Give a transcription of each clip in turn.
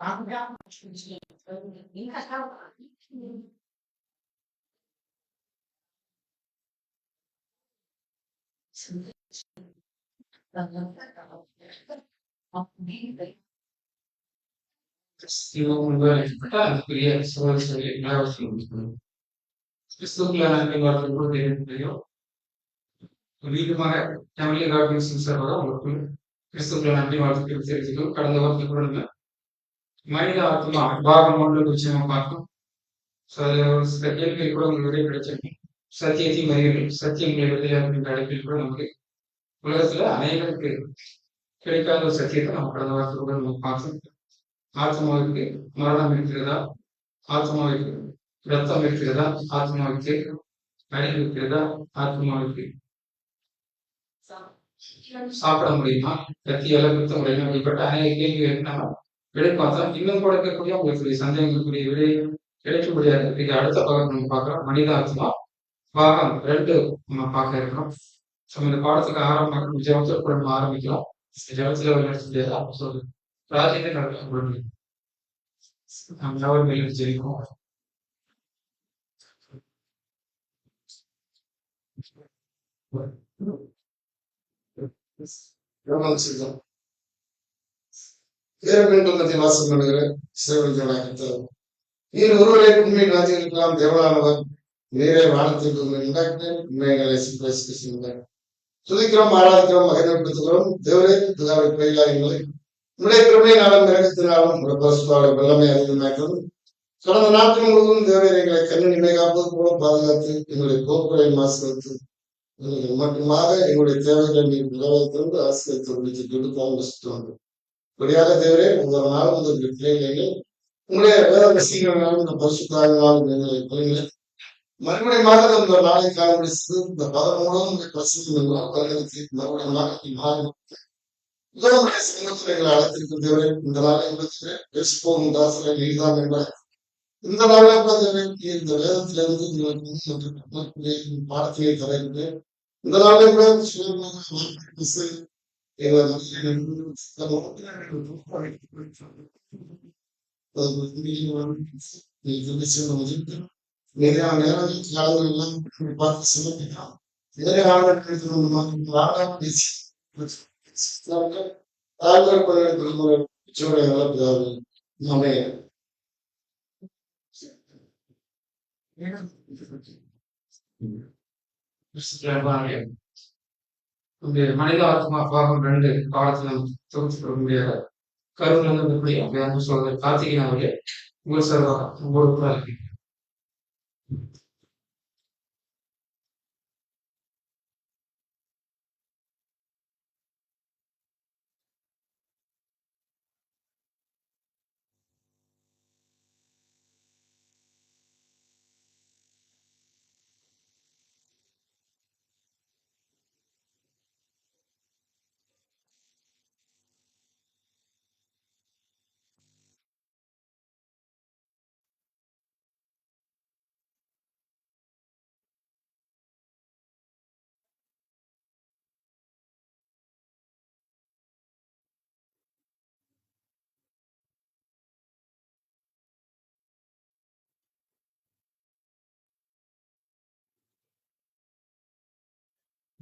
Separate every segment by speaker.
Speaker 1: அதுக்குரிய சோதனை கிறிஸ்துக்குள்ள நன்மை வாழ்க்கை தெரியும் அதிகமாக தமிழக கார்பரேஷன் சார்பாக உங்களுக்கு கிறிஸ்துக்குள்ள நன்றி வாழ்த்துக்கள் தெரிவித்துக்கிறோம். கடந்த வாரத்தில் கூட நம்ம மனித ஆத்மா பாகம் ஒன்று குறித்து நம்ம பார்த்தோம். சில கேள்விகள் கூட உங்களுக்கு விடை கிடைச்சிருக்கு. சத்தியத்தையும் அறிவுகள் சத்தியங்களை விடையா அப்படின்ற அழைப்பில் கூட நமக்கு உலகத்துல அனைவருக்கு கிடைக்காத ஒரு சத்தியத்தை நம்ம கடந்த வாரத்தில் கூட நம்ம பார்த்தோம். ஆத்மாவுக்கு மரணம் இருக்கிறதா, ஆத்மாவுக்கு ரத்தம் இருக்கிறதா, ஆத்மாவுக்கு அறிவு இருக்கிறதா, ஆத்மாவுக்கு சாப்பிட முடியுமா, கத்தியால குத்த முடியுமா, அப்படிப்பட்ட அநேக கேள்விகளுக்கு நம்ம விடை பார்த்தா இன்னும் கூட இருக்கக்கூடிய உங்களுக்கு சந்தேகங்களுக்குரிய விடை கிடைக்க முடியாது. இது அடுத்த பாகம் நம்ம பார்க்கலாம். மனித ஆத்மா பாகம் 2 நம்ம பார்க்க இருக்கிறோம். இந்த பாடத்துக்கு ஆரம்பம் ஜபத்துல கூட நம்ம ஆரம்பிக்கலாம். ஜபத்துல வழிநடத்த சொல்லு ராஜ்யத்தை நடத்த முடியும். நம்ம யாரும் வெளியே ஜெயிக்கும். வாசம் பண்ணுகிற நீர் ஒருவரை உண்மை ராஜ்யங்களுக்கெல்லாம் தேவனானவர், நீரே வானத்திற்கு உண்மைகளை துதிக்கிறோம், ஆராதிக்கிறோம், மகிழ்ப்படுத்துகிறோம். தேவரே பிதாவை பெயராயங்களை உடைய கிருபை நாளும் இறக்கத்தினாலும் வல்லமை அதிகமாக்கிறது. கடந்த நாட்கள் முழுவதும் தேவரே எங்களை கண்ணு நிலை காப்பது போல பாதுகாத்து எங்களுடைய போக்குகளை மாசுபடுத்து மட்டுமாக எங்களுடைய தேவைகளை நீர் நிறைவேற்றது ஆசிரியத்தை முடித்து கொடுத்தாங்க. இப்படியாக தேவரே ஒவ்வொரு நாளும் உங்களுடைய பிள்ளைகளை உங்களுடைய வேத விஷயங்களாலும் இந்த பரிசுத்தாவினாலும் எங்களை பிள்ளைகளை மறுபடியுமாக இந்த நாளை காலம்பிடித்து இந்த பதம் முழுவதும் பிரசங்கம் மறுபடியும் சமூகத்தில் எங்களை அழைத்திருக்கும் தேவரே இந்த நாளை பேசுவோம் தாசரை நீதான் என்பதை இந்த நாளை இந்த வேதத்திலிருந்து பாடத்திலே தரவில்லை. இந்த நாளை கூட நிறைய நேரங்கள் காலங்கள் எல்லாம் பார்த்து சமர்ப்பிக்கலாம். நிறைய ஆண்டுகள் மனித ஆத்மா பாகம் 2 பாடத்தில் தொகுத்து கொள்ள முடியாத கருணை சொல்ற கார்த்திகேயன் அவர்களே உங்கள் சார்பாக உங்களுக்கு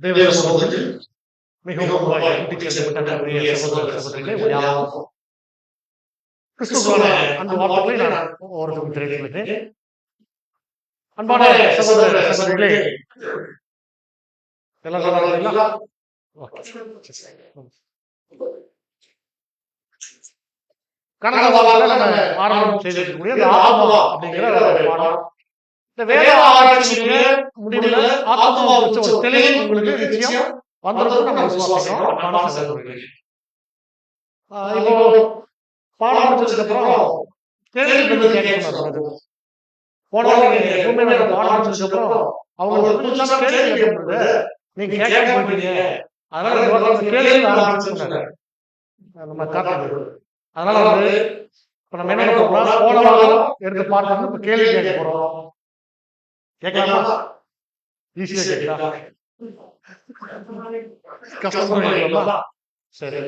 Speaker 2: தேவ சகோதரர்கள் மிகவும் கிறிஸ்துவான அன்பு வார்த்தைகளை நான் ஒருவருக்கும் தெரிவிக்கிறேன். அன்பான சகோதர சகோதரிகளே, கடந்த வாரத்தில் நம்ம ஆரம்பம் செய்திருக்கக்கூடிய ஆத்மா அப்படிங்கிற பாடம். இந்த வேத ஆராய்ச்சியுடைய முடிவுல ஆத்மா குறிச்ச ஒரு தெளிவு உங்களுக்கு நிச்சயம் வந்திருக்கும் நம்ம விசுவாசிக்கிறோம். இப்போ பாடம் முடிச்சதுக்கு அப்புறம் கேள்வி கேட்கணும். போன பாடம் முடிச்சதுக்கு அப்புறம் அவங்களுக்கு கேள்வி கேட்கப்படுது, நீங்க கேட்க போயிட்டீங்க, அதனால கேள்வி ஆரம்பிச்சுட்டாங்க நம்ம காட்டு. அதனால இப்ப நம்ம என்ன பண்றோம்னா போன வாரம் எடுத்து பாடம் இப்ப கேள்வி கேட்க போறோம். கேட்கலாமா? ஈஸியா கேட்கலாம். கஷ்டமா? சரி.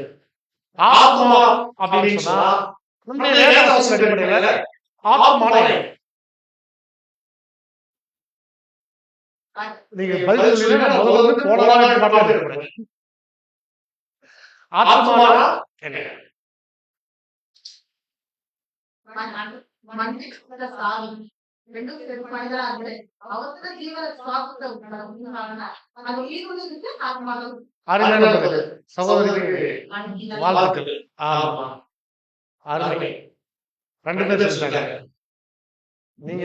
Speaker 2: ஆத்மா அப்படின்னு சொன்னா நம்முடைய வேதாவசம் அடிப்படையில ஆத்மானா நீங்க பதில் சொல்லுங்க. முதல்ல போனதாக பாட்டு ஆத்மானா என்ன? சகோதரிக்கு வாழ்த்துக்கள். ஆமா, அருமை. 2 பேர் சொல்லிட்டாங்க. நீங்க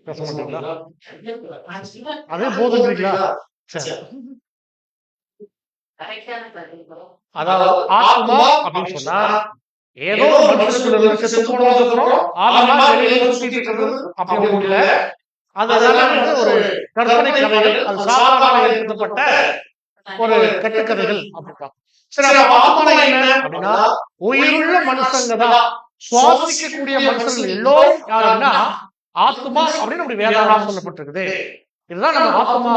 Speaker 2: பேச மாட்டீங்களா? அதே போதுங்களா? அதாவது ஆத்மா அப்படின்னு சொன்னா ஏதோ ஒரு மனுஷனுக்கு செத்து போனதுக்கப்புறம் ஆத்மா வெளியில சுத்திட்டு இருக்கிறது அப்படி ஒண்ணு இல்ல. அதனால ஒரு கற்பனை கதைகள், அது சாதாரண ஏற்படுத்தப்பட்ட ஒரு கட்டுக்கதைகள் அப்படின்னா. சரி, அப்ப ஆத்மா என்ன அப்படின்னா உயிருள்ள மனுஷங்க தான், சுவாசிக்கக்கூடிய மனுஷர்கள் எல்லோரும் யாருன்னா ஆத்மா அப்படின்னு அப்படி வேதாகம் சொல்லப்பட்டிருக்குது. இதுதான் நம்ம ஆத்மா.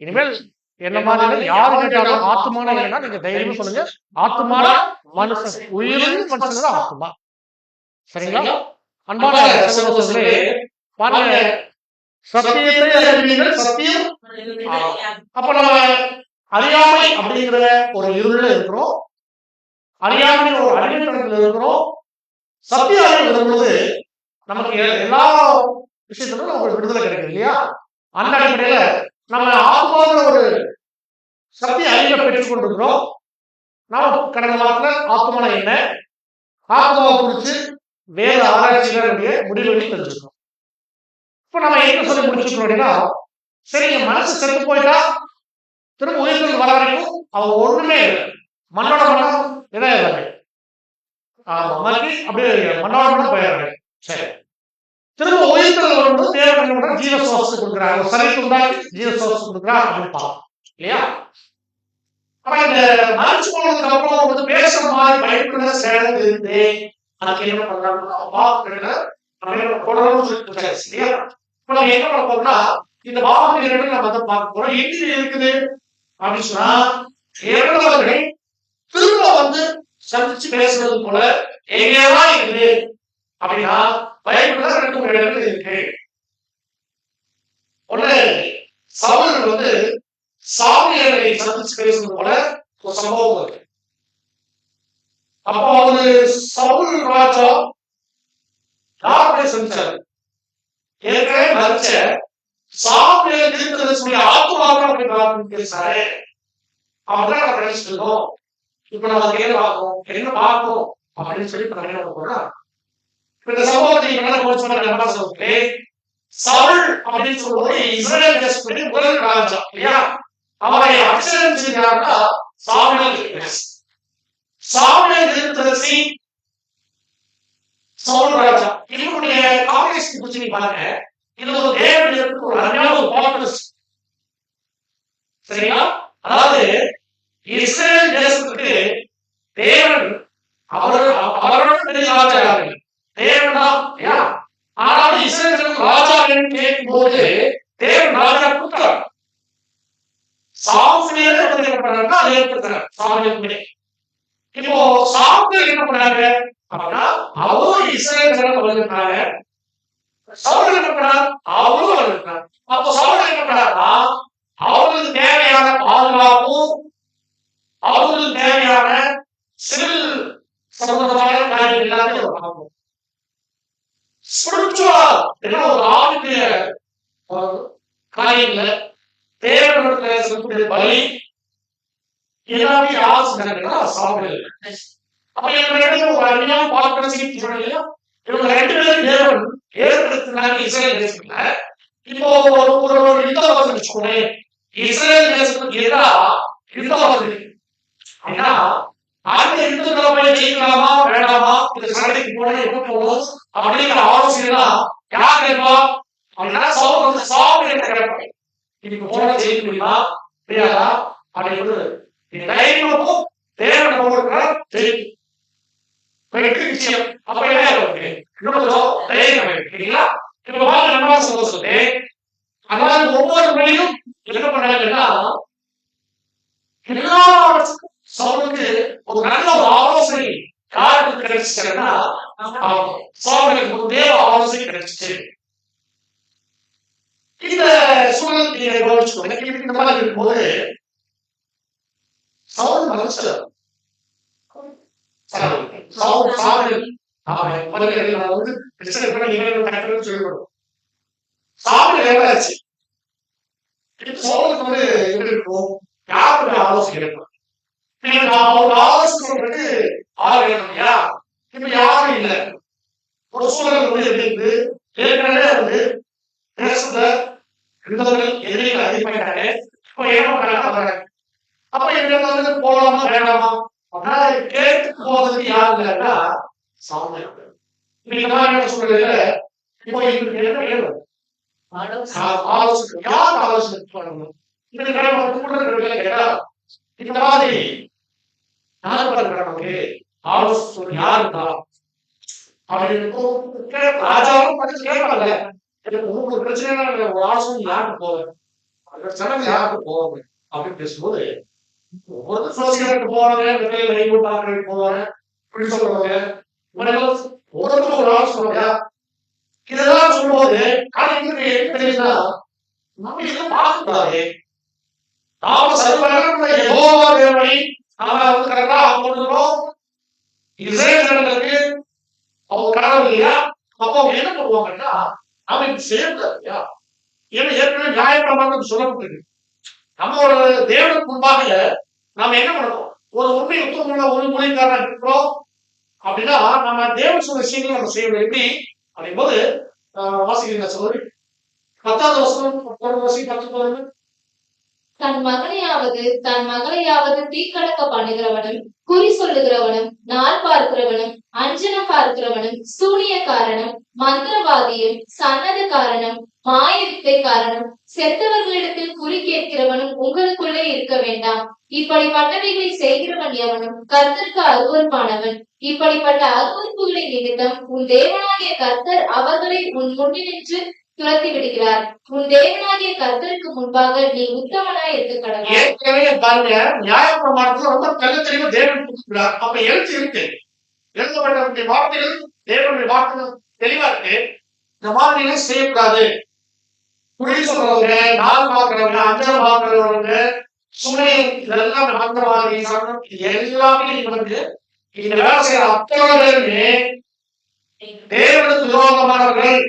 Speaker 2: இனிமேல் என்ன மாதிரி யாரு கேட்டாலும் ஆத்மான என்னன்னா நீங்க தைரியமா சொல்லுங்க, ஆத்மான மனுஷன், உயிருள்ள மனுஷன் தான் ஆத்மா. சரிங்களா? அன்பான சகோதரர்களே, பாருங்க, சத்தியத்தை அறிவீர்கள், சத்தியம். அப்ப நம்ம அறியாமை அப்படிங்கிற ஒரு இருள இருக்கிறோம், அறியாமை ஒரு அடிமைத்தனத்தில் இருக்கிறோம். சத்திய அறிவு வரும்போது நமக்கு எல்லா விஷயத்திலும் நமக்கு விடுதலை கிடைக்குது இல்லையா? அந்த அடிப்படையில நம்ம ஆத்மாவில் ஒரு சத்திய அறிவை பெற்றுக் கொண்டிருக்கிறோம். நாம கடந்த வாரத்துல ஆத்மான என்ன, ஆத்மாவை குறித்து வேத ஆராய்ச்சிகளுடைய முடிவுகளை தெரிஞ்சுக்கிறோம். இப்ப நம்ம என்ன சொல்லி முடிச்சுக்கிறோம் அப்படின்னா, சரி, மனசு செத்து போயிட்டா திரும்ப உயிர்கள் வர வரைக்கும் அவங்க ஒண்ணுமே இல்லை, மண்ணோட மனம் இதான் எல்லாமே. அப்படியே மண்ணோட மனம் போயிடுறாங்க. சரி, திரும்ப உயிர்கள் வரும்போது தேவை ஜீவ சுவாசம் கொடுக்குறாங்க, சரி உண்டாக்கி ஜீவ சுவாசம் கொடுக்குறாங்க அப்படின்னு பார்க்கலாம் இல்லையா? அப்ப இந்த மறைச்சு போனதுக்கு அப்புறம் வந்து பேசுற மாதிரி பயப்படுற சேலம் இருந்து அதுக்கு என்ன பண்றாங்க, இல்லையா? இப்ப நம்ம என்ன பண்ண போறோம்னா, இந்த பாவங்கள் நம்ம அதை பார்க்க போறோம். எங்க இருக்குது அப்படின்னு சொன்னா, இறந்தவர்களை திரும்ப வந்து சந்திச்சு பேசுறது போல எங்கேதான் இருக்குது அப்படின்னா பைபிள்ல 2 இடங்கள் இருக்கு. ஒண்ணு, சவுல் வந்து சாமியாரை சந்திச்சு பேசுறது போல ஒரு சம்பவம் இருக்கு. அப்போ அவரு சவுல் ராஜா யாரை சந்திச்சாரு? ஏற்கனவே மறைச்ச சாமியார் இருக்கிறது சொல்லி ஆத்மாவை பேசுறாரு. அவர்தான் நம்ம நினைச்சிட்டு இருக்கோம். இப்ப நம்ம என்ன பார்க்கணும், என்ன பார்க்கணும் அப்படின்னு சொல்லி என்ன போறோம். இந்த சம்பவத்தை சொன்னே, சவுல் அப்படின்னு சொல்லும்போது இஸ்ரேல் தேசத்துடைய முதல் ராஜா இல்லையா? அவரை அபிஷேகம் செய்கிறார்னா சாமுவேல். சாமுவேல் தீர்க்கதரிசி, சவுல் ராஜா, இவருடைய காங்கிரஸ் குறிச்சு பாருங்க. இது ஒரு தேவனுடைய ஒரு அருமையான ஒரு பாலிடிக்ஸ். சரிங்களா? அதாவது இஸ்ரேல் தேசத்துக்கு தேவன் அவரோட பெரிய ராஜா தேவன் தான். ஆனால் இஸ்ரேல் ராஜா கேட்கும் போது தேவன் ராஜா கொடுத்தார். சாமுவேல் என்ன பண்ணாருன்னா அதை ஏற்படுத்துறார். சாமுவேல் இப்போ சாமுவேல் என்ன பண்ணாரு அப்படின்னா அவரும் இஸ்ரேல் வருகிறாங்க. சவுல் என்ன பண்ணார்? அவரும் வருகிறார். அப்போ சவுல் என்ன பண்ணாருன்னா அவர்களுக்கு தேவையான பாதுகாப்பும் அவர்களுக்கு தேவையான சிவில் சம்பந்தமான காரியங்கள் எல்லாமே பார்க்கணும். ஸ்பிரிச்சுவல் ஒரு ஆவிய காரியங்கள தேவனுடைய சொல்லக்கூடிய பலி எல்லாமே யார் செஞ்சாங்கன்னா சாமுவேல். அப்ப இவங்க ஒரு அருமையான பாலிடிக்ஸ் இல்லையா? இவங்க 2 பேரும் தேவன் ஏற்படுத்தினாங்க இஸ்ரேல் தேசத்துல. இப்போ ஒரு யுத்தம் வந்து வச்சுக்கோங்க, இஸ்ரேல் தேசத்துக்கு எதிராக யுத்தம் வருது அப்படின்னா அந்த யுத்தத்துல போய் ஜெயிக்கலாமா வேண்டாமா, இந்த சண்டைக்கு போனா எப்ப போகணும் அப்படிங்கிற ஆலோசனை யார் கேட்பா அப்படின்னா சவுல் வந்து சாமுவேல் கேட்பாங்க. இதுக்கு போனா ஜெயிக்க முடியுமா முடியாதா அப்படின்னு தைரியமும் தேவன் கொடுக்கிறார், ஜெயிக்கும் நிச்சயம். அப்ப என்ன இன்னும் தைரியம் இல்லைங்களா? இப்ப பாருங்க, நம்ம சொல்லி அதாவது ஒவ்வொரு முறையும் என்ன பண்ணாங்கன்னா எல்லா சவுலுக்கு ஒரு நல்ல ஒரு ஆலோசனை யாருக்கு கிடைச்சுன்னா சாமுவேலுக்கு தேவ ஆலோசனை கிடைச்சிச்சு. இந்த சூழலுக்கு நீங்க கவனிச்சுக்கோங்க. இந்த மாதிரி இருக்கும்போது சவுல் மனுஷர் சாமுவேல் சொல்லணும். சாமுவேல் எவ்வளவு சவுலுக்கு வந்து எப்படி இருக்கும், யாருடைய ஆலோசனை இருக்கும். அவங்க ஆலோசனை ஆள் வேணும் இல்லையா? இப்ப யாரும் இல்லை. ஒரு சூழல் வந்து எப்படி இருக்கு, ஏற்கனவே வந்து தேசத்துல இருந்தவர்கள் எதிரிகள் அதிகமாயிட்டாங்க. இப்ப என்ன பண்றாங்க, அப்ப எங்க வந்து போலாமா வேண்டாமா கேட்டு போவதற்கு யாரு இல்லைன்னா சாமுவேல். இன்னைக்கு சூழ்நிலையில இப்போ என்ன வேணும், ஆலோசனை யார் ஆலோசனை பண்ணணும். கேட்டா இந்த மாதிரி நமக்கு ஆலோசனை யாருந்தா அப்படின்னு ராஜாவும் பக்கத்துல கேட்பாங்க. உங்களுக்கு பிரச்சனை ஆலோசனை யாருக்கு போவேன், சடங்கு யாருக்கு போவாங்க அப்படின்னு பேசும்போது ஒவ்வொரு சோசியலுக்கு போவாங்க, போவாங்க அப்படின்னு சொல்லுவாங்க. ஒவ்வொருத்தரும் ஒரு ஆலோசனை இதெல்லாம் சொல்லும்போது தெரியுதுன்னா நம்ம இதெல்லாம் பார்க்கக்கூடாது. நாம சர்வனை நாம வந்து கரெக்டா கொண்டுக்கிறோம். இஸ்ரேல் ஜனங்களுக்கு அவங்க கடவுள் இல்லையா? அப்போ அவங்க என்ன பண்ணுவாங்கன்னா நாம இப்படி செய்யக்கூடாது இல்லையா? ஏன்னா ஏற்கனவே நியாயப்பிரமாணம் சொல்லப்பட்டிருக்கு. நம்ம ஒரு தேவனுக்கு முன்பாக நாம என்ன பண்ணணும், ஒரு உண்மை உத்தரவுள்ள ஒரு மொழிக்காரன் இருக்கிறோம் அப்படின்னா நம்ம தேவன் சொன்ன விஷயங்களை நம்ம செய்யணும். எப்படி அப்படின் போது வாசிக்கிறீங்க சோதரி 10வது வசனம் 10
Speaker 3: தன் மகளையாவது தீக்கடக்க பண்ணுகிறவனும், குறி சொல்லுகிறவனும், நாள் பார்க்கிறவனும், அஞ்சனம் பார்க்கிறவனும், சூனியக்காரனும், மந்திரவாதியும், சன்னதக்காரனும், மாயவித்தைக்காரனும், செத்தவர்களிடத்தில் குறி கேட்கிறவனும் உங்களுக்குள்ளே இருக்க வேண்டாம். இப்படிப்பட்டவைகளை செய்கிறவன் எவனும் கர்த்தருக்கு அருவருப்பானவன். இப்படிப்பட்ட அருவருப்புகளை நிமித்தம் உன் தேவனாகிய கர்த்தர் அவர்களை உன் முன்னின்று துரத்தி விடுகிறார். உன் தேவனாகிய கர்த்தருக்கு முன்பாக நீ உத்தமனாய் இருக்க கடவுள்.
Speaker 2: ஏற்கனவே பாருங்க, நியாயப்பிரமாணத்துல ரொம்ப தெளிவா தேவன் கொடுக்கிறார். அப்ப எழுத்து இருக்கு, எழுதப்பட்ட வார்த்தைகள் தேவனுடைய வார்த்தைகள் தெளிவா இருக்கு. இந்த மாதிரி செய்யக்கூடாது. குறி சொல்றவங்க, நாள் பார்க்கிறவங்க, அஞ்சல் பார்க்கிறவங்க, சுனை இதெல்லாம் மந்திரவாதி எல்லாமே வந்து இந்த வேலை செய்யற அத்தனை பேருமே தேவனுக்கு விரோதமானவர்கள்.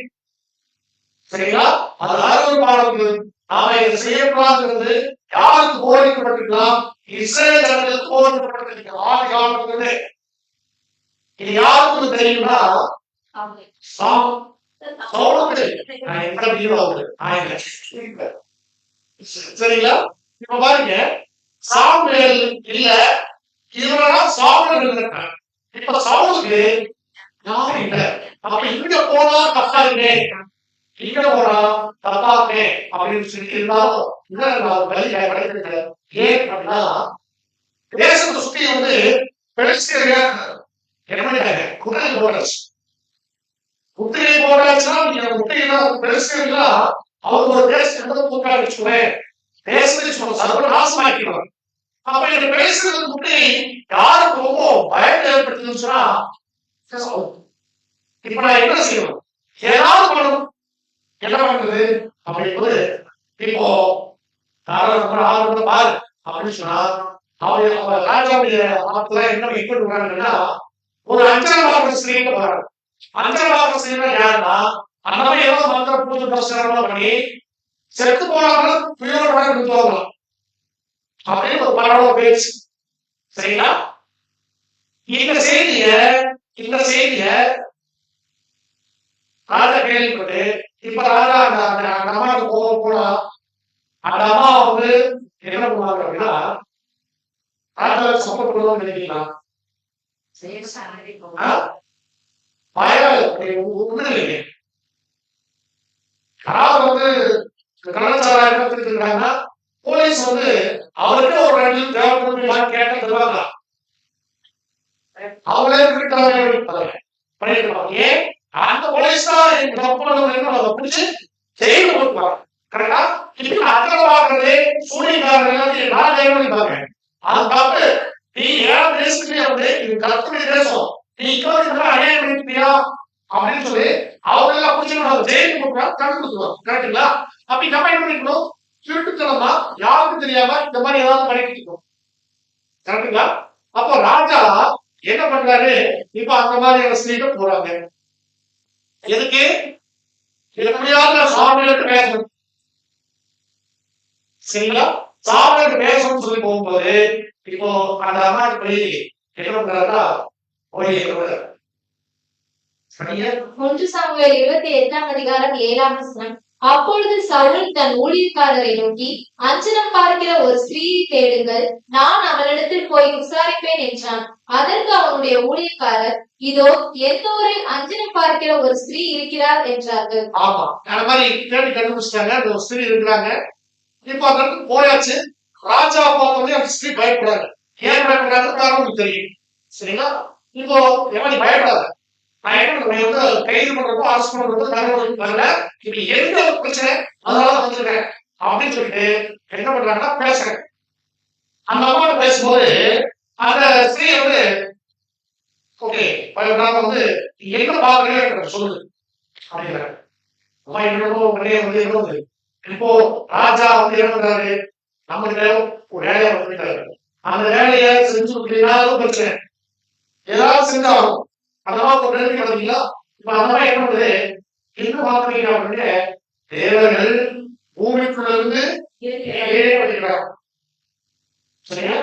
Speaker 2: சரிங்களா? அது அருவருப்பானவர்கள். நாம இதை செய்யக்கூடாது. யாருக்கு போதிக்கப்பட்டிருக்கலாம்? இஸ்ரேல் ஜனங்களுக்கு போதிக்கப்பட்டிருக்க ஆதி காலத்திலிருந்து. இது யாருக்கு தெரியும்னா சரிங்களா? இப்ப பாருங்க, சாமுவேல் இல்ல, இதுவரை சாமுவேல் இருந்திருக்காங்க. இப்ப சவுலுக்கு யாரும் இல்ல. அப்ப இங்க போனா தப்பாருங்க, இங்க போனா தப்பாருங்க அப்படின்னு சொல்லி இருந்தாலும் பலி கிடைக்கிறது. ஏன் அப்படின்னா தேசத்தை சுத்தி வந்து என்ன பண்ணிட்டாங்க, குதிரை போட்டாச்சு. குதிரை போட்டாச்சுன்னா நீங்க முட்டையா பெருசுங்களா அவங்க ஒரு தேசத்தை கூட்டாடி வச்சுக்குவேன், தேசத்தை சர்வநாசமாக்கிடுவாங்க. அப்ப இந்த பேசுறது முட்டை யாருக்கு ரொம்ப பயத்தை ஏற்படுத்துன்னு சொன்னா இப்ப நான் என்ன செய்யணும், ஏதாவது பண்ணணும். என்ன பண்றது அப்படிங்கும்போது இப்போ பாரு அப்படின்னு சொன்னா அவங்க ராஜாவுடைய ஆத்துல என்ன எங்கிட்டு ஒரு அஞ்சல் ஸ்திரீங்க போறாங்க. அஞ்சல் ஸ்திரீங்க யாருன்னா அந்த மாதிரி ஏதோ மந்திர பூஜை பிரச்சனை பண்ணி செத்து போனாலும் உயிரோட போகலாம் அப்படின்னு ஒரு பரவ பேச்சு. சரிங்களா? இந்த செய்திய ராஜா கேள்விப்பட்டு இப்ப ராஜா அந்த அம்மாவுக்கு போனா அந்த அம்மா வந்து என்ன பண்ணுவாங்க அப்படின்னா ராஜா சப்போர்ட் பண்ணுவோம்னு நினைக்கிறீங்களா? இல்லைங்க. யாராவது வந்து கலாச்சாரம் இருக்காங்கன்னா போலீஸ் வந்து அவருக்கு ஒரு 2 தேவைப்படுது கேட்ட தருவாங்க. அவங்களே பண்ணிருப்பாங்க. ஏன் அந்த போலீஸ் தான் பிடிச்சு செய்து கொடுப்பாங்க. கரெக்டா? இப்ப அக்கறை பாக்குறது சூரியக்காரங்க அது தப்பு. நீ ஏன் தேசத்திலேயே வந்து இது கர்த்தருடைய தேசம், நீ இங்க வந்து அநியாயம் பண்ணிருக்கியா அப்படின்னு சொல்லி அவங்க எல்லாம் பிடிச்சவங்க ஜெயிலுக்கு கண்டுபிடிச்சுருவாங்க. கரெக்டுங்களா? அப்படி நம்ம என்ன பண்ணிக்கணும், திருட்டுத்தனமா யாருக்கும் தெரியாம இந்த மாதிரி ஏதாவது பண்ணிட்டு இருக்கோம். கரெக்டுங்களா? அப்போ ராஜா என்ன பண்றாரு, இப்ப அந்த மாதிரியான ஸ்திரீகள் போறாங்க. எதுக்கு? எப்படியாவது சாமியாருக்கு பேசணும். சரிங்களா? சாமியாருக்கு பேசணும்னு சொல்லி போகும்போது இப்போ அந்த அம்மாக்கு போய் என்ன பண்றாருன்னா போய்
Speaker 3: 1 சாமுவேல் 28 அப்பொழுது சவுல் தன் ஊழியக்காரரை நோக்கி, அஞ்சனம் பார்க்கிற ஒரு ஸ்திரீயை தேடுங்கள், நான் அவளிடத்தில் போய் விசாரிப்பேன் என்றான். அதற்கு அவனுடைய ஊழியக்காரர், இதோ எந்த ஊரில் அஞ்சனம் பார்க்கிற ஒரு ஸ்திரீ இருக்கிறார் என்றார்கள்.
Speaker 2: ஆமா, அந்த மாதிரி தேடி கண்டுபிடிச்சிட்டாங்க, அந்த ஒரு ஸ்திரீ இருக்கிறாங்க. இப்ப அதற்கு போயாச்சு. ராஜா பார்த்தோன்னே அந்த ஸ்திரீ பயப்படுறாங்க. ஏன் பயப்படுறாங்க காரணம் தெரியும். சரிங்களா? இப்போ எவனி பயப்படாத, நான் என்ன வந்து கைது பண்றப்போ அரசு பண்றப்போ வரல, இப்ப எந்த ஒரு பிரச்சனை அதனால வந்துருக்கேன் அப்படின்னு சொல்லிட்டு என்ன பண்றாங்கன்னா பேசுறேன். அந்த அம்மா பேசும்போது அந்த ஸ்திரீ வந்து ஓகே நாம வந்து என்ன பாக்குறேன் சொல்லுது அப்படிங்கிறாங்க. அம்மா என்னோட இப்போ ராஜா வந்து என்ன பண்றாரு, நம்மகிட்ட ஒரு வேலையை வந்துட்டாரு, அந்த வேலையை செஞ்சு கொடுத்தீங்கன்னா பிரச்சனை ஏதாவது செஞ்சாகும். அந்த மாதிரி ஒரு நிலைமை கிடைக்கீங்களா? இப்ப அந்த மாதிரி என்ன பண்ணுது, என்ன பாக்குறீங்க அப்படின்னு தேவர்கள் பூமிக்குள்ள இருந்து சரியா,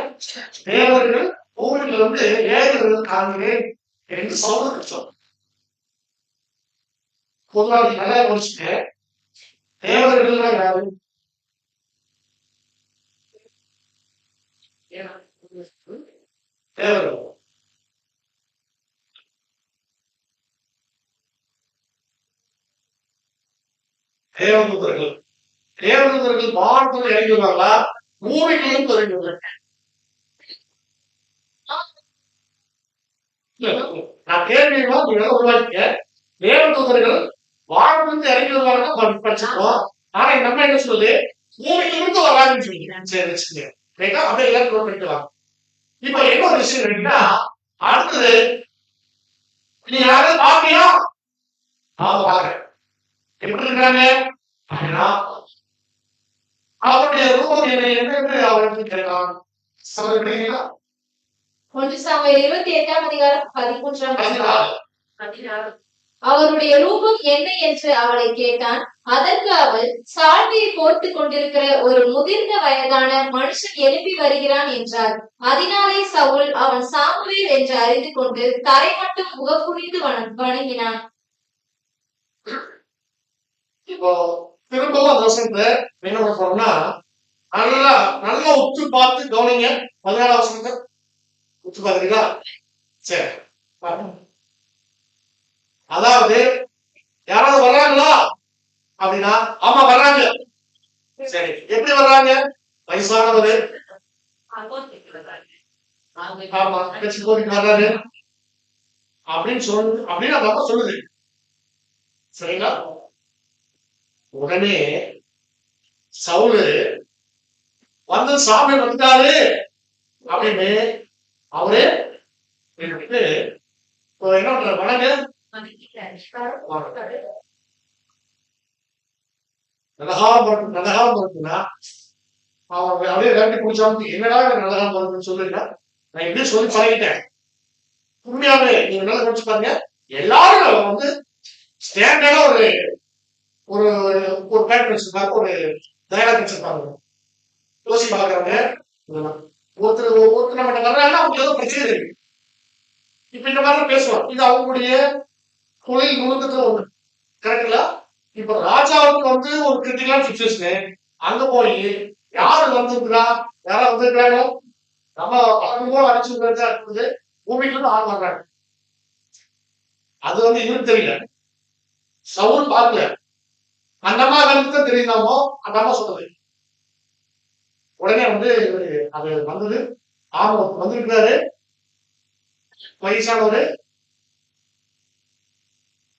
Speaker 2: தேவர்கள் பூமிக்குள்ள இருந்து ஏழைகள் காண்கிறேன் என்று சொல்ல பொதுவாக நல்லா முடிச்சுட்டு தேவர்கள் யாரு? தேவர்கள் தேவதூதர்கள் தேவதூதர்கள் வானத்தில் இறங்கி வருவாங்களா, பூமிக்கும் இறங்குவாங்க? நான் கேள்வியெல்லாம் உருவாக்கிய தேவதூதர்கள் வானத்திலிருந்து இறங்கி வருவாங்க படிச்சிருக்கோம். ஆனா நம்ம என்ன சொல்லுது, பூமியிலிருந்து வராங்கன்னு சொல்லி சரி வச்சுக்கோங்க. ரைட்டா? அப்படியே எல்லாரும் படிக்கலாம். இப்ப என்ன ஒரு விஷயம் இருக்குன்னா, அடுத்தது நீ யாராவது பாப்பியா? நான் பாக்குறேன். எப்படி இருக்காங்க அப்படின்னா அவருடைய ரூபம் என்ன அவருக்கு கேட்கலாம்.
Speaker 3: 1 சாமுவேல் 28 அவருடைய ரூபம் என்ன என்று அவளை கேட்டான். அதற்கு அவள், சால்வையை போர்த்து கொண்டிருக்கிற ஒரு முதிர்ந்த வயதான மனுஷன் எழுப்பி வருகிறான் என்றார். அதனாலே சவுல் அவன் சாமுவேல் என்று அறிந்து கொண்டு தரை மட்டும் முகக்குனிந்து வணங்கினான்.
Speaker 2: இப்போ திரும்பவும் அந்த வசனத்தை என்ன பண்ண போறோம்னா, நல்லா நல்லா உற்று பார்த்து கவனிங்க. 14 வசனத்தை உற்று பாக்குறீங்களா? சரி, அதாவது யாராவது வர்றாங்களா அப்படின்னா, ஆமா வர்றாங்க. சரி, எப்படி வர்றாங்க? வயசானவர் ஆமா கட்சி போட்டு வர்றாரு அப்படின்னு அப்படின்னு அந்த அம்மா சொல்லுது. சரிங்களா? உடனே சவுலு வந்து சாமி வந்துட்டாரு அப்படின்னு அவரு என்ன பண்ற வணங்க நலகாலம் இருக்குன்னா அவன் அப்படியே ரெண்டு குடிச்சாம என்னடா நலகாலம் வருதுன்னு சொல்லுங்க. நான் எப்படி சொல்லி பழகிட்டேன். உண்மையாவே நீங்க நல்லா குடிச்சு பாருங்க, எல்லாரும் வந்து ஸ்டாண்டர்டா ஒரு ஒரு ஒரு பேட்டர் வச்சிருப்பாங்க, ஒரு டயலாக் வச்சிருப்பாங்க. யோசி பாக்குறவங்க ஒருத்தர் நம்ம வர்றாங்கன்னா அவங்களுக்கு ஏதோ பிரச்சனை இருக்கு. இப்ப இந்த மாதிரி பேசுவோம். இது அவங்களுடைய தொழில் நுணுக்கத்துல ஒண்ணு. கரெக்டுங்களா? இப்ப ராஜாவுக்கு வந்து ஒரு கிரிட்டிக்கலான சுச்சுவேஷன், அங்க போய் யாரு வந்திருக்கிறா, யாரா வந்திருக்கிறாங்க, நம்ம பழக்கமோ அடிச்சு இருக்குது, பூமிக்கு இருந்து ஆள் வர்றாங்க. அது வந்து இவருக்கு தெரியல, சவுல் பார்க்கல. அந்த அம்மா தான் தெரியுதாமோ அந்த அம்மா சொல்றது. உடனே வந்து அது வந்தது. ஆமா வந்திருக்கிறாரு, வயசானவரு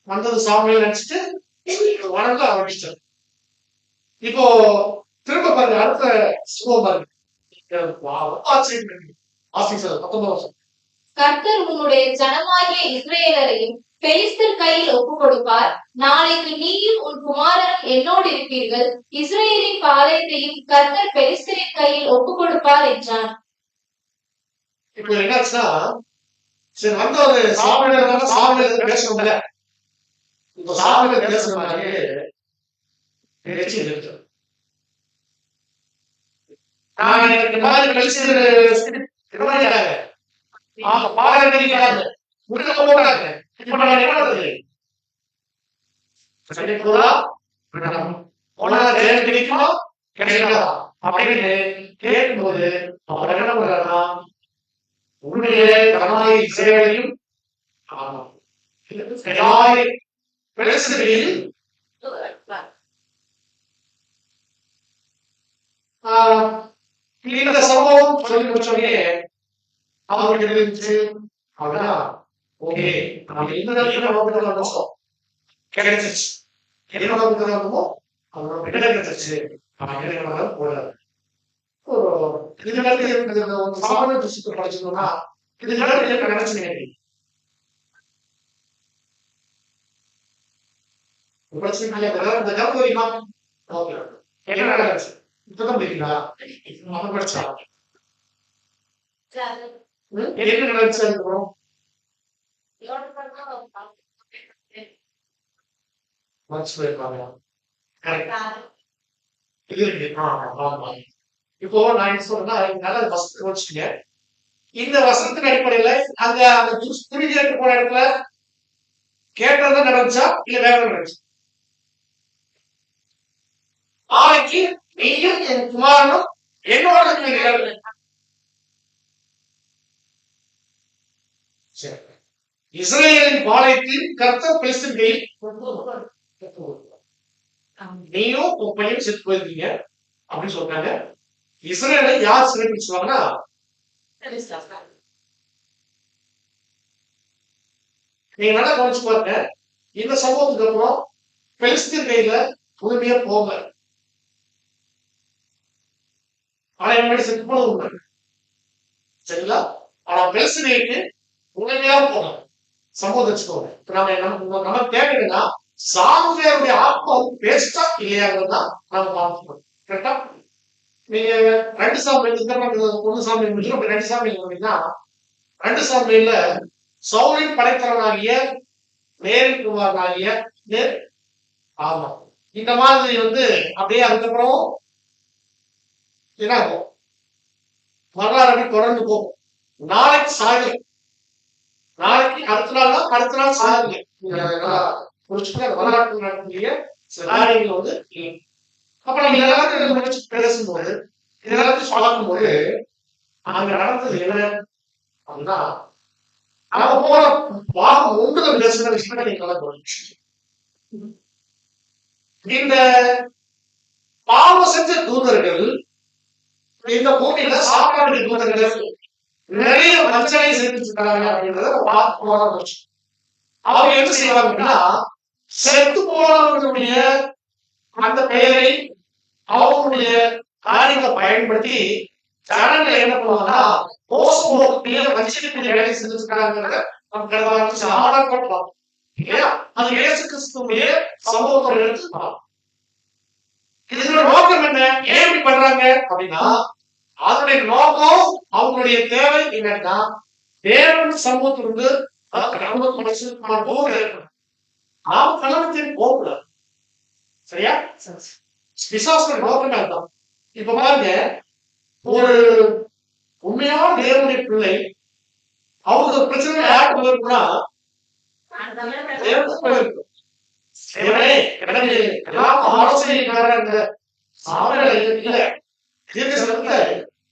Speaker 2: வந்தது சாமியை நினைச்சிட்டு வணங்க ஆரம்பிச்சிட்டாரு. இப்போ திரும்ப பாருங்க, அடுத்த சுகம் பாருங்க. ஆசிரியர் 19
Speaker 3: கர்த்தர் உன்னுடைய ஜனமாகிய இஸ்ரவேலரையும் பெலிஸ்தர் கையில் ஒப்புக் கொடுப்பார். நாளைக்கு நீயும் உன் குமாரரும் என்னோடு இருப்பீர்கள். இஸ்ரவேலின் பாளையத்தையும் கர்த்தர் பெலிஸ்தரின் கையில் ஒப்புக் கொடுப்பார் என்றான்.
Speaker 2: இப்போ என்னாச்சுன்னா சரி வந்த ஒரு சாமியார் பேசணும்ல, இப்போ சாமியார் பேசுறதுனாலே நிகழ்ச்சி இருக்கு. நான் எனக்கு இந்த மாதிரி பெலிஸ்தர் பாளையக்காரங்க முடிக்க போட்டாங்க. இப்ப நான் என்ன பண்றது? கிடைக்குமா கிடைக்காதா அப்படின்னு கேட்கும்போது அவர் என்ன பண்றாருன்னா உன்னுடைய கனமாய் இஸ்ரவேலையும் பெலிஸ்தரையும் இந்த சம்பவம் சொல்லி முடிச்சோடனே அவருக்கு இருந்துச்சு அப்படின்னா ஓகே நம்ம எந்த நோக்கத்தோம் கிடைச்சிச்சு, என்ன நோக்கத்தோமோ அவங்களோட விட கிடைச்சிச்சு போடாது. இதுக்கு சாமானிய புத்தகத்தை படிச்சோம்னா இதுக்கு நினைச்சுங்க இந்த ஜனவரிமா என்ன நடந்துச்சு இப்பதான் புரியுங்களா? நம்ம படிச்சா என்ன நடந்துச்சு அதுக்கப்புறம் இப்போ நான் என்ன சொல்றேன்னா நல்ல வசனத்தை வச்சுக்கீங்க. இந்த வசனத்தின் அடிப்படையில அந்த அந்த துணி கேட்டு போன இடத்துல கேட்டதான் நடந்துச்சா இல்ல வேற நடந்துச்சு? நாளைக்கு நீயும் என் குமாரனும் என்னோட இஸ்ரவேலின் பாளையத்தில் கர்த்தர் பெலிஸ்தரின் கையில் நீயும் உன் பையன் செத்து போயிருக்கீங்க அப்படின்னு சொல்றாங்க. இஸ்ரவேலை யார் சிறைப்பிடிச்சுவாங்கன்னா நீங்க நல்லா கவனிச்சு பாருங்க. இந்த சம்பவத்துக்கு அப்புறம் பெலிஸ்தீன் கையில புதுமையா போங்க ஆலயம் செத்து போன உண்மை சரிங்களா? ஆனா பெலிஸ்தீனுக்கு உண்மையா போங்க சம்பவம் வச்சுக்கோங்க. இப்ப நம்ம தேவைன்னா சாமுவேலுடைய ஆத்மா பேஸ்டா இல்லையாங்கிறதுதான் நம்ம பார்க்கணும். கரெக்டா? நீங்க 2 சாமுவேல் 1 சாமுவேல் முடியும் 2 சாமுவேல் போனீங்கன்னா 2 சாமுவேல்ல சவுலின் படைத்தலைவனாகிய நேரின் குமாரனாகிய ஆமா இந்த மாதிரி அப்படியே அதுக்கப்புறம் என்ன ஆகும் வரலாறு தொடர்ந்து போகும். நாளைக்கு சாயல் நாளைக்கு அடுத்த நாள் சாயல் புரிச்சுட்டு அந்த வரலாற்று நடக்கக்கூடிய சில காரியங்கள் அப்ப நம்ம இதெல்லாம் முடிச்சு பேசும்போது இதெல்லாத்தையும் பார்க்கும்போது அங்க நடந்தது என்ன அப்படின்னா நம்ம போற பாகம் 1 பேசுற விஷயம் நீங்க கலந்து இந்த பாவம் செஞ்ச தூதர்கள் இந்த பூமியில சாப்பாடு தூதர்கள் நிறைய பிரச்சனை செஞ்சுட்டாங்க அப்படின்றத பார்த்து போன அவங்க என்ன செய்வாங்கன்னா செத்து போனவர்களுடைய அந்த பெயரை அவங்களுடைய காரியங்களை பயன்படுத்தி ஜனங்களை என்ன பண்ணுவாங்கன்னா மோசம் போகக்கூடிய வஞ்சிக்கக்கூடிய வேலை செஞ்சுருக்காங்கிறத நம்ம கடந்த ஆதாரப்பட்டோம் இல்லையா? அது இயேசு கிறிஸ்துவுடைய சம்பவத்தை எடுத்து இதோட நோக்கம் என்ன? ஏன் இப்படி பண்றாங்க அப்படின்னா அதனுடைய நோக்கம் அவங்களுடைய தேவை என்னன்னா தேவன் சமூகத்திலிருந்து நாம் கலவரத்தின் போகக்கூடாது. சரியா? விசுவாச நோக்கம் தான். இப்ப பாருங்க ஒரு உண்மையான தேவனுடைய பிள்ளை அவங்க பிரச்சனை யாருக்கு போயிருக்குன்னா ஆலோசனைக்காரங்க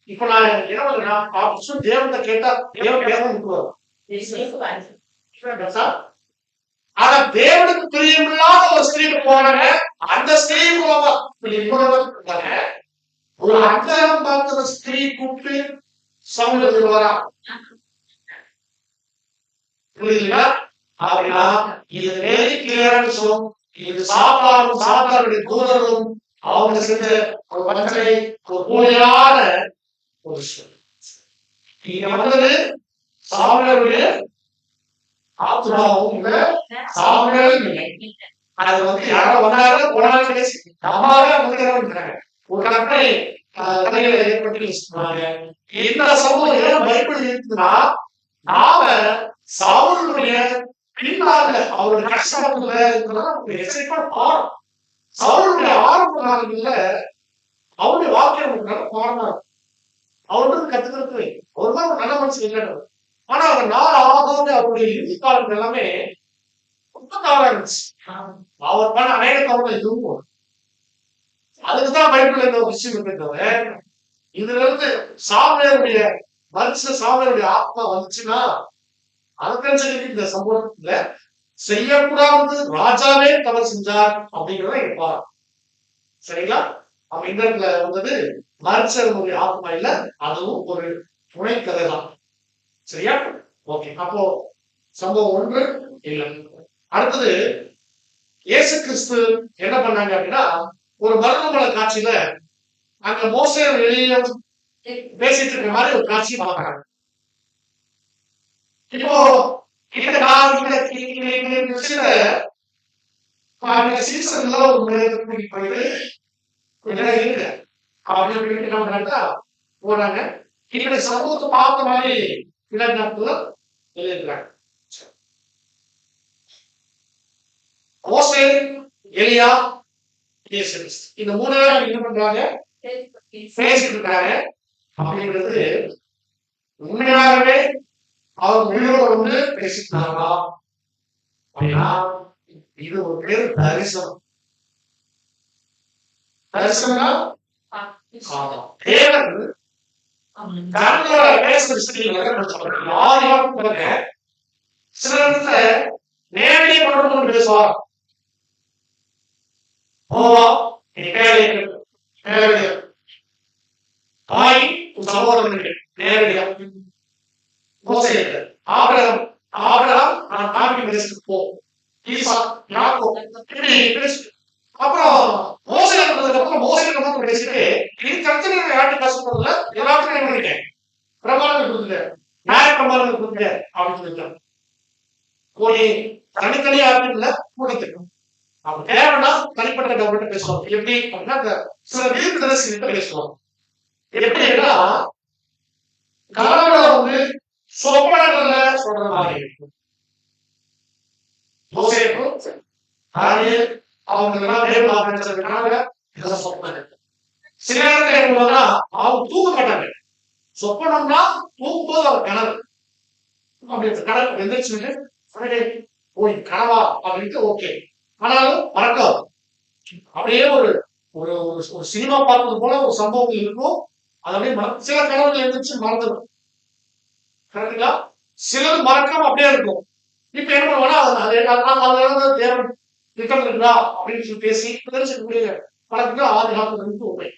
Speaker 2: இப்ப நான் என்ன பண்றேன் தேவனை கேட்டா தேவன் பேச ஆனா தேவனுக்கு பிரியமில்லாத ஒரு ஸ்திரீக்கு போனாங்க. அந்த ஸ்திரீ ஒரு அக்கறம் பார்க்கிற ஸ்திரீ கூப்பிட்டு சமூகத்தில் வரா புரியுதுங்களா? அப்படின்னா இது வெரி கிளியரான சொல்லும். இது சாத்தானுடைய தூதரும் அவங்க செஞ்ச ஒரு பிரச்சனை ஒரு போலியான ஒரு விஷயம். இங்க வந்தது சாமுவேலுடைய ஆத்மாவும் இல்ல, சாமுவேலும் இல்லை. அது யாரோ வந்தாங்க போனாலும் பேசி நம்மளாவே வந்துக்கிறாங்க ஒரு கற்பனை தலையில ஏற்பட்டு சொன்னாங்க. இந்த சமூகம் ஏன் பைபிள் இருக்குன்னா, நாம சவுலுடைய பின்னால அவருடைய கஷ்டத்துல இருக்கிறதா பாடம். சவுலுடைய ஆரம்ப காலங்கள்ல அவருடைய வாக்கியம் பாடமா அவருக்கு கத்துக்கிறது ஒரு தான் நல்ல மனுஷன் இல்லைன்னு. ஆனா அவர் நாள் ஆகாத அவருடைய இறுதி காலங்கள் எல்லாமே ரொம்ப நாளா இருந்துச்சு. அவர் பண்ண அநேக தவறு இதுவும் அதுக்குதான் பைபிள் என்ற ஒரு விஷயம் இருக்கிறது. இதுல இருந்து சாமுவேலுடைய மனுஷ சாமுவேலுடைய ஆத்மா வந்துச்சுன்னா அதுக்கு இந்த சம்பவத்துல செய்யக்கூடாது ராஜாவே தவறு செஞ்சார் அப்படிங்கிறத இருப்பார். சரிங்களா? அப்ப இந்த இடத்துல வந்தது மனுஷனுடைய ஆத்மா இல்ல, அதுவும் ஒரு துணை கதை தான். சரியா? ஓகே. அப்போ சம்பவம் 1 இல்லை. அடுத்தது இயேசு கிறிஸ்து என்ன பண்ணாங்க அப்படின்னா, ஒரு மரணமல காட்சியில அங்க மோசே வெளியில பேசிட்டு இருக்க மாதிரி ஒரு காட்சி பார்க்கறாங்க. இப்போ இந்த சீசன்ல ஒரு போயிட்டு இருக்கு அப்படின்னு போறாங்க. இந்த சமூகத்தை பார்த்த மாதிரி இளைஞர்கள் எழுதுறாங்க. மோசே, எலியா, இயேசு கிறிஸ்து இந்த 3 பேரும் என்ன பண்றாங்க? பேசிட்டு இருக்காங்க. அப்படிங்கிறது உண்மையாகவே அவர் உயிரோடு பேசிட்டாங்களா அப்படின்னா இது ஒரு பேர் தரிசனம். தரிசனம் தேவன் தன்னோட பேசுற சில இடத்துல நேரடியாக கொண்டு பேசுவார். தாய் சகோதரர்கள் நேரடியாக ஆபிரகாம் நான் தாக்கி பேசிட்டு போ, அப்புறம் மோசே அப்புறம் மோசே பேசிட்டு இது கருத்து யார்கிட்ட பேசப்படுறதுல எல்லாத்தையும் என்ன பண்ணிட்டேன், பிரமாணங்கள் கொடுத்துட்டேன், நியாய பிரமாணங்கள் கொடுத்துட்டேன் அப்படின்னு சொல்லிட்டாங்க. போய் தனித்தனியா இல்ல கூட்டத்துக்கு அவங்க தேவைன்னா தனிப்பட்ட கவர்மெண்ட் பேசுவாங்க. எப்படி அப்படின்னா சில தீர்க்க தரிசிகிட்ட பேசுவாங்க. எப்படின்னா கணவனை சொப்பனங்கள்ல சொல்ற மாதிரி இருக்கும். அவங்க சில நேரத்துல அவங்க தூக்க மாட்டாங்க. சொப்பனம்னா தூக்கும்போது அவர் கனவு அப்படி கனவு எந்திரிச்சு போய் கனவா அப்படின்ட்டு ஓகே. ஆனாலும் மறக்காது. அப்படியே ஒரு ஒரு சினிமா பார்ப்பது போல ஒரு சம்பவம் இருக்கும். அது அப்படியே சில கனவுகள் எழுந்திரிச்சு மறந்துடும். கரெக்டுங்களா? சிலது மறக்காம அப்படியே இருக்கும். இப்ப என்ன பண்ணுவோம்னா தேவன் திட்டம் இருக்குதா அப்படின்னு சொல்லி பேசி தெரிஞ்சுக்கக்கூடிய பழக்கத்துல ஆதி காலத்துல உண்மை.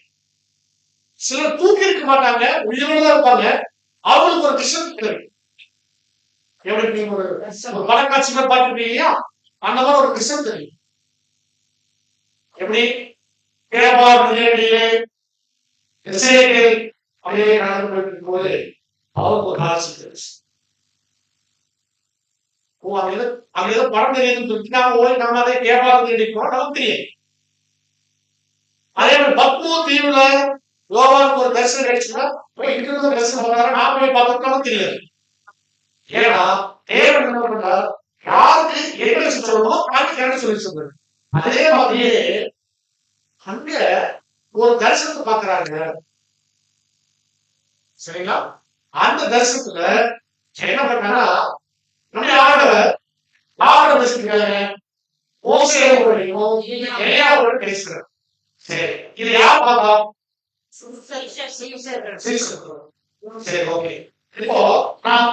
Speaker 2: சிலர் தூக்கி இருக்க மாட்டாங்க, உயிரோட இருப்பாங்க. அவங்களுக்கு ஒரு விஷயம் தெரியும். எப்படி நீங்க ஒரு படக்காட்சி மாதிரி பார்த்துருப்பீங்க, அந்த மாதிரி ஒரு விஷயம் தெரியும். எப்படி அப்படியே நடந்து போயிட்டு போது அவருக்கு ஒரு காட்சி தெரியும். அங்க ஏதோ படம் தெரியும் போய் நம்ம அதை கேட்பாரு நினைப்போம், நமக்கு தெரியும். அதே மாதிரி பத்மோ தீவுல யோகாவுக்கு ஒரு தரிசனம் கிடைச்சுன்னா போய் இங்கிருந்து தரிசனம் பண்ணாரு, நாம போய் பார்த்தோம் தெரியாது. ஏன்னா தேவன் என்ன பண்றார், யாருக்கு என்ன சொல்லணுமோ யாருக்கு என்ன சொல்லி சொல்றாரு. அதே மாதிரியே அங்க ஒரு தரிசனத்தை பாக்குறாங்க. சரிங்களா? அந்த தரிசனத்துல என்ன பண்ணா நம்ம ஆவண பேசிருக்காங்க, பேசுறாரு. சரி, இது யார் பார்த்தா? சரி, ஓகே. இப்போ நான்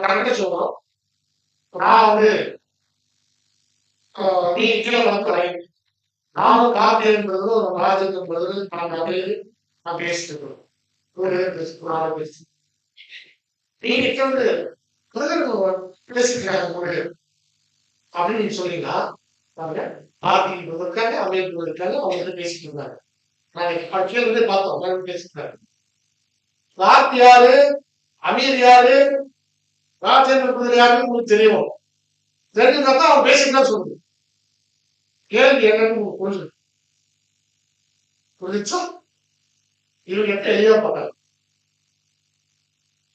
Speaker 2: கரெக்டா சொல்றோம். நான் நீ கீழே வந்து நானும் காப்பி என்பது ஒரு ராஜன் என்பது நான் பேசிட்டு இருக்கிறோம். நீங்க பேசிருக்காங்க அப்படின்னு நீங்க சொன்னீங்கன்னா இருக்காங்க, அமைப்பு இருக்காங்க, அவங்க பேசிட்டு இருந்தாங்க. நாளைக்கு கீழே பார்த்தோம் பேசிருக்காங்க. கார்த்தி யாரு, அமீர் யாரு, ராஜேந்திர பிரதர் யாருன்னு உங்களுக்கு தெரியும். தெரிஞ்சுதான் அவர் பேசிட்டு சொல்லுது. கேள்வி என்னன்னு புரிஞ்சு புரிஞ்சுச்சா? இவங்க எப்ப எளியா பார்த்தாங்க,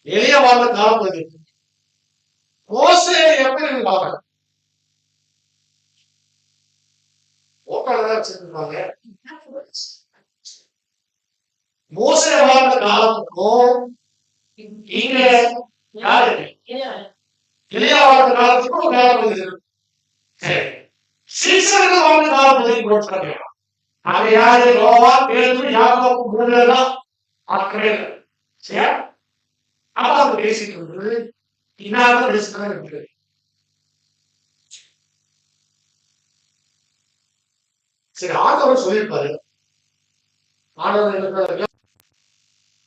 Speaker 2: எளிய வாழ்ந்த காலப்பகுதி. மோசே எப்ப நீங்க பார்க்கணும், வச்சிருப்பாங்க. மோசே வாழ்ந்த காலத்துக்கும் இங்க யாரு எளியா வாழ்ந்த காலத்துக்கும் ஒரு காலப்பகுதி இருக்கு. சரி, சீசர்கள் வாழ்ந்த காலப்பகுதி போட்டு அது யாரு? யோவா, பேதுரு, யாக்கோபு, மூணுலாம் ஆட்களே இல்லை. சரியா? அப்ப அவங்க பேசிட்டு இருந்தது இன்னாத பேசுதான் இருக்கு. சரி, ஆண்டவர் சொல்லியிருப்பாரு. ஆண்டவர் என்ன?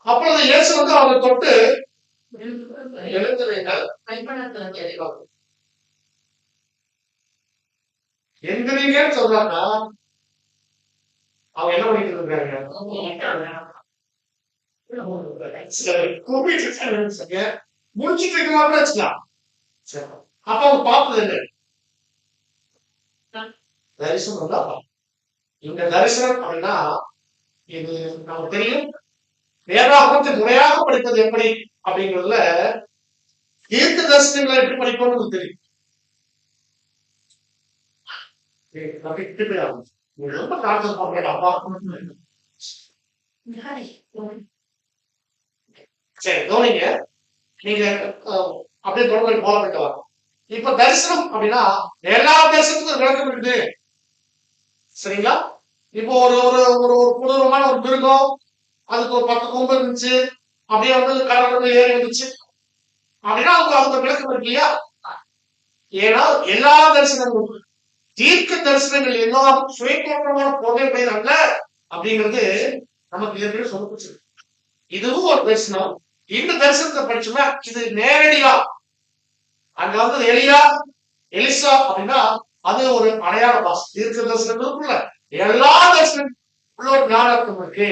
Speaker 2: அப்பொழுது இயேசு வந்து அவரை தொட்டு எழுந்துறீங்கள், எந்திரீங்கன்னு சொல்றாங்க. அவங்க என்ன பண்ணிட்டு இருக்காங்க? முடிச்சுட்டு இருக்கலாம் வச்சுக்கலாம். அப்ப அவங்க பார்த்தது என்ன? தரிசனம் தான். இந்த தரிசனம் அப்படின்னா இது நமக்கு தெரியும். வேதாகமத்தை முறையாக படிப்பது எப்படி அப்படிங்கிறதுல தீர்க்க தரிசனங்களை எப்படி படிக்கணும்னு தெரியும். ரொம்ப கான்செப்ட் பண்ண அப்பா. சரி, கவனிங்க. நீங்க அப்படியே தொடர்ந்து ஃபாலோ பண்ணிட்டு வாங்க. இப்ப தரிசனம் அப்படின்னா எல்லா தரிசனத்துக்கும் விளக்கம் இருக்குது. சரிங்களா? இப்போ ஒரு ஒரு ஒரு புதுவமான ஒரு மிருகம், அதுக்கு ஒரு 10 கொம்பு இருந்துச்சு, அப்படியே வந்து கடற்கரை ஏறி வந்துச்சு அப்படின்னா அதுக்கு விளக்கம் இருக்கு இல்லையா? ஏன்னா எல்லா தரிசனங்களும் தீர்க்க தரிசனங்கள் எல்லாம் சுயத்தோற்றமான புகைப்படை அல்ல அப்படிங்கிறது நமக்கு ஏற்கனவே சொல்லப்பட்டு. இதுவும் ஒரு தரிசனம். இந்த தரிசனத்தை படிச்சோம்னா இது நேரடியா அங்க வந்து எலியா, எலிசா அப்படின்னா அது ஒரு அடையாள பாஸ். தீர்க்க தரிசனங்களுக்குள்ள எல்லா தரிசனம் உள்ள ஒரு ஞானத்துவம் இருக்கு.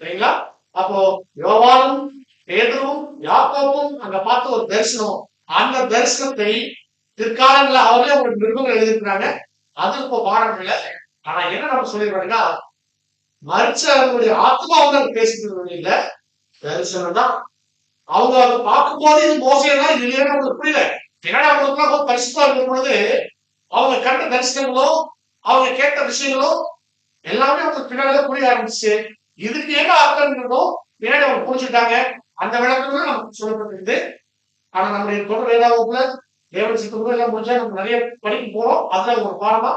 Speaker 2: சரிங்களா? அப்போ யோவானும் பேதுருவும் யாக்கோபும் அங்க பார்த்த ஒரு தரிசனம். அந்த தரிசனத்தை பிற்காலங்களில் அவரே ஒரு நிருபங்கள் எழுதியிருக்கிறாங்க. அது இப்போ பாடம் இல்லை. ஆனா என்ன நம்ம சொல்லிடுறோம்னா மரிச்சவர்களுடைய ஆத்மா வந்து பேசிக்கிறது இல்லை, தரிசனம் தான். அவங்க அதை பார்க்கும் போது இது மோசம் இது இல்லைன்னு அவங்களுக்கு புரியல. ஏன்னா அவங்களுக்குலாம் பரிசுத்தா இருக்கும் பொழுது அவங்க கண்ட தரிசனங்களும் அவங்க கேட்ட விஷயங்களும் எல்லாமே அவங்களுக்கு பின்னாடி புரிய ஆரம்பிச்சு. இதுக்கு என்ன அர்த்தம்ன்றதோ பின்னாடி அவங்க புரிஞ்சுட்டாங்க. அந்த விளக்கங்களும் நமக்கு சொல்லப்பட்டிருக்கு. ஆனா நம்முடைய தொடர் வேதாகமத்துல தேவன் சித்தமும் எல்லாம் முடிஞ்சா நம்ம நிறைய படிக்க போறோம். அதுல ஒரு பாடமா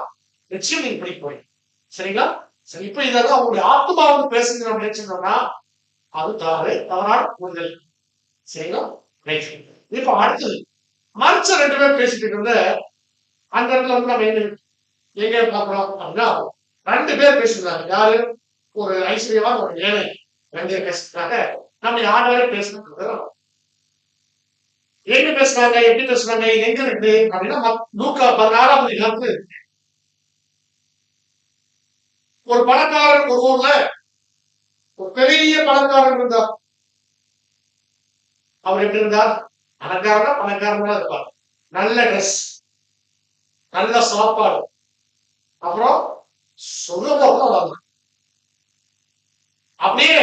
Speaker 2: நிச்சயம் நீங்க படிக்க போறீங்க. சரிங்களா? சரி, இப்ப இதெல்லாம் அவங்களுடைய ஆத்மா வந்து பேசுங்க அப்படின்னு சொன்னோம்னா அது தவறான புரிதல். சரிங்களா? இப்ப அடுத்தது மரிச்ச 2 பேர் பேசிட்டு இருந்த அந்த இடத்துல வந்து நம்ம எங்க பாக்குறோம் அப்படின்னா 2 பேர் பேசிருந்தாங்க. யாரு? ஒரு ஐஸ்வர்யவான், ஒரு ஏழை. 2 பேர் பேசுறாங்க. நம்ம யாரோட பேசணும், எங்க பேசுறாங்க, எப்படி பேசுறாங்க, எங்க இருக்கு அப்படின்னா லூக்கா 16ஆம் அதிகாரத்துல இருக்கு. ஒரு பணக்காரன் ஒரு ஊர்ல ஒரு பெரிய பணக்காரன் இருந்தார். அவர் எப்படி இருந்தார்? பணக்காரனா இருப்பார். நல்ல ட்ரெஸ், நல்ல சாப்பாடு, அப்புறம் சுகபோகம். அப்படியே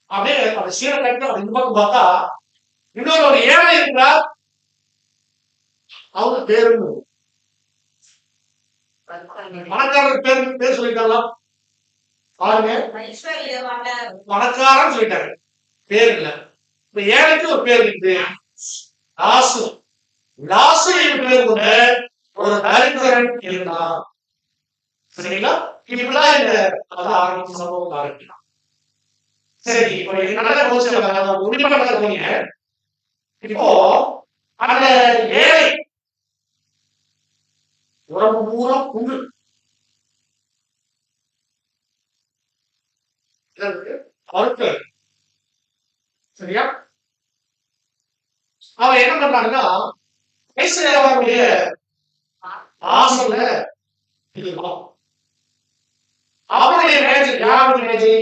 Speaker 2: அப்படியே அந்த சீரை கட்டி இந்த பக்கம் பார்த்தா இன்னொரு ஒரு ஏழை இருக்கிறார். அவங்க பேரு பணக்காரர் பேர் சொல்லிட்டாங்களா பாருங்க. பணக்காரன் சொல்லிட்டாங்க, பேர் இல்ல. இப்ப ஏழைக்கு ஒரு பேர் இருக்கு, லாசு. லாசு பேர் கொண்ட ஒரு தரித்திரன் இருந்தான். சரிங்களா? இப்படிதான் இந்த சம்பவம் ஆரம்பிக்கலாம். சரி, இப்ப என்ன உரிமையாக இப்போ அந்த ஏழை உடம்பு பூரா புண்ணு, பருக்கள். சரியா? அவன் என்ன பண்றாங்கன்னா ஐஸ்வர்யாவுடைய ஆசையில அவனுடைய மேஜை, யாருடைய மேஜை?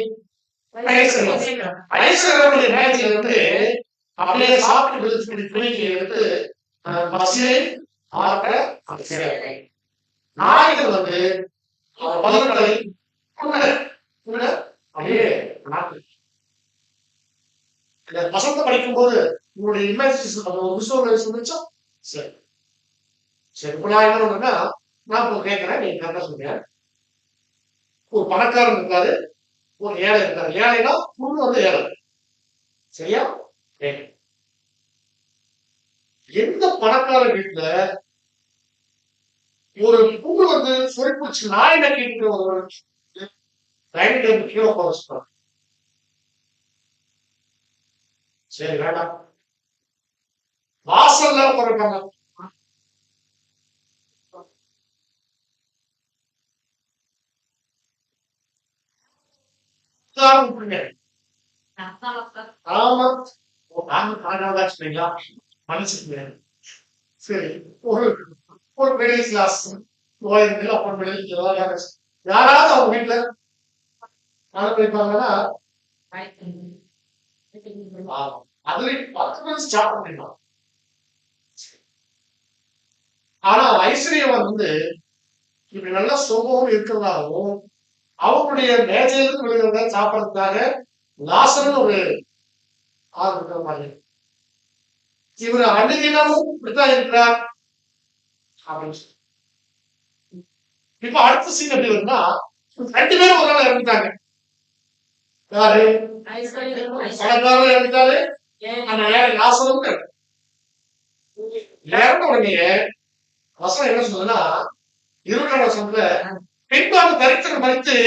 Speaker 2: ஐஸ்வர்யனுடைய மேஜையில வந்து அப்படியே சாப்பிட்டு துணிக்கு எடுத்து பசியை ஆற்ற அந்த சேவை. நாய்கள் வந்து பதங்களை அப்படியே வசந்த படிக்கும் போது உங்களுடைய இமேஜினேஷன் இருந்துச்சா? சரி சரி. இப்ப நான் என்ன பண்றேன்னா, நான் இப்ப கேட்கிறேன், நீங்க கரெக்டா சொல்றீங்க. ஒரு பணக்காரன் இருக்காரு, ஒரு ஏழை இருக்காரு. ஏழைனா புண்ணு வந்து ஏழை. சரியா? எந்த பணக்கார வீட்டுல ஒரு புண்ணு வந்து சொறிப்பிடிச்சு நாய் நக்கிட்டு ஒரு டைனிங் டேபிள் கீழே போக சரி வேண்டாம். வாசல்ல போறாங்க. ஆமா மன்னிச்சுக்கீங்க. சரி, ஒரு ஒரு மிடில் கிளாஸ் யாராவது அவங்க வீட்டுல அனுபவிப்பாங்கன்னா அதுலயும் 10 பேர் ஸ்டார்ட் பண்ணிடலாம். ஆனா ஐஸ்வர்யவன் வந்து இப்படி நல்லா சுகமும் இருக்கிறதாகவும் அவங்களுடைய மேஜையிலிருந்து விழுகிறத சாப்பிடறதுக்காக லாசர்னு ஒரு ஆள் இருக்கிற மாதிரி இவர் அன்னையினமும் இப்படித்தான் இருக்கிறார் அப்படின்னு. இப்ப அடுத்த சீன் எப்படி வருதுன்னா, 2 பேரும் ஒரு நாள் இறந்துட்டாங்க. யாரு? பணக்காரரும் இறந்துட்டாரு, அந்த ஏழை லாசரும் இறந்த உடனே வசனம் என்ன சொல்லுதுன்னா, 20 வசனத்துல பின்பாக தரித்திரம் மறித்து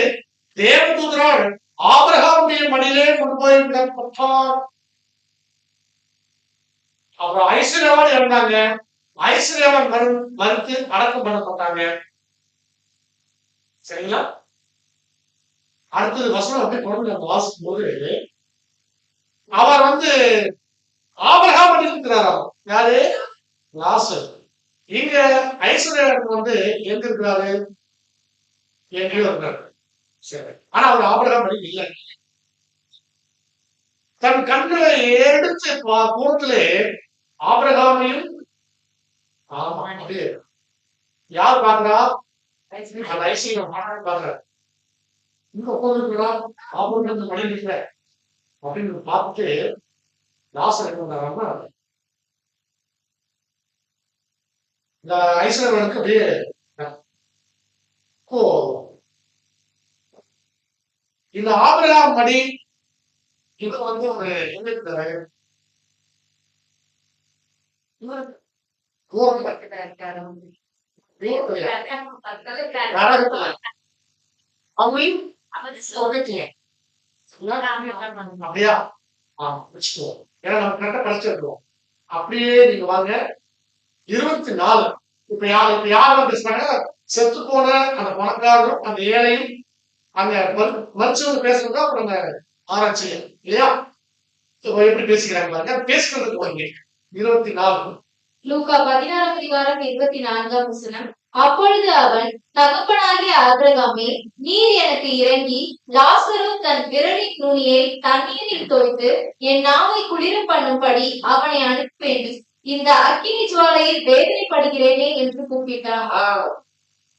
Speaker 2: தேவதூதரால் ஆபிரகாமுடைய மடியிலே கொண்டு போய் விடப்பட்டார். அப்புறம் ஐஸ்வர்யவான் இறந்தாங்க, ஐஸ்வர்யவான் மறுத்து அடக்கம் பண்ணப்பட்டாங்க. சரிங்களா? அடுத்தது வசனம் அப்படி தொடர்ந்து நம்ம வாசிக்கும் போது அவர் வந்து ஆபிரகாம் இருக்கிறாராம். யாரு? லாசர். இங்க ஐஸ்வர்யன் வந்து எங்க இருக்கிறாரு? எங்கேயோ இருக்கிறாரு. சரி, ஆனா அவர் ஆபிரகாம் படி இல்லை. தன் கண்களை எடுத்து கோட்டிலே ஆபிரகாமையும் யார் பாக்குறா? அந்த ஐஸ்வர்யம் பாக்குற இங்க உட்காந்துருக்கிறா ஆபிரகாம் மணி இல்லை அப்படின்னு பார்த்துட்டு லாசர் என்ன பண்றாருன்னா, இந்த ஐஸ்வர்யனுக்கு அப்படியே இந்த ஆபிரகாம் மடி இது வந்து ஒரு என்ன அப்படியா? ஏன்னா நம்ம கரெக்டா படிச்சிருக்கோம். அப்படியே நீங்க வாங்க 24. இப்ப யார் பேசுறாங்க? செத்து போன அந்த பணக்காரரும் அந்த ஏழையும் அங்க மருத்துவ பேசுறதா நம்ம ஆராய்ச்சி இல்லையா? எப்படி பேசிக்கிறாங்க பாருங்க. பேசுறதுக்கு வாங்க 24.
Speaker 3: லூக்கா 16:24. அப்பொழுது அவன், தகப்பனாகிய ஆபிரகாமே, நீர் எனக்கு இறங்கி லாசரு தன் விரலின் நுனியை தண்ணீரில் தோய்த்து என் நாவை குளிர பண்ணும்படி அவனை அனுப்ப வேண்டும். இந்த அக்கினி ஜுவாலையில் வேதனைப்படுகிறேனே என்று கூப்பிட்டான்.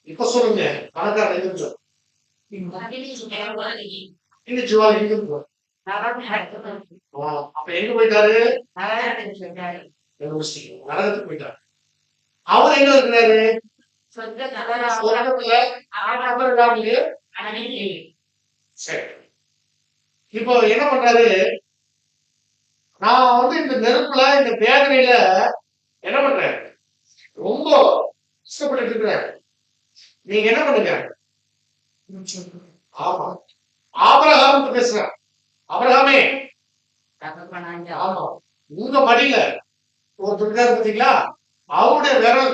Speaker 2: இப்ப சொல்லுங்க, பணக்காரன் எங்க ஜுவாலை அப்ப எங்க போயிட்டாரு? நரகத்துக்கு போயிட்டாரு. அவர் எங்க இருக்கிறாரு? சரி, இப்போ என்ன பண்றாரு? நான் வந்து இந்த நெருப்புல இந்த வேதனையில என்ன பண்றேன்? ரொம்ப கஷ்டப்பட்டு இருக்கிறேன். நீங்க என்ன பண்ணுங்க? ஆமா, ஆபிரகாம் பேசுறேன். ஆபிரகாமே, ஆமா, உங்க மடியில ஒரு துணிக்காரு பார்த்தீங்களா? அவருடைய விரல்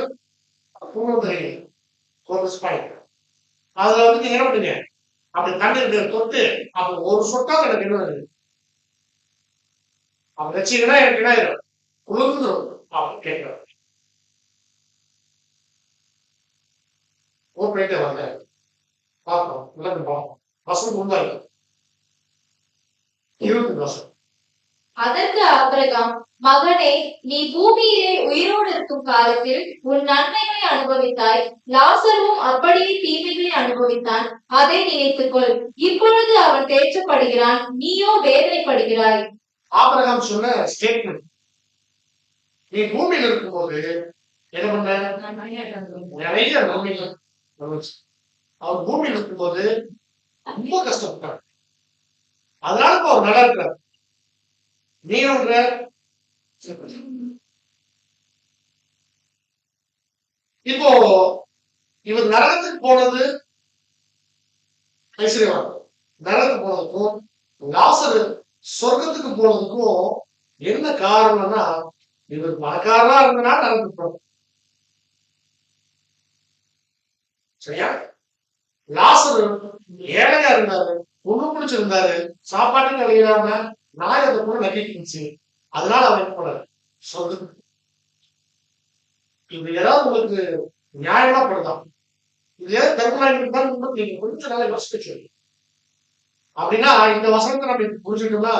Speaker 2: அதுல வந்து நீங்க என்ன பண்ணுங்க? அப்படி தண்ணீர் தொட்டு அப்ப ஒரு சொட்டா எனக்கு என்ன வருது? அப்ப வச்சீங்கன்னா எனக்கு என்ன ஆயிரும்? உளுந்துரும். அப்படி கேட்கிறேன். போயிட்டே வாங்க, பார்ப்போம், விளக்கு பார்ப்போம். வசூல் உண்டாயிரும்.
Speaker 4: 20
Speaker 3: அதற்கு ஆபிரகாம், மகனே, நீ பூமியிலே உயிரோடு இருக்கும் காலத்தில் உன் நன்மைகளை அனுபவித்தாய், லாசருவும் அப்படியே தீமைகளை அனுபவித்தான். அதை நினைத்துக்கொள். இப்பொழுது அவன் தேற்றப்படுகிறான், நீயோ வேதனைப்படுகிறாய்.
Speaker 4: ஆபிரகாம் சொன்ன ஸ்டேட்மெண்ட், நீ பூமியில இருக்கும்போது என்ன பண்ண? நிறைய நன்மைகள் வந்துச்சு. அவர் பூமியில இருக்கும்போது ரொம்ப கஷ்டப்பட்டார். அதனால இப்ப அவர் நல்லா இருக்கிறார். நீ ஒன்ற இப்போ இவர் நரகத்துக்கு போனது ஐஸ்வர்யவான், நரகத்துக்கு போனதுக்கும் லாசரு சொர்க்கத்துக்கு போனதுக்கும் என்ன காரணம்னா, இவர் பணக்காரனா இருந்தனா நரகத்துக்கு போனோம். சரியா? லாசரு ஏழையா இருந்தாரு, ஒண்ணு பிடிச்சிருந்தாரு, சாப்பாட்டுக்கு அழியாம நாய் அதை கூட நக்கிச்சு. அதனால அவன் என்ன பண்ணாரு? சொர்க்கத்துக்கு. இது ஏதாவது உங்களுக்கு நியாயமா படுதான்? இது ஏதாவது தர்மராஜ் நீங்க கொஞ்ச நாளை யோசிச்சு. அப்படின்னா இந்த வசனத்தை நம்ம புரிஞ்சுட்டோம்னா,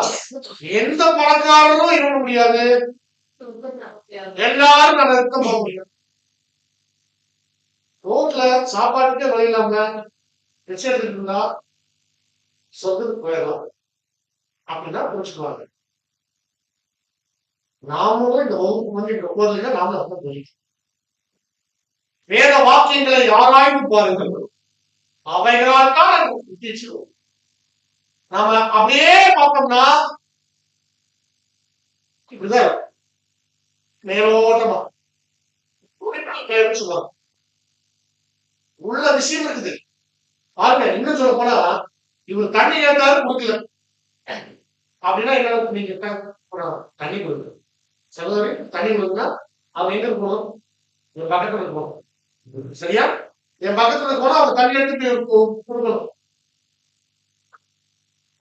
Speaker 4: எந்த பணக்காரரும் இருக்க முடியாது, எல்லாரும் நரகத்துக்கு போக முடியும். ரோட்ல சாப்பாட்டுக்கே வழி இல்லாம பிச்சை எடுத்துட்டு இருந்தா சொர்க்கத்துக்கு போயிடலாம் அப்படின்னா புரிச்சுக்குவாங்க. நாமளும் இந்த வகுப்பு நாமளும் அப்ப போயிட்டு வேத வாக்கியங்களை ஆராய்ந்து பாருங்கள், அவைகளால் தான் தீர்ச்சிடுவோம். நாம அப்படியே பார்த்தோம்னா இப்படிதான் மேலோட்டமா சொல்லுவாங்க. உள்ள விஷயம் இருக்குது பாருங்க. இன்னும் சொல்ல போனா இவர் தண்ணி ஏற்றாரு கொடுக்கல அப்படின்னா என்ன? நீங்க தண்ணி கொடுக்குற சகோதரி தண்ணி கொடுக்குன்னா அவன் எங்க போகணும்? என் பக்கத்துல போகணும். சரியா? என் பக்கத்துல போனா அவன் தண்ணி எடுத்துட்டு கொடுக்கணும்.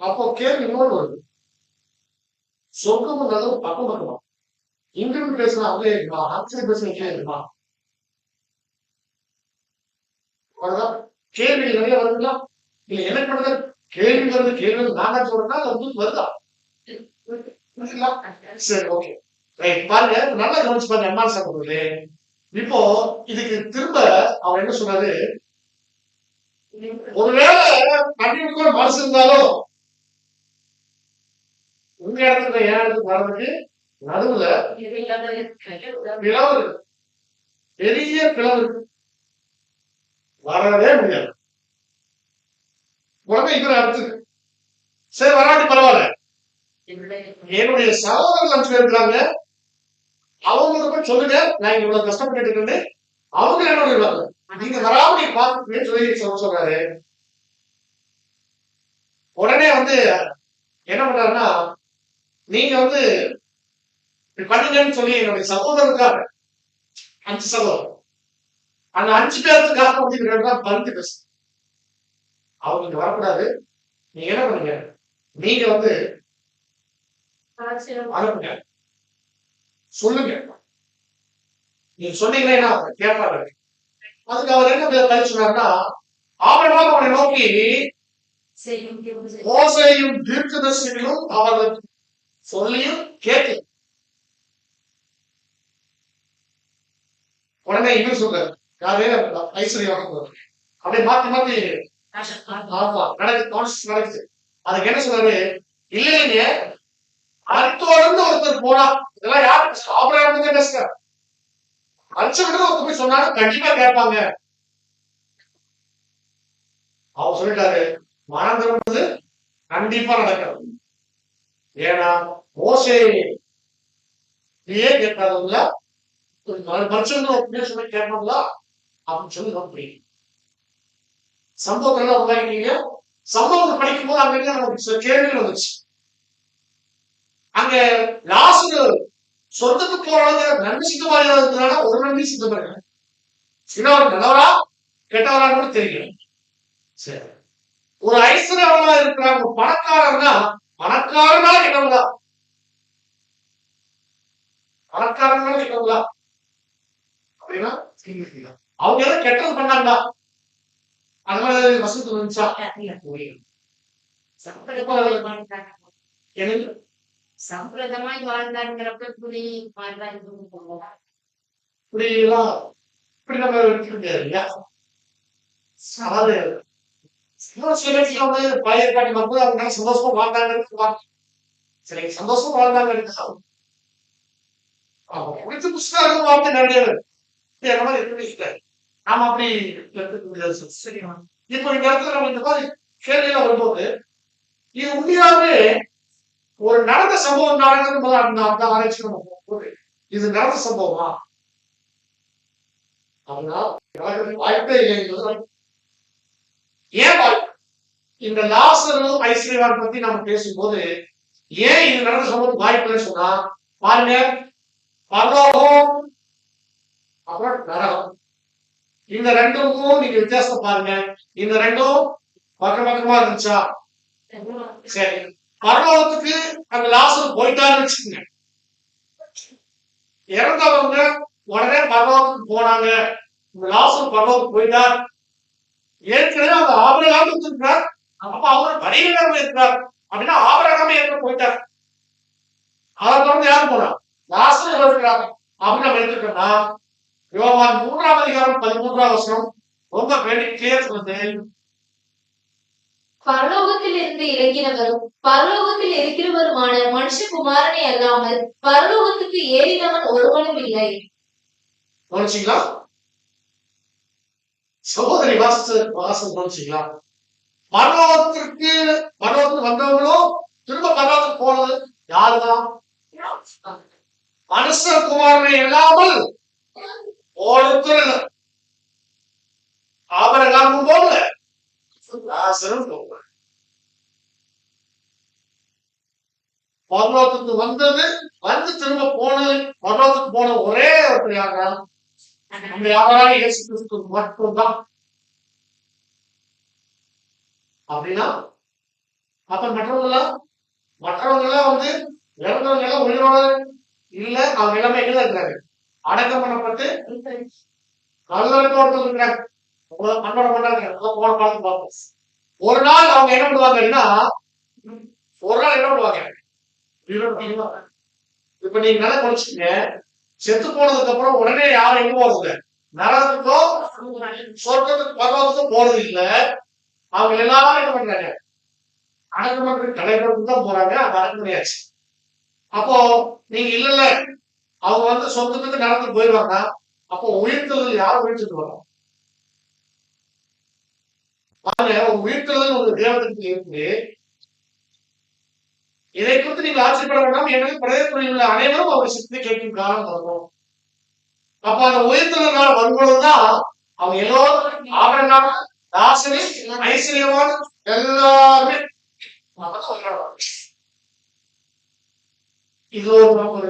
Speaker 4: அப்போ கேள்வி இன்னொன்று வருது, சொர்க்கம் பக்கம் பக்கமா இங்கிருந்து பேசினா அவங்களே இருக்குமா, ஆச்சரிய பேசின இருக்குமா? கேள்வி நிறைய வருதுங்களா? இல்ல எனக்கு மட்டும் கேள்வி வருது, கேள்வி நானா சொல்றேன்னா அது வருதா? சரி, ஓகே, ரைட். பாருங்க, நல்லா கவனிச்சு பாருங்க அம்மா சாப்பிடுறது. இப்போ இதுக்கு திரும்ப அவர் என்ன சொன்னாரு? ஒருவேளை கண்டிப்பா மனசு இருந்தாலும் உங்க இடத்துல என் இடத்துக்கு வர்றதுக்கு நடுவுல பிளவு இருக்கு, பெரிய பிளவு இருக்கு, வரவே முடியாது. உடனே இவர் அடுத்து சரி வராட்டி பரவாயில்ல, என்னுடைய சகோதரர்கள் 5 பேர் இருக்கிறாங்க, அவங்களுக்கு போய் சொல்லுங்க நான் இவ்வளவு கஷ்டப்பட்டு இருக்கேன், அவங்க என்ன சொல்லுவாங்க, நீங்க வராம நீங்க பார்த்து சொல்லி சொல்றாரு. உடனே என்ன பண்றாருன்னா, நீங்க பண்ணுங்கன்னு சொல்லி என்னுடைய சகோதரருக்காக 5 சகோதரர், அந்த 5 பேருக்காக பந்து பேச அவங்க வரக்கூடாது. நீங்க என்ன பண்ணுங்க, நீங்க அனுப்புங்க, சொல்லுங்க, நீங்க சொன்னீங்கன்னா கேட்பாரு. அதுக்கு அவர் என்ன பதில் சொன்னார்னா, ஆபிரகாம் அவனை நோக்கி மோசேயும் தீர்க்கதரிசிகளும் அவர்கள் சொல்லியும் கேட்கு. உடனே இன்னும் சொல்றாரு, யாரே ஐஸ்வர்யம் அப்படியே மாத்தி மாத்தி நடக்குது. அதுக்கு என்ன சொல்றாரு? இல்லைங்க, அடுத்தோடு ஒருத்தர் போனா இதெல்லாம் யாரு ஆபிரகாம் தான் பேசுறாரு. அடிச்சுட்டு ஒருத்தர் போய் சொன்னாலும் கண்டிப்பா கேட்பாங்க. அவர் சொல்லிட்டாரு, மனம் திரும்புறது கண்டிப்பா நடக்கிறது. ஏன்னா மோசே நீயே கேட்காதுங்களா, மனுஷங்க சொல்லி கேட்பாங்களா அப்படின்னு சொல்லி ரொம்ப பிடிக்கும். சம்பவங்கள் உண்டாக்கிட்டீங்க. சம்பவத்தை படிக்கும் போது அங்க நமக்கு சில கேள்விகள் வந்துச்சு. அங்க லாசரு சொர்க்கத்துக்கு போறது நன்மை சித்தமாக இருக்கிறாங்க, ஒரு நன்மை சித்தமாக சின்னவர் நல்லவரா கெட்டவரான்னு கூட தெரியல. சரி, ஒரு ஐஸ்வர்யவனா இருக்கிறாங்க, பணக்காரர்னா பணக்காரனா கெட்டவங்களா, பணக்காரங்களா கெட்டவங்களா அப்படின்னா அவங்க எல்லாம் கெட்டது பண்ணாங்களா? அது மாதிரி வசதி வந்துச்சா? எனக்கு
Speaker 3: சம்பிரதமாய் வாழ்ந்தாங்கிறப்ப புலி வாழ்ந்தான்
Speaker 4: இப்படி எல்லாம் இப்படி நம்ம எடுத்துக்க முடியாது இல்லையா? அதாவது பழைய காட்டி மக்கள் அவங்க சந்தோஷமா வாழ்ந்தாங்க, சரி சந்தோஷமா வாழ்ந்தாங்க. குடித்து புஸ்தகம் வார்த்தை நிறைய நாம அப்படி எடுத்துக்க முடியாது. சரி, இப்ப இந்த இடத்துல நம்ம இந்த மாதிரி கேள்வியில வரும்போது இது உண்மையாவே ஒரு நடந்த சம்பவம் நடக்குது அந்த ஆராய்ச்சி நம்ம போகும்போது இது நடந்த சம்பவமா அதனால வாய்ப்பே இல்லை. ஏன் வாய்ப்பு? இந்த லாசரும் ஐஸ்வர்யவான் பத்தி நம்ம பேசும்போது ஏன் இது நடந்த சம்பவம் வாய்ப்புன்னு சொன்னா பாருங்க, பரலோகம் அப்புறம் நரகம் இந்த ரெண்டுக்கும் நீங்க வித்தியாசம் பாருங்க. இந்த ரெண்டும் பக்கம் பக்கமா இருந்துச்சா? சரி, பரலோகத்துக்கு அந்த லாசர் போயிட்டான்னு வச்சுக்கோங்க. இறந்தவங்க உடனே பரலோகத்துக்கு போனாங்க, இந்த லாசர் பரலோகத்துக்கு போயிட்டார். ஏற்கனவே அந்த ஆபிரகாம் இருக்கிறார், அப்ப அவரு பரிகாரம் இருக்கிறார் அப்படின்னா ஆபிரகாமே ஏற்க போயிட்டார். அதை தொடர்ந்து யாரும் போனா லாசர் இருக்கிறாங்க அப்படின்னு நம்ம எடுத்துக்கிட்டோம்னா யோவான் 3ஆம் அதிகாரம் 13ஆம் வசனம் ரொம்ப கிளியர் சொல்லுது.
Speaker 3: பரலோகத்தில் இருந்து இறங்கினவரும் பரலோகத்தில் இருக்கிறவருமான மனுஷகுமாரனை அல்லாமல் பரலோகத்துக்கு ஏறினவன் ஒருவனும் இல்லை.
Speaker 4: கவனிச்சீங்களா? சகோதரி வாசம் கவனிச்சீங்களா? பரலோகத்துக்கு வந்தவங்களும் திரும்ப பரலோகத்துக்கு போனது யாருதான்? மனுஷகுமாரனை இல்லாமல் ஒருத்தர் ஆபிரகாமும் போகல, லாசரும் போகல. பரலோகத்துக்கு வந்து திரும்ப போனது, பரலோகத்துக்கு போன ஒரே ஒருத்தர் யாரா? நம்ம யாராவது இயேசு கிறிஸ்து மட்டும்தான். அப்படின்னா அப்ப மற்றவங்க எல்லாம் வந்து இறந்தவங்க எல்லாம் உயிரோட இல்ல, அவங்க எல்லாமே எங்க இருக்கிறாங்க? அடக்கம் பண்ணப்பட்டு நல்லோடு இருக்கிறாங்க. மண்ணோட பண்ணாங்க. போன காலத்து பார்ப்போம். ஒரு நாள் அவங்க என்ன பண்ணுவாங்கன்னா இப்ப நீங்க நல்லா குறைச்சிங்க. செத்து போனதுக்கு அப்புறம் உடனே யாரும் எங்க போறது? நரகத்துக்கோ சொர்க்கத்துக்கு பரலோகத்துக்கும் போறது இல்ல. அவங்க எல்லாரும் என்ன பண்றாங்க? அடக்கம் பண்ற தலைவருக்கு தான் போறாங்க. அது அடக்கம் பண்ணியாச்சு. அப்போ நீங்க இல்ல அவங்க வந்து சொந்தத்துக்கு நடந்து போயிடுவாங்க. அப்போ உயிர்த்தல் யாரும் உயிர்த்துட்டு வரும்? ஒரு உயிர்த்தல் ஒரு தேவதற்கு இருக்கு. இதை குறித்து நீங்க ஆச்சரியப்பட வேண்டாம். எனவே பிரதேசத்தில் உள்ள அனைவரும் அவர் சித்தி கேட்கும் காலம் வரும். அப்ப அந்த உயிர்த்தல் வரும்பொழுதுதான் அவங்க எல்லோரும் ஆபரணம் தாசனி ஐஸ்வர்யமான எல்லாருமே இது ஒரு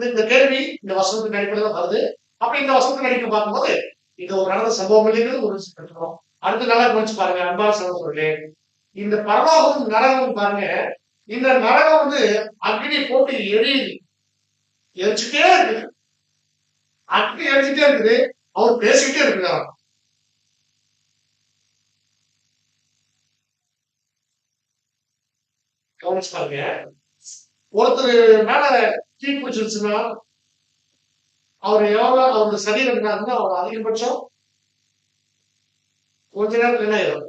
Speaker 4: இந்த கேள்வி இந்த வசனத்துக்கு அடிப்படையில் வருது. அப்ப இந்த வசனத்துக்கு அடிப்படை பார்க்கும்போது இது ஒரு நடந்த சம்பவம் இல்லைங்கிறது ஒரு கற்றுக்கிறோம். அடுத்து நல்லா கவனிச்சு பாருங்க அன்பான சகோதரர்களே, இந்த பரலோகம் நரகம் பாருங்க. இந்த நரகம் வந்து அக்னி போட்டு எரிச்சுட்டே இருக்குது. அக்னி எரிச்சுட்டே இருக்குது, அவர் பேசிக்கிட்டே இருக்கிறார். கவனிச்சு பாருங்க. ஒருத்தர் மேல தீ பிடிச்சிருச்சுன்னா அவர் எவ்வளவு அவருடைய சரீரம் இருந்தாருன்னா அவர் அதிகபட்சம் கொஞ்ச நேரத்துல என்ன ஆயிடும்?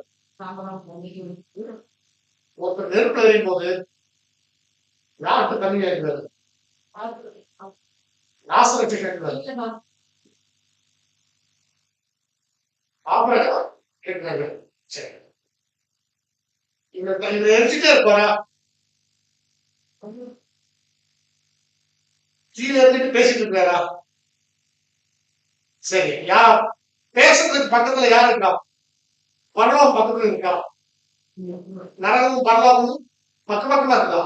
Speaker 4: ஒருத்தர் நெருப்பு எறியும் போது யாருக்கு தண்ணி கேட்கிறாரு? நாசரத்தை கேட்கிறாரு. கேட்கிறாரு. சரி, இதை எரிச்சுட்டே இருப்பாரா? கீழே இருந்துட்டு பேசிட்டு இருக்காரா? சரி, யார் பேசுறதுக்கு பக்கத்துல யார் இருக்கா? பரலோகம் பக்கத்துல இருக்கா? நரகமும் பரலோகமும் பக்கமா இருக்கா?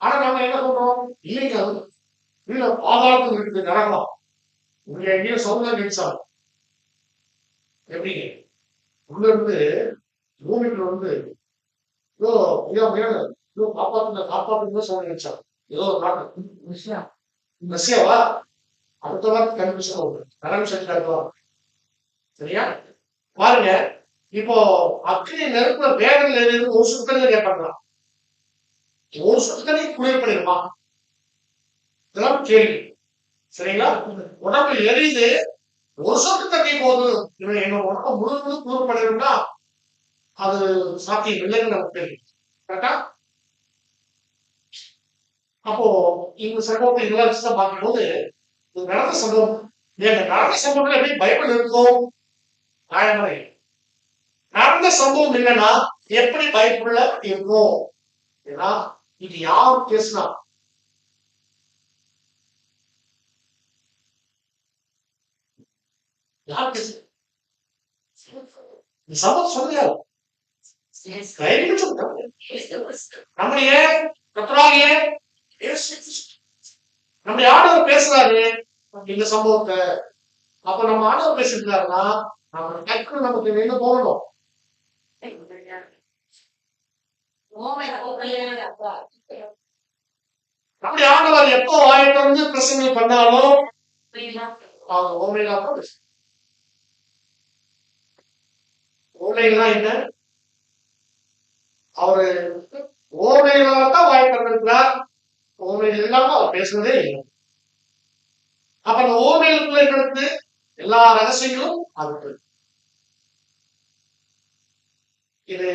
Speaker 4: ஆனா நம்ம என்ன சொல்றோம்? இல்லைங்க, இல்ல பாதாளத்தில் இருக்குது நரகம். உங்க எங்கேயும் சொந்த நிமிஷம் எப்படி உள்ள இருந்து பூமிக்குள்ள வந்து ஏதோ ஏதோ காப்பாத்துங்க சொல்ல நினைச்சாங்க. ஏதோ ஒரு நாட்டு ரஷ்யாவா அடுத்த வாரத்துக்கு கண்டுபிடிச்சா ஒரு நரகம். சரியா? பாருங்க, இப்போ அக்னி நெருப்புல வேகங்கள் ஒரு சுத்தங்கள் கேட்பாங்களா? ஒரு சொட்டு தண்ணி குளிர் பண்ணிருமா? இதெல்லாம் கேள்வி. சரிங்களா? உடம்பு எரியுது, ஒரு சொட்டு தண்ணி போதும் என்னோட உடம்பு முழுவதும் குளிர் பண்ணிருந்தா அது சாத்தியம் இல்லைன்னு நமக்கு தெரியும். கரெக்டா? அப்போ இந்த சம்பவத்தை இதெல்லாம் வச்சுதான் பார்க்கும்போது இது நடந்த சம்பவம். நடந்த சம்பவத்துல எப்படி பைபிள் இருக்கும்? நியாயமே நடந்த சம்பவம் இல்லைன்னா எப்படி பைபிள்ல இருக்கும்? ஏன்னா இது யார் பேசினா? யார் பேச சம்பவம் சொல்லுங்க. நம்முடைய கர்த்தராகிய நம்முடைய ஆண்டவர் பேசுறாரு இந்த சம்பவத்தை. அப்ப நம்ம ஆண்டவர் பேசிருக்காருன்னா நம்ம டக்குனு நமக்கு என்ன போகணும்? நம்முடைய ஆண்டவர் எப்போ வாயிட்டு வந்து பிரசங்கம் பண்ணாலும் ஓமையிலாம் பேசு. ஓமைகள்லாம் என்ன? அவரு ஓமைகளால தான் வாய் திறந்திருக்கிறார். ஓமைகள் இல்லாம அவர் பேசுறதே இல்லை. அப்ப அந்த ஓமைகளுக்குள்ள இருக்கிறது எல்லா ரகசியங்களும் அது. இது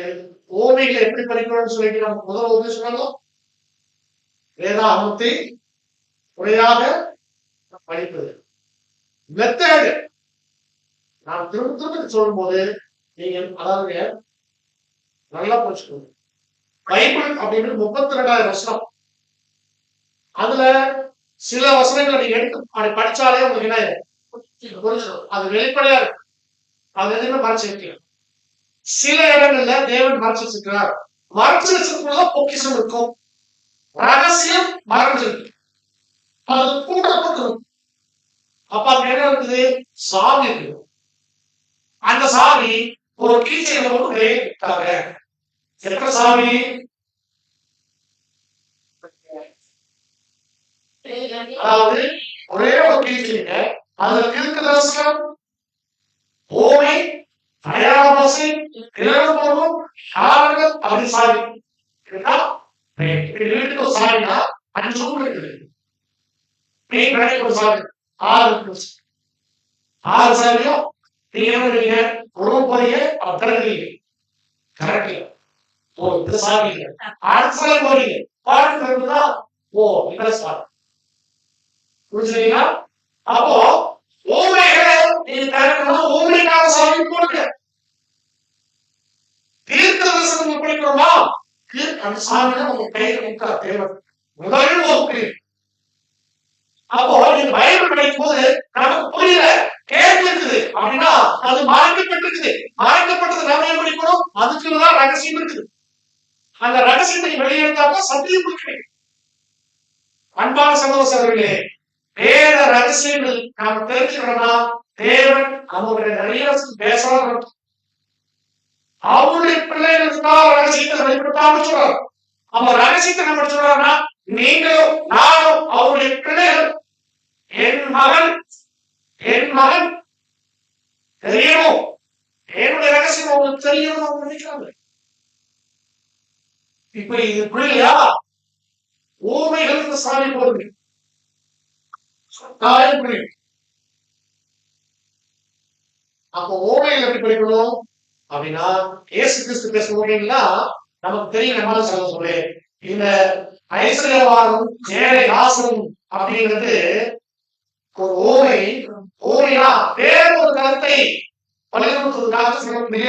Speaker 4: ஓமைகளை எப்படி படிக்கணும்னு சொல்லிட்டு நம்ம முதல் உதவி சொன்னாலும் வேதாகமத்தை முறையாக படிப்பது மெத்தேடு. நான் திரும்ப திரும்ப சொல்லும் போது நீங்க அதாவது நல்லா புரிச்சுக்கணும். பைபிள் அப்படின்னு 32,000 வசனம். அதுல சில வசனங்களை நீங்க எடுத்து படிச்சாலே உங்களுக்கு என்ன புரிஞ்சிடும். அது வெளிப்படையா இருக்கு. அது எதுவுமே மறைச்சு வைக்கல. சில இடங்கள்ல தேவன் மறைச்சு வச்சிருக்கிறார். மறைச்சு வச்சிருக்கிறதா பொக்கிஷம் இருக்கும். ரகசியம் மறைஞ்சிருக்கு. அது கூட்டப்பட்டிருக்கும். அப்ப அது என்ன இருக்குது? சாவி இருக்கு. அந்த சாவி ஒரு கீச்சையில மட்டும் விட்டாங்க. எத்தனை சாவி? அதாவது ஒரே ஒரு கீச்சைங்க. அதுல தீர்க்கதரிசனம், ஓமை, அடையாள பாஷை, கிரகபோகம், காரணங்கள் அப்படி சாவி. வீட்டுக்கு சாவினா 5 ரூம் இருக்குது. ஒரு சாவி 6 சாவியும் நீங்க ஒரு போறீங்க திறக்கிறீங்க. கரெக்ட். ஓ இந்த சாவி அடுத்த சாவி போறீங்க பாட்டு இருக்குதா? ஓ இந்த சாவி. புரிஞ்சுங்களா? அப்போ ஓமைகளை நீங்க திறக்கணும். ஓமைக்கான சாவி போடுங்க. தீர்க்க தரிசனம் படிக்கணுமா? அந்த சாமியை உங்க கையில கொடுத்தா தேவை. முதல் வகுப்பு. அப்போ நீங்க பைபிள் படிக்கும் போது நமக்கு புரியல கேள்வி இருக்குது அப்படின்னா அது மறைக்கப்பட்டிருக்குது. மறைக்கப்பட்டது நம்ம ஏன் படிக்கணும்? அதுக்குதான் ரகசியம் இருக்குது. அந்த ரகசியத்தை வெளியேற்றாம சத்தியம் கிடைக்கும். அன்பான சகோதரர்களே, வேற ரகசியங்கள் நாம் தெரிஞ்சுக்கணும்னா தேவன் அவருடைய நிறைய பேசலாம். அவருடைய பிள்ளைகளுக்கு தான் ரகசியத்தை வெளிப்படுத்தாம சொல்றாரு. அப்ப ரகசியத்தை நம்ம சொல்றாருன்னா நீங்களும் நானும் அவருடைய பிள்ளைகள். என் மகன் தெரியணும். என்னுடைய ரகசியம் அவங்களுக்கு தெரியணும் அவங்க நினைக்கிறாங்க. இப்ப இது புரியலையா? ஊமைகளுக்கு சாமி போடுங்க. அப்ப ஊமைகள் எப்படி படிக்கணும் அப்படின்னா இயேசு கிறிஸ்து பேசுற ஊமைகளா நமக்கு தெரியும். நம்ம சொல்ல இந்த ஐஸ்வர்யவானும் ஏழை ஆசனம் அப்படிங்கிறது ஒரு ஓமை. ஓமையா வேற ஒரு கருத்தை பலிபடுத்துவதற்காக சொல்லக்கூடிய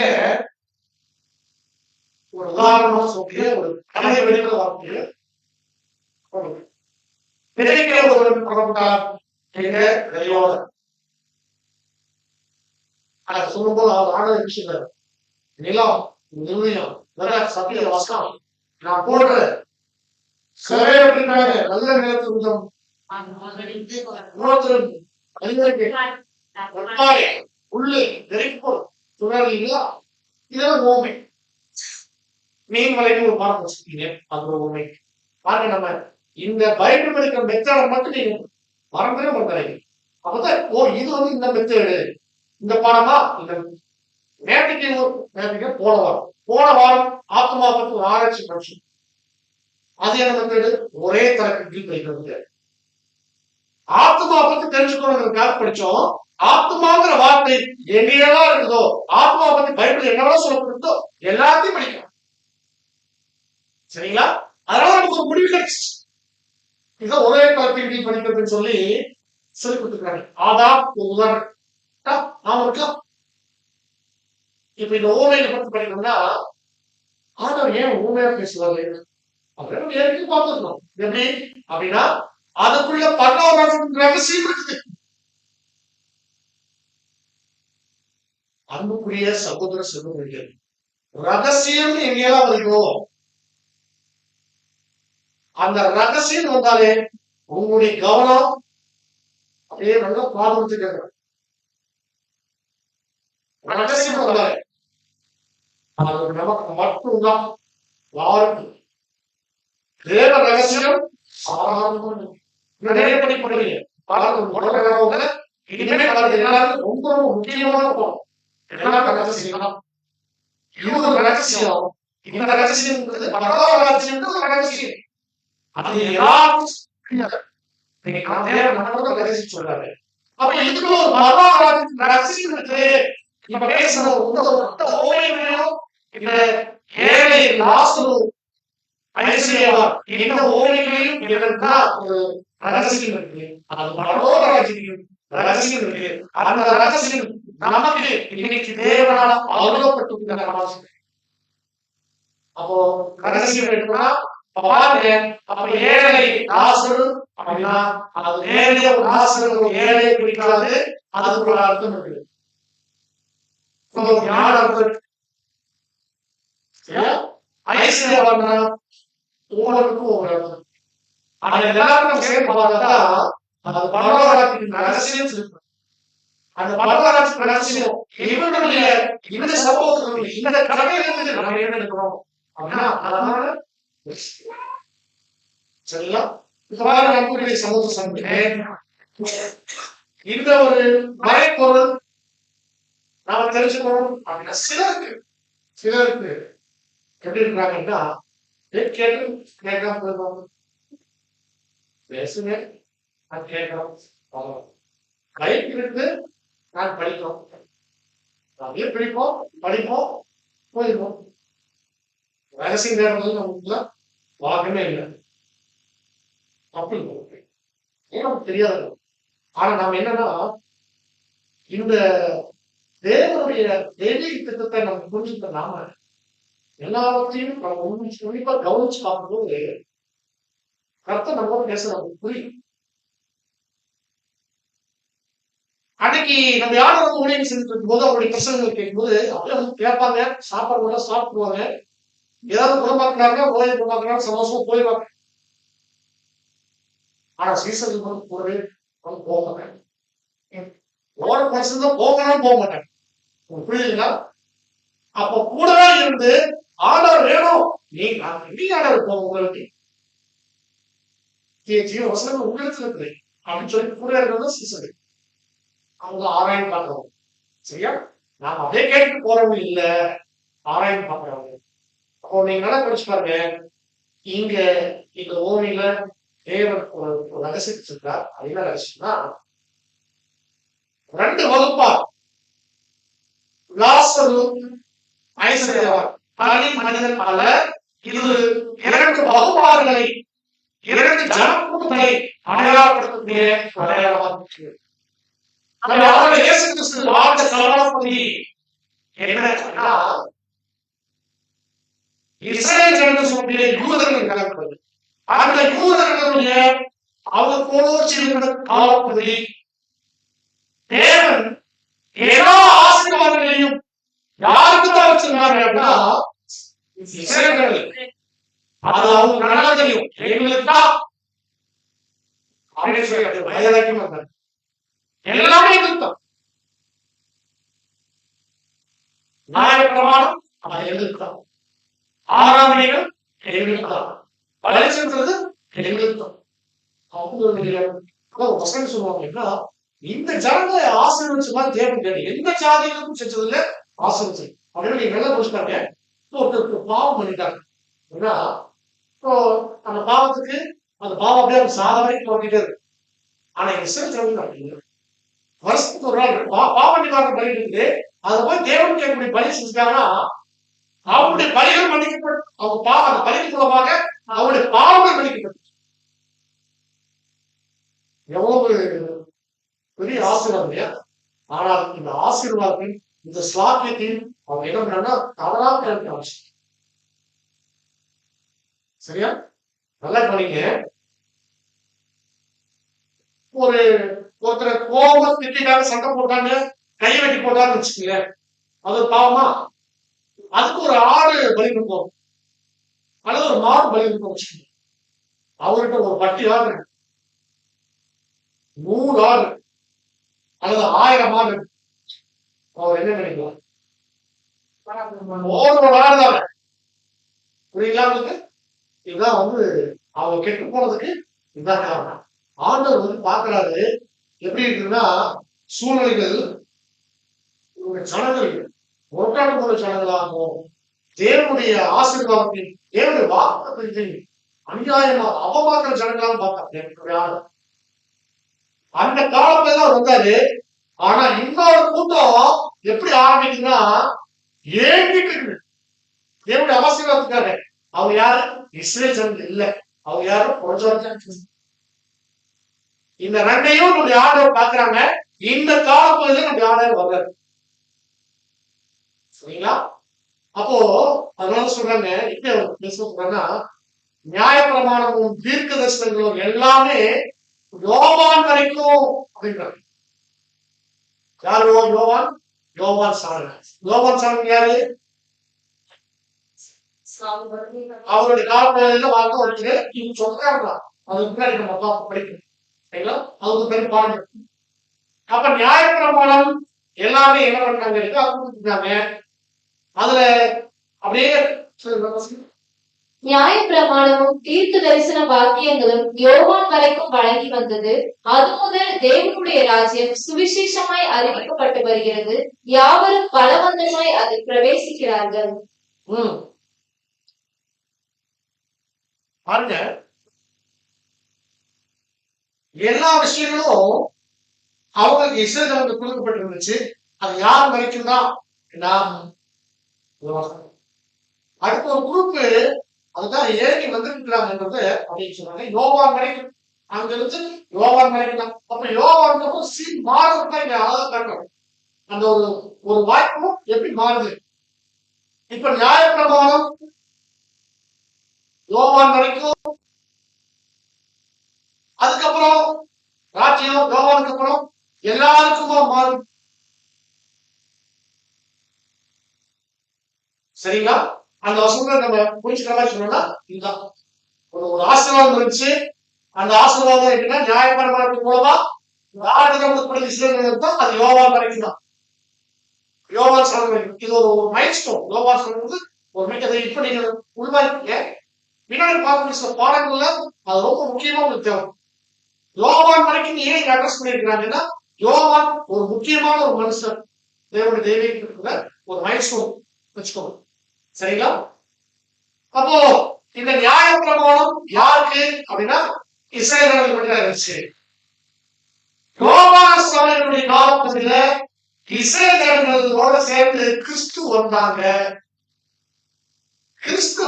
Speaker 4: ஒரு உதாரணமா சொல்லக்கூடிய ஒரு கதை வெளியில வரக்கூடிய விதைக்கிற ஒரு புறப்பட்டார் எங்க கையோட. அதை சொல்லும்போது அவர் ஆட விஷயம் நிலம் நிர்ணயம் சத்திய வசனம் நான் போடுறேன். சிலவே அப்படின்னாங்க நல்ல நேரத்தில் கொஞ்சம் உள்ளே நெருப்போம் சொல்றீங்களா? இதெல்லாம் ஓமை. மீன் வலைன்னு ஒரு பாடம் வச்சுக்கீங்க. அது ஒரு ஓமை. பாருங்க நம்ம இந்த பைபிள் படிக்கிற மெத்தடை மட்டும் நீங்க மறந்துடவே மாட்டாங்க. அப்பதான் ஓ இது வந்து இந்த மெத்தேடு இந்த பாடமா இந்த நேற்றுக்கு போன வாரம் ஆத்மா பற்றி ஒரு ஆராய்ச்சி படிச்சு அது என்ன மெத்தடு? ஒரே தரக்கு கீழ் படிக்கிறது. ஆத்மா பத்தி தெரிஞ்சுக்கணுங்கிறதுக்காக படிச்சோம். ஆத்மாங்கிற வார்த்தை எங்கேயெல்லாம் இருக்குதோ, ஆத்மா பத்தி பைபிள் என்னவெல்லாம் சொல்லப்படுதோ எல்லாத்தையும் படிக்கணும். சரிங்களா? அதனால நமக்கு ஒரு முடிவு கிடைச்சிச்சு. இதான் ஒரே தரப்பின் கீழ் படிக்கிறதுன்னு சொல்லி சொல்லி கொடுத்துருக்காங்க. ஆதாம் உதாரணம் நாம இருக்கலாம். இப்ப இந்த ஓமையில பத்தி படிக்கணும்னா ஆண்டவர் ஏன் ஊமையா பேசுவாரு அப்படின்னு ஏற்கனவே பார்த்துருக்கோம். எப்படி அப்படின்னா அதுக்குள்ள பரலோக ரகசியம் இருக்குது. அன்புக்குரிய சகோதர சகோதரிகள், ரகசியம் எங்கேயாவது வருகிறோம். அந்த ரகசியம் வந்தாலே உங்களுடைய கவனம் அப்படியே நல்லா பாதுகாத்து கேட்கணும். ரகசியம் வந்தாலே அது நமக்கு மட்டும்தான். யாருக்கும் தேவ ரகசியம் சாதாரண நிறைய பண்ணி போறீங்க. இனிமே எல்லாருக்கும் ரொம்ப முக்கியமான போகும். எல்லாம் ரகசியம். இது ஒரு ரகசியம். இந்த ரகசியம் ரகசியம். அது எல்லாரும் ரகசியம் சொல்றாரு. அப்ப இதுக்கு ஒரு ரகசியம் இருக்கு. இப்ப பேசுற இந்த ஏழை லாசரு ஐஸ்வர்யா இந்த ஓமைகளையும் ஒரு ரகசியம் இருக்கு. அது பரலோக ரகசியம் இருக்கு. அந்த ரகசியம் நமக்கு இன்னைக்கு தேவனால அருளப்பட்டு. அப்போ ரகசியம் எடுக்கணும்னா பாருங்க. அப்ப ஏழை லாசரு அப்படின்னா அது நேரடியா லாசரு ஏழையை குறிக்காது. அதுக்கு ஒரு அர்த்தம் இருக்கு. ஐஸ்வர்யா ஒவ்வொருக்கும் ஒரு அர்த்தம். அது எல்லாருக்கும் சேர்ந்து பார்த்தா அது பரலோகத்தின் ரகசியம் இருக்கு. அந்த பரலோகத்தின் ரகசியம் இவனுடைய இந்த சம்பவத்தினுடைய இந்த கதையிலிருந்து நம்ம என்ன எடுக்கிறோம் அப்படின்னா அதனால சரிங்களா? இப்ப சமூக சந்தை இந்த ஒரு மறைப்பொருள் நாம தெரிஞ்சுக்கணும் அப்படின்னா சிலருக்கு எப்படி இருக்கிறாங்கன்னா கேட்டு கேட்காம போயிருவாங்க. பேசுங்க நான் கேட்கிறோம். லைஃப் இருக்கு நான் படிக்கிறோம். அப்படியே பிடிப்போம் படிப்போம் போயிருவோம். ரகசிய நேரங்கள் நமக்குள்ள வாகமே இல்லை. அப்படி நமக்கு தெரியாது. ஆனா நாம என்னன்னா இந்த தேவனுடைய தெய்வீக திட்டத்தை நம்ம புரிஞ்சுக்க நாம எல்லாவற்றையும் நம்ம கண்டிப்பா கவனிச்சு பார்க்கும்போது கர்த்தர் நம்ம பேச நமக்கு புரியும். அன்னைக்கு நம்ம யாரும் வந்து ஊழியம் செஞ்சுட்டு இருக்கும்போது அவருடைய பிரசனங்கள் கேட்கும்போது அப்படியே வந்து கேட்பாங்க. சாப்பாடு சாப்பிடுவாங்க. ஏதாவது குணமாக்குனாங்கன்னா நோயை குணமாக்குனாலும் சந்தோஷமா போயிடுவாங்க. ஆனா சீசனுக்கு வந்து கூடவே வந்து போக மாட்டேன். ஓர பர்சன் தான் போகணும் போக மாட்டேன். புரியுதுங்களா? அப்ப கூடவே இருந்து ஆர்டர் வேணும். நீ ஆர்டர் போங்க உங்களுக்கு ஜீவ வசனங்கள் உங்களுக்கு இருக்குது அப்படின்னு சொல்லி கூட இருக்கிறது சீசன். அவங்க ஆராய்ந்து பார்க்கிறோம். சரியா? நாம அதே கேட்டு போறவங்க இல்ல, ஆராய்ந்து பார்க்கிறவங்க. அப்போ நீங்க நல்லா படிச்சு பாருங்க. இங்க இந்த ஓமையில தேவன் ஒரு ரகசியம் இருக்கார். அது என்ன ரகசியம்னா 2 வகுப்பா லாசரு ஐஸ்வர்யா தனி மனிதன் அல்ல. இது 2 வகுப்பார்களை 2 ஜனக்கூட்டத்தை அடையாளப்படுத்தக்கூடிய அடையாளமாக இயேசு கிறிஸ்து வாழ்ந்த காலப்பகுதி என்னன்னா இஸ்ரேல் ஜனங்கள் சொல்லிய யூதர்கள் கலப்பது. அந்த யூதர்களுடைய அவர்களோடு காலப்பகுதி தேவன் எல்லா ஆசீர்வாதங்களையும் யாருக்கு தான் வச்சிருந்தாங்க அப்படின்னா இஸ்ரேல். அது அவங்க நல்லா தெரியும். எங்களுக்கு தான் வயதாக்கி வந்தாங்க. எல்லாமே எதிர்த்தான். நியாய பிரமாணம் அதை எதிர்த்தான். ஆராதனைகள் எதிர்த்தான். பலி சென்றது எதிர்த்தான். அவங்க வசனம் சொல்லுவாங்க, இந்த ஜனங்களை ஆசீர்வதிச்சுமா தேவன் கேட்டு எந்த ஜாதிகளுக்கும் செஞ்சதுல ஆசீர்வதிச்சு அப்படின்னு நீங்க நல்லா புரிஞ்சுக்காங்க. ஒருத்தருக்கு பாவம் பண்ணிட்டாங்க. ஏன்னா இப்போ அந்த பாவத்துக்கு அந்த பாவம் அப்படியே அந்த சாத வரைக்கும் போக்கிட்டே இருக்கு. ஆனா இஸ்ரவேல் அப்படின்னு வருஷத்துக்கு ஒரு நாள் பாவ நிவாரண பலி இருக்குது. அதை போய் தேவன் கேட்கக்கூடிய பலி செஞ்சுட்டாங்கன்னா அவருடைய பலிகள் மன்னிக்கப்பட்டு அவங்க அந்த பலிக்கு மூலமாக அவருடைய பாவங்கள் மன்னிக்கப்பட்டு எவ்வளவு பெரிய ஆசீர்வாதம் இல்லையா? ஆனால் இந்த ஆசீர்வாதத்தின் இந்த ஸ்லாக்கியத்தில் அவங்க என்ன பண்ணா தவறாக கருத்து அவசியம். சரியா? நல்லா கவனிங்க. ஒருத்தர் கோபம் திட்டாங்க, சண்டை போட்டாங்க, கையை வெட்டி போட்டான்னு வச்சுக்கோங்க, அது பாவமா? அதுக்கு ஒரு ஆடு பலி கொடுப்போம் அல்லது ஒரு மாடு பலி கொடுப்போம் வச்சுக்கோங்க. அவர்கிட்ட ஒரு 10 ஆடு 100 ஆடு அல்லது 1000 ஆடு, அவர் என்ன நினைக்கலாம்? ஒரு ஆடு தான். புரியுங்களா உங்களுக்கு? இதுதான் அவங்க கெட்டு போனதுக்கு இதுதான் காரணம். ஆண்டவர் பாக்குறாரு எப்படி இருக்குன்னா, சூழ்நிலைகள் ஜனங்கள் முரட்டாடு போல ஜனங்களாகவும் தேவனுடைய ஆசீர்வாதத்தின் தேவனுடைய வாக்குத்தத்தின் அநியாயமா அவமாக்குற ஜனங்களாகவும் பார்த்தாரு. அந்த காலத்துல தான் வந்தாரு. ஆனா இன்னொரு கூட்டம் எப்படி ஆரம்பிக்குதுன்னா, ஏங்கிட்டு இருக்கு தேவனுடைய ஆசீர்வாதத்துக்காக. அவங்க யாரு? இஸ்ரேல் ஜனங்கள் இல்ல, அவங்க யாரும் புறஜாதி. இந்த ரெண்டையும் நம்முடைய ஆண்டவர் பாக்குறாங்க. இந்த காலப்பகுதியில நம்முடைய ஆண்டவர் வர்றாரு. சரிங்களா? அப்போ அதனால சொல்றாங்க, இப்ப பேச சொல்றாங்கன்னா, நியாயப்பிரமாணமும் தீர்க்க தரிசனங்களும் எல்லாமே யோவான் வரைக்கும் அப்படின்றாங்க. யாரு யோவான்? யோவான் சாணன். யோவான் சாணன் யாரு? அவருடைய காலப்பகுதியில வாழ்க்கை ஒருத்தர் சொல்றாங்க. அதுக்கு முன்னாடி நம்ம படிக்கணும். சரிங்களா? அதுக்கு பெரிய பாடம். அப்ப நியாயப்பிரமாணம் எல்லாமே என்ன பண்ணாங்க? அதுல அப்படியே
Speaker 3: நியாயப்பிரமாணமும் தீர்க்க தரிசன வாக்கியங்களும் யோவான் வரைக்கும் வழங்கி வந்தது. அது முதல் தேவனுடைய ராஜ்யம் சுவிசேஷமாய் அறிவிக்கப்பட்டு வருகிறது. யாவரும் பலவந்தமாய் அதில் பிரவேசிக்கிறார்கள்.
Speaker 4: பாருங்க, எல்லா விஷயங்களும் அவங்களுக்கு இஸ்ரவேலுக்கு கொடுக்கப்பட்டிருந்துச்சு. அது யார் வரைக்கும் தான்? அடுத்த ஒரு குரூப் அதுதான் ஏறி வந்திருக்கிறாங்கன்றது அப்படின்னு சொன்னாங்க. யோவான் வரைக்கும் அங்க இருந்து யோவான் வரைக்கும் தான். அப்ப யோவான் சீன் மாறுறதுதான் இங்க அழகா காட்டணும். அந்த ஒரு வாய்ப்பும் எப்படி மாறுது. இப்ப நியாயப்பிரமாணம் யோவான் வரைக்கும், அதுக்கப்புறம் ராஜ்யம் யோவானுக்கு அப்புறம் எல்லாருக்குமா மாறும். சரிங்களா? அந்த வசனத்தை நம்ம புரிஞ்சுக்கிற மாதிரி சொன்னோம்னா இதுதான் ஒரு ஆசீர்வாதம் இருந்துச்சு. அந்த ஆசீர்வாதம் எப்படின்னா நியாயப்பிரமாணத்தின் மூலமா தான் அது யோவான் வரைக்கும் தான். யோவான் சாணம் வரைக்கும் இது ஒரு மைல் ஸ்டோன். யோவான் சாணம் ஒரு மிக இப்ப நீங்க உள்வாங்க பின்னாடி பார்க்க சில பாடங்கள்ல அது ரொம்ப முக்கியமா உங்களுக்கு தேவை. யோவான் வரைக்கும் ஏன் அட்ரஸ் பண்ணிருக்கிறாங்கன்னா, யோவான் ஒரு முக்கியமான ஒரு மனுஷன், தேவனுடைய தெய்வீக ஒரு மைல் ஸ்டோன் வச்சுக்கோங்க. சரிங்களா? அப்போ இந்த நியாயப்பிரமாணம் யாருக்கு அப்படின்னா இஸ்ரவேலர்களுக்கு மட்டும் இருந்துச்சு. யோவான் சாணனுடைய காலப்பகுதியில இஸ்ரவேலர்களோட சேர்ந்து கிறிஸ்து வந்தாங்க. கிறிஸ்து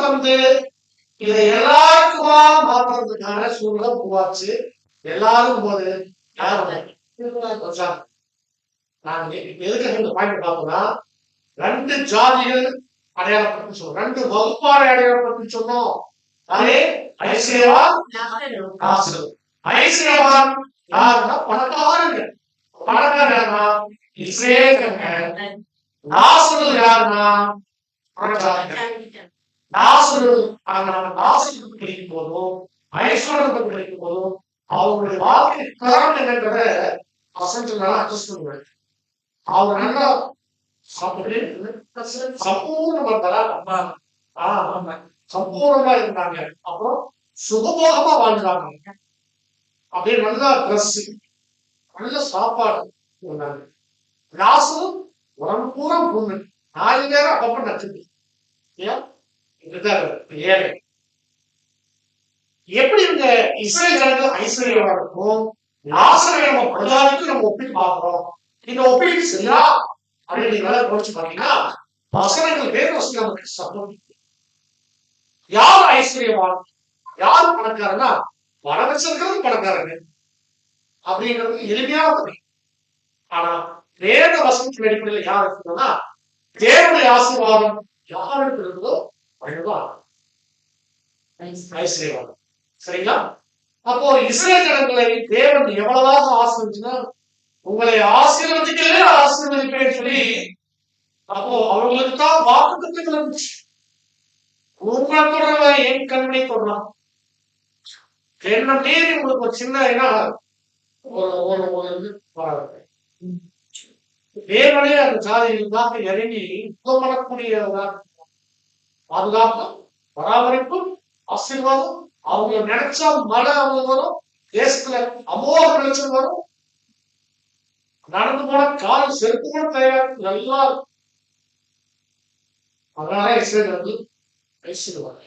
Speaker 4: இதை எல்லாருக்குமா மாற்றுறதுக்கான சூழ்நிலை உருவாச்சு. எல்லாரும் போது நான் எதுக்கு இந்த பாயிண்ட் பார்த்தோம்னா, 2 ஜாதிகள் அடையாளப்படுத்தி சொன்னோம், 2 வகுப்பாரை அடையாளப்படுத்தி சொன்னோம். அதே ஐஸ்வர்யவான் ஐஸ்வர்யவான் யாருன்னா பணக்காரங்க. பணக்காரனா இஸ்ரேலுங்க. நாசரு யாருன்னா நாசரு. படிக்கும் போதும் ஐஸ்வர்யத்தை படிக்கும் போதும் அவங்களுடைய வாழ்க்கை தரம் என்னன்றத அட்ஜஸ்ட் பண்ணுவாங்க. அவங்க நல்லா சம்பூர்ணமா இருந்தாங்க. அப்புறம் சுகபோகமா வாழ்ந்தாங்க. அப்படியே நல்லா ட்ரெஸ், நல்ல சாப்பாடு இருந்தாங்க. ராசும் உடம்பு பூரா பொண்ணு 4 நேரம் அப்பப்ப நச்சுது. ஏன்? ஏழை. எப்படி இந்த இஸ்ரேல் ஜனங்கள் ஐஸ்வர்யமா இருக்கும், லாசரை நம்ம பிரஜாதிக்கு நம்ம ஒப்பிட்டு பார்க்கிறோம். இந்த ஒப்பீடு சரியா அப்படின்னு நீங்க யோசிச்சு பாத்தீங்கன்னா வசனங்கள் வேறு வசனம் நமக்கு சம்பவம். யார் ஐஸ்வர்யவான், யார் பணக்காரனா, பணம் வச்சிருக்கிறது பணக்காரங்க அப்படிங்கிறது எளிமையான பதில். ஆனா வேத வசனத்தின் அடிப்படையில் யார் இருக்கணும்னா தேவனுடைய ஆசீர்வாதம் யாருக்கு இருந்ததோ அதுதான் ஐஸ்வர்யவான். சரிங்களா? அப்போ இஸ்ரேல் ஜனங்களை தேவன் எவ்வளவாக ஆசீர்வதிச்சுன்னா, உங்களை ஆசீர்வதிக்கவே ஆசீர்வதிப்பேன்னு சொல்லி அப்போ அவங்களுக்கு தான் வாக்குத்தத்தங்கள் இருந்துச்சு. உங்களை தொடர்றவன் என் கண்மணி தொடரான். என்ன மீறி உங்களுக்கு ஒரு சின்ன தேவனே அந்த ஜாதிகளுக்காக இறங்கி யுத்தம் பண்ணக்கூடிய பாதுகாப்பு, பராமரிப்பு, ஆசீர்வாதம். அவங்க நினைச்சா மழை அவங்க வரும், தேசத்துல அமோக விளைச்சல் வரும், நடந்து போன கால் செருப்பு கூட தயார் நல்லா இருக்கும். அதனால இஸ்ரேல் பேசிடுவாங்க.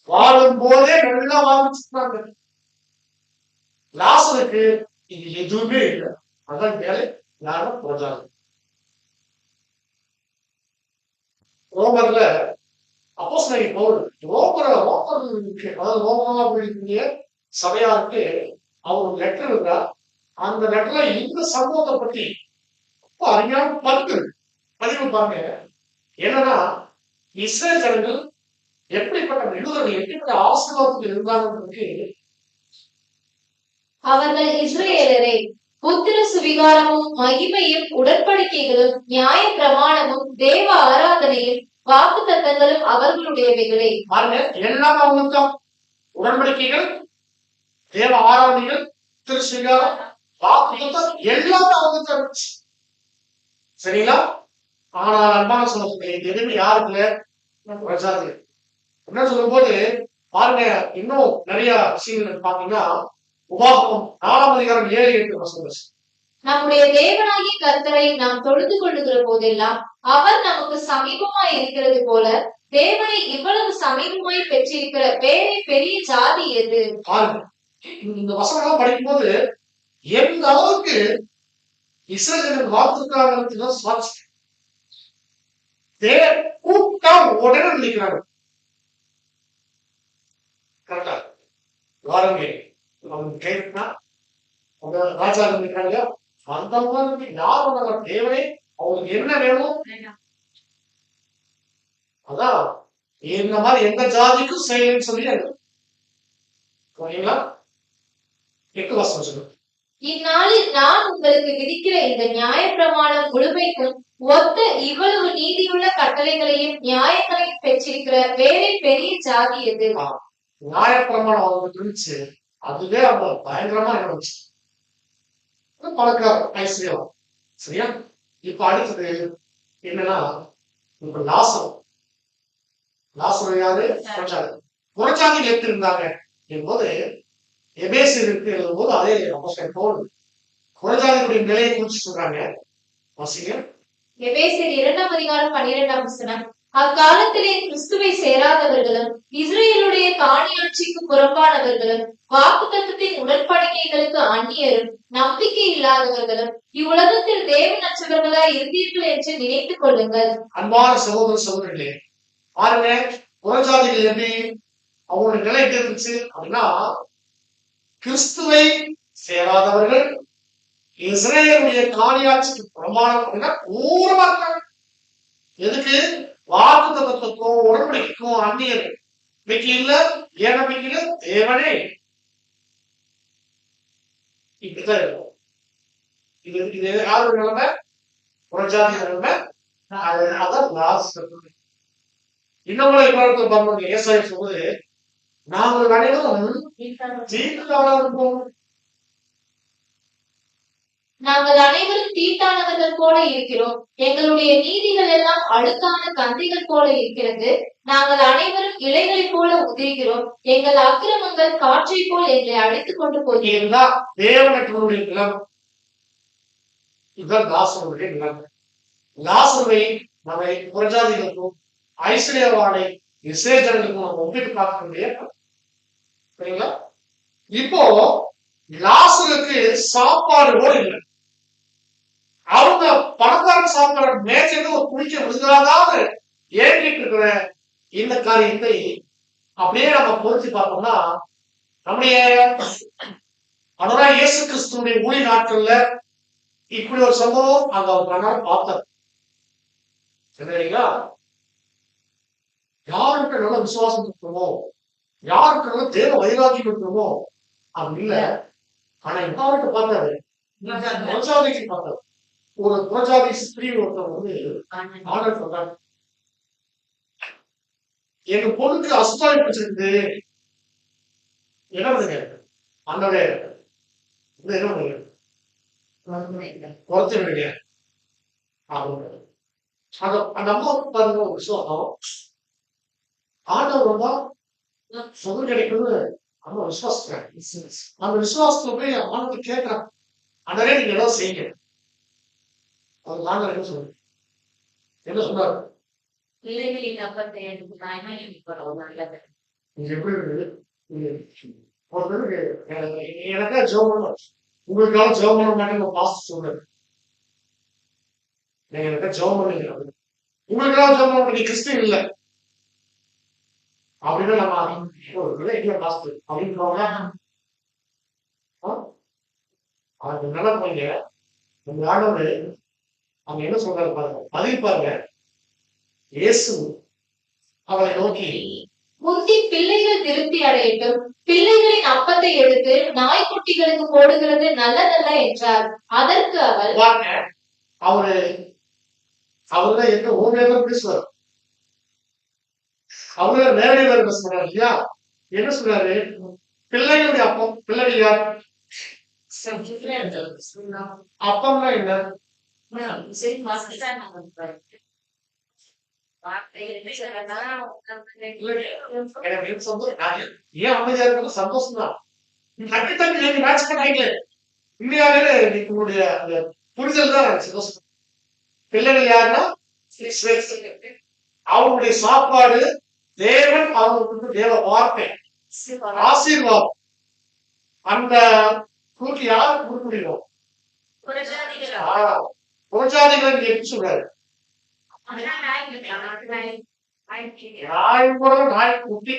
Speaker 4: வாழும் போதே நல்லா வாழ்ந்துச்சுட்டாங்க. லாசருக்கு இது எதுவுமே இல்லை. அதான் வேலை யாரும் போதாது. ரோமர்ல அப்போஸ்தலன் பவுல் ரோமர்களுக்கு சபையாருக்கு அவர் ஒரு லெட்டர் இருந்தார். அந்த லெட்டர்ல இந்த சம்பவத்தை பத்தி ரொம்ப அருமையான பதிவு பாருங்க. என்னன்னா இஸ்ரேல் ஜனங்கள் எப்படிப்பட்ட நிலுவர்கள் எப்படிப்பட்ட ஆசீர்வாதத்தில் இருந்தாங்க.
Speaker 3: அவர்கள் இஸ்ரேலரே, புத்திர சுவிகாரமும் மகிமையும் உடன்படிக்கைகளும் நியாய பிரமாணமும் தேவ ஆராதனையும் வாக்கு தத்தங்களும் அவர்களுடையவைகளே.
Speaker 4: பாருங்க, எல்லாம் அவங்களுக்கு உடன்படிக்கைகள், தேவ ஆராதனைகள், திரு சுவிகாரம், வாக்கு தத்தம் எல்லாமே அவங்க இருந்துச்சு. சரிங்களா? ஆனால் அன்பான சொல்ல எதுவுமே யாருக்கு வச்சாது. என்ன சொல்லும் போது பாருங்க, இன்னும் நிறைய விஷயங்கள் பாத்தீங்கன்னா உபாகமம் 4ஆம் அதிகாரம் 7-8 வசனம்.
Speaker 3: நம்முடைய தேவனாகிய கர்த்தரை நாம் தொழுது கொள்ளுகிற போதெல்லாம் அவர் நமக்கு சமீபமாய் இருக்கிறது போல தேவனை இவ்வளவு சமீபமாய் பெற்றிருக்கிற வேற பெரிய ஜாதி எது?
Speaker 4: இந்த வசனம் படிக்கும் போது எந்த அளவுக்கு இஸ்ரேல் வாழ்த்துக்காக கூட்டம் உடனே நினைக்கிறாங்க. கரெக்டா? வாரங்க அவங்க கேட்டா ராஜா இருக்காங்க. அந்த மாதிரி யாரோட தேவனே அவங்களுக்கு என்ன வேணும், அதான் இந்த மாதிரி எந்த ஜாதிக்கும் செய்யணும்னு சொல்லி ஓகேங்களா? 8 வசனம் சொல்லுங்க.
Speaker 3: இந்நாளில் நான் உங்களுக்கு விதிக்கிற இந்த நியாய பிரமாணம் முழுமைக்கும் ஒத்த இவ்வளவு நீதியுள்ள கட்டளைகளையும் நியாயங்களையும் பெற்றிருக்கிற வேற பெரிய ஜாதி எது?
Speaker 4: நியாய பிரமாணம் அவங்க இருந்துச்சு, அதுவே அவங்க பயங்கரமா இருந்துச்சு. பழக்கம் ஐஸ்வர்யம். சரியா? இப்ப அடுத்தது என்னன்னா, இப்ப லாசர் யாரு? புறச்சாதிகள் எப்படி இருந்தாங்க என்பது எபேசியருக்கு எழுதும்போது அதே அப்போஸ்தலன் புறஜாதிகளுடைய நிலையை குறித்து சொல்றாங்க. வாசிங்க.
Speaker 3: எபேசியர் 2ஆம் அதிகாரம் 12ஆம் வசனம். அக்காலத்திலே கிறிஸ்துவை சேராதவர்களும் இஸ்ரேலுடைய காணியாட்சிக்கு புறம்பானவர்களும் வாக்குத்தத்தத்தின் உடன்படிக்கைகளுக்கு அந்நியரும் நம்பிக்கை இல்லாதவர்களும் இவ்வுலகத்தில் தேவனற்றவர்களாய் இருந்தீர்கள் என்று நினைத்துக் கொள்ளுங்கள்.
Speaker 4: அன்பான சகோதர சகோதரிகளே, பாருங்க புறஜாதிகள் எப்படி அவங்களுடைய நிலை எப்படி இருந்துச்சு அப்படின்னா, கிறிஸ்துவை சேராதவர்கள் இஸ்ரேலுடைய காணியாட்சிக்கு புறம்பானவர்கள் அப்படின்னா ஊரமா இருக்காங்க. எதுக்கு? வாக்குத்தத்தத்துக்கும் உடன்படிக்கைக்கும் அந்நியர். நம்பிக்கையில ஏன் நம்பிக்கையில தேவனே இப்படிதான் இருக்கும். இது யாரோட நிலைமை? புறஜாதி நிலைமை. இன்னொரு பார்ப்போம். ஏசாயா சொல்லுது, நாங்கள் அனைவரும் தீட்டுக்காரா இருப்போம்.
Speaker 3: நாங்கள் அனைவரும் தீட்டானவர்கள் போல இருக்கிறோம். எங்களுடைய நீதிகள் எல்லாம் அழுக்கான கந்தைகள் போல இருக்கிறது. நாங்கள் அனைவரும் இலைகளை போல உதிர்கிறோம். எங்கள் அக்கிரமங்கள் காற்றை போல் எங்களை அழைத்துக் கொண்டு போகிறோம்.
Speaker 4: தேவனற்றவருடைய நிலம். இதுதான் லாசருடைய நிலம். லாசருவை நம்மை புறஜாதிகளுக்கும் ஐஸ்வர்யவானை இஸ்ரேல் ஜனங்களுக்கும் நம்ம ஒப்பிட்டு பார்க்க முடியாது. சரிங்களா? இப்போ லாசருக்கு சாப்பாடு கூட இல்லை. அவங்க பணக்காரன் சாப்பிடுற மேய்ச்சல் ஒரு குளிக்க விழுந்தாதான் ஏங்கிட்டு இருக்கிற இந்த காரியத்தை அப்படியே நம்ம பொருத்தி பார்த்தோம்னா நம்முடைய அதெல்லாம் இயேசு கிறிஸ்துடைய ஊழி நாட்கள்ல இப்படி ஒரு சம்பவம் அங்க அவர் பார்த்தார். சரிங்களா? யாருக்கு நல்ல விசுவாசம் இருக்கணுமோ, யாருக்கு நல்ல தேவ வைராக்கியம் இருக்கணுமோ அப்படி இல்ல. ஆனா யாருக்கு பார்த்தாரு? புரஜாதிக்கு பார்த்தாரு. ஒரு புரஜாதி ஸ்திரீ ஒருத்தர் வந்து ஆர்டர் சொல்றாரு, எங்க பொண்ணுக்கு அசுத்தாய் பிடிச்சிருக்கு, என்ன பண்ணுங்க அந்த என்ன பண்ணுங்க குறைச்சு விடுங்க. அந்த அம்மாவுக்கு பாருங்க ஒரு விசுவாசம், ஆண்டவர் வந்தா சுகம் கிடைக்கும்னு அம்மா விசுவாசிக்கிறாங்க. அந்த விசுவாசத்துல போய் ஆண்டவர் கேட்கிறாங்க, அண்ணரே நீங்க ஏதாவது செய்யுங்க. அவர் ஆண்டவர் என்ன சொல்றாரு? என்ன சொன்னாரு? எப்படி இருக்குது? எனக்கா ஜெபம் பண்ணணும், உங்களுக்காக ஜெபம் பண்ண மாட்டேன்னு பாஸ்டர் சொல்றாரு. நீங்க எனக்கா ஜெபம் பண்ணீங்க, உங்களுக்காக ஜெபம் பண்ண நீ கிறிஸ்டின் இல்லை அப்படின்னு நம்ம பாஸ்டர் அப்படின்னு அது நல்லா போங்க. உங்க ஆண்டவர் அவங்க என்ன சொல்றாரு பாருங்க, பதிப்பாருங்க. இயேசு அவரை நோக்கி,
Speaker 3: முந்தி பிள்ளைகள் திருப்தி அடையட்டும், பிள்ளைகளின் அப்பத்தை எடுத்து நாய்க்குட்டிகளுக்கு போடுகிறது நல்லதல்ல என்றார். அதற்கு அவள்,
Speaker 4: அவரு அவருதான் என்ன ஓமையாக பேசுவார், அவரு நேரடியாக பேசுறாரு இல்லையா? என்ன சொல்றாரு? பிள்ளைகளுடைய அப்பம். பிள்ளைகள் யார்? அப்பம்னா என்ன? ஏன் அமைதியா இருக்கிறது சந்தோஷம் தான். தட்டி தட்டி நீங்க மேட்ச் பண்ணீங்க இந்தியாவிலே உங்களுடைய அந்த புரிதல் தான் சந்தோஷம். பிள்ளைகள் யாருன்னா அவங்களுடைய சாப்பாடு தேவன் அவங்களுக்கு தேவ வார்த்தை ஆசீர்வாதம். அந்த குறுக்கு யாருக்கு கொடுக்க முடியும்? புரஜாதிகளை எப்படி சொல்றாரு? நாய் கூட நாய் குட்டி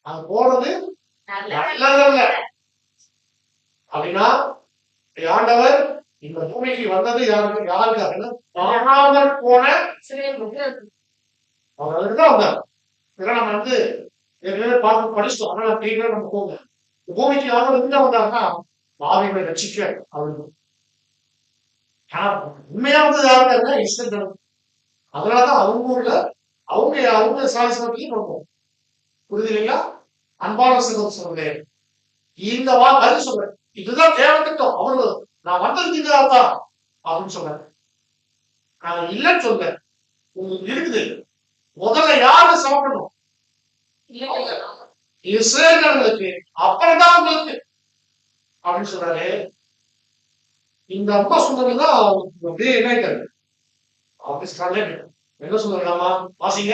Speaker 4: அது போறது நல்லதல்ல. அப்படின்னா ஆண்டவர் இந்த பூமிக்கு வந்தது யாருக்காக? காணாமல் போன அவர் அதுக்குதான் வந்தார். இதெல்லாம் நம்ம வந்து பார்த்து படிச்சிட்டோம். ஆனா நம்ம போங்க, பூமிக்கு ஆண்டவர் எங்க வந்தாருன்னா பாவிகளை ரட்சிக்க அவருக்கு. ஆனா உண்மையா வந்து யாருக்காருன்னா இஸ்ரேல். அதனாலதான் அவங்க ஊர்ல அவங்க சாதிசத்தையும் பார்ப்போம். புரியுது இல்லைங்களா? அன்பான சொல்றேன், இந்த பதில் சொல்றேன், இதுதான் தேவைத்திட்டம். அவரு நான் வந்ததுக்கு தான் அப்படின்னு சொல்றேன். நான் இல்லைன்னு சொல்றேன். உங்களுக்கு இருக்குது. முதல்ல யாரு சாப்பிடணும்? இஸ்ரேலர்களுக்கு, அப்புறம் தான் உங்களுக்கு அப்படின்னு சொல்றாரு. இந்த அப்பா சொன்னதுதான் அப்படியே என்ன ஆயிட்டாரு? என்ன சொல்லலாமா? வாசிங்க.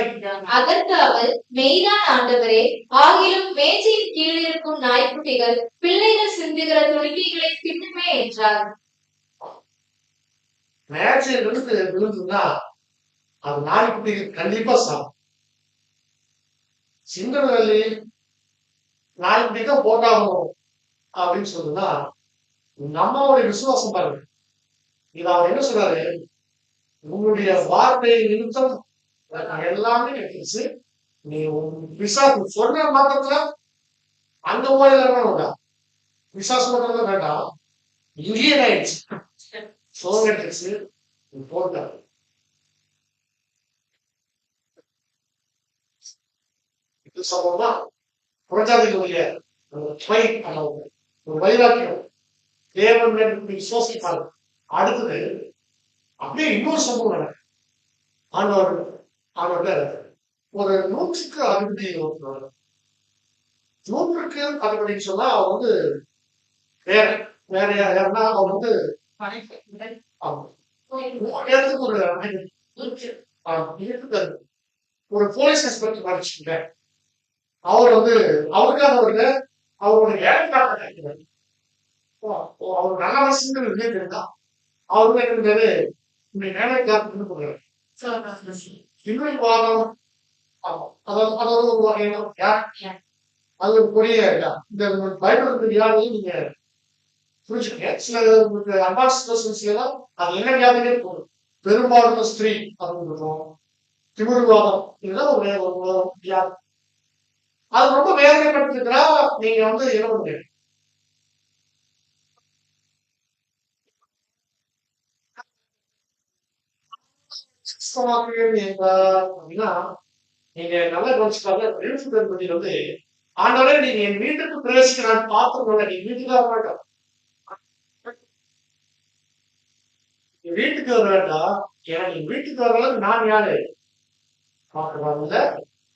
Speaker 3: அதற்கு அவள், மெய்தான் ஆண்டவரே, ஆகிலும் மேஜையின் கீழ் இருக்கும் நாய்க்குட்டிகள் பிள்ளைகள் சிந்துகிற துணிக்கைகளை தின்னுமே என்றார்.
Speaker 4: மேஜையில் இருந்து விழுந்துன்னா அது நாய்க்குட்டிகள் கண்டிப்பா சாப்பிடும். சிங்கவெளி நாய்க்குட்டி தான் போட்டாகணும் அப்படின்னு சொல்லுன்னா நம்மளுடைய விசுவாசம் பாருங்க. இது அவர் என்ன சொல்றாரு? உங்களுடைய வார்த்தையை நிமித்தம் எல்லாமே கிடைச்சிருச்சு. நீ விசாசு சொன்ன மாத்திரத்துல அந்த ஓயில வேண்டாம், விசாசம் மாத்திரம் வேண்டாம், இங்கேயே ஆயிடுச்சு. சோகம் எடுத்துச்சு போட்டாரு. இது சம்பவமா புரஜாதிகளுடைய ஒரு வைராக்கியம் தேவன் விசுவாசிப்பாங்க. அடுத்தது அப்படியே இன்னொரு சம்பவம் நடக்கும். ஆண்டவர் ஒரு 100க்கு அதிபதி ஒருத்தர், 100க்கு அதிபதினு சொன்னா அவர் வந்து வேற யாருன்னா அவர் வந்து ஒரு போலீஸ் இன்ஸ்பெக்டர் படிச்சுங்க. அவர் அவருக்காக அவருடைய வேலைக்காக கிடைக்கிறார். அவர் நல்ல மனசுங்கிற விஷயம் இருந்தா அவருக்கு என்னது இப்படி வேலைக்காக போகிறார். இன்னொரு வாதம் அதாவது ஒரு வகையான அது ஒரு பெரிய இந்த பைபிள் வியாதியை நீங்க புரிஞ்சுக்கங்க. சில அட்வான்ஸ் எல்லாம் அது என்ன வியாதியே போகும். பெரும்பாலான ஸ்திரீ அப்படின்னு இருக்கும், திமிர்வாதம், இதெல்லாம் ஒரு வியாதி. அது ரொம்ப வேதனைப்பட்டிருக்கிறா நீங்க என்ன பண்ணுங்க அப்படின்னா நீங்க நல்லா கவனிச்சுக்காங்க. ஆண்டவரே நீங்க என் வீட்டுக்கு பிரவேசிக்க நான் பார்த்துருக்கோம். நீங்க வீட்டுக்கு வர மாட்டோம், வீட்டுக்கு வர வேண்டாம். ஏன்னா நீங்க வீட்டுக்கு வர அளவுக்கு நான் யாரு பார்க்கறாங்கல்ல,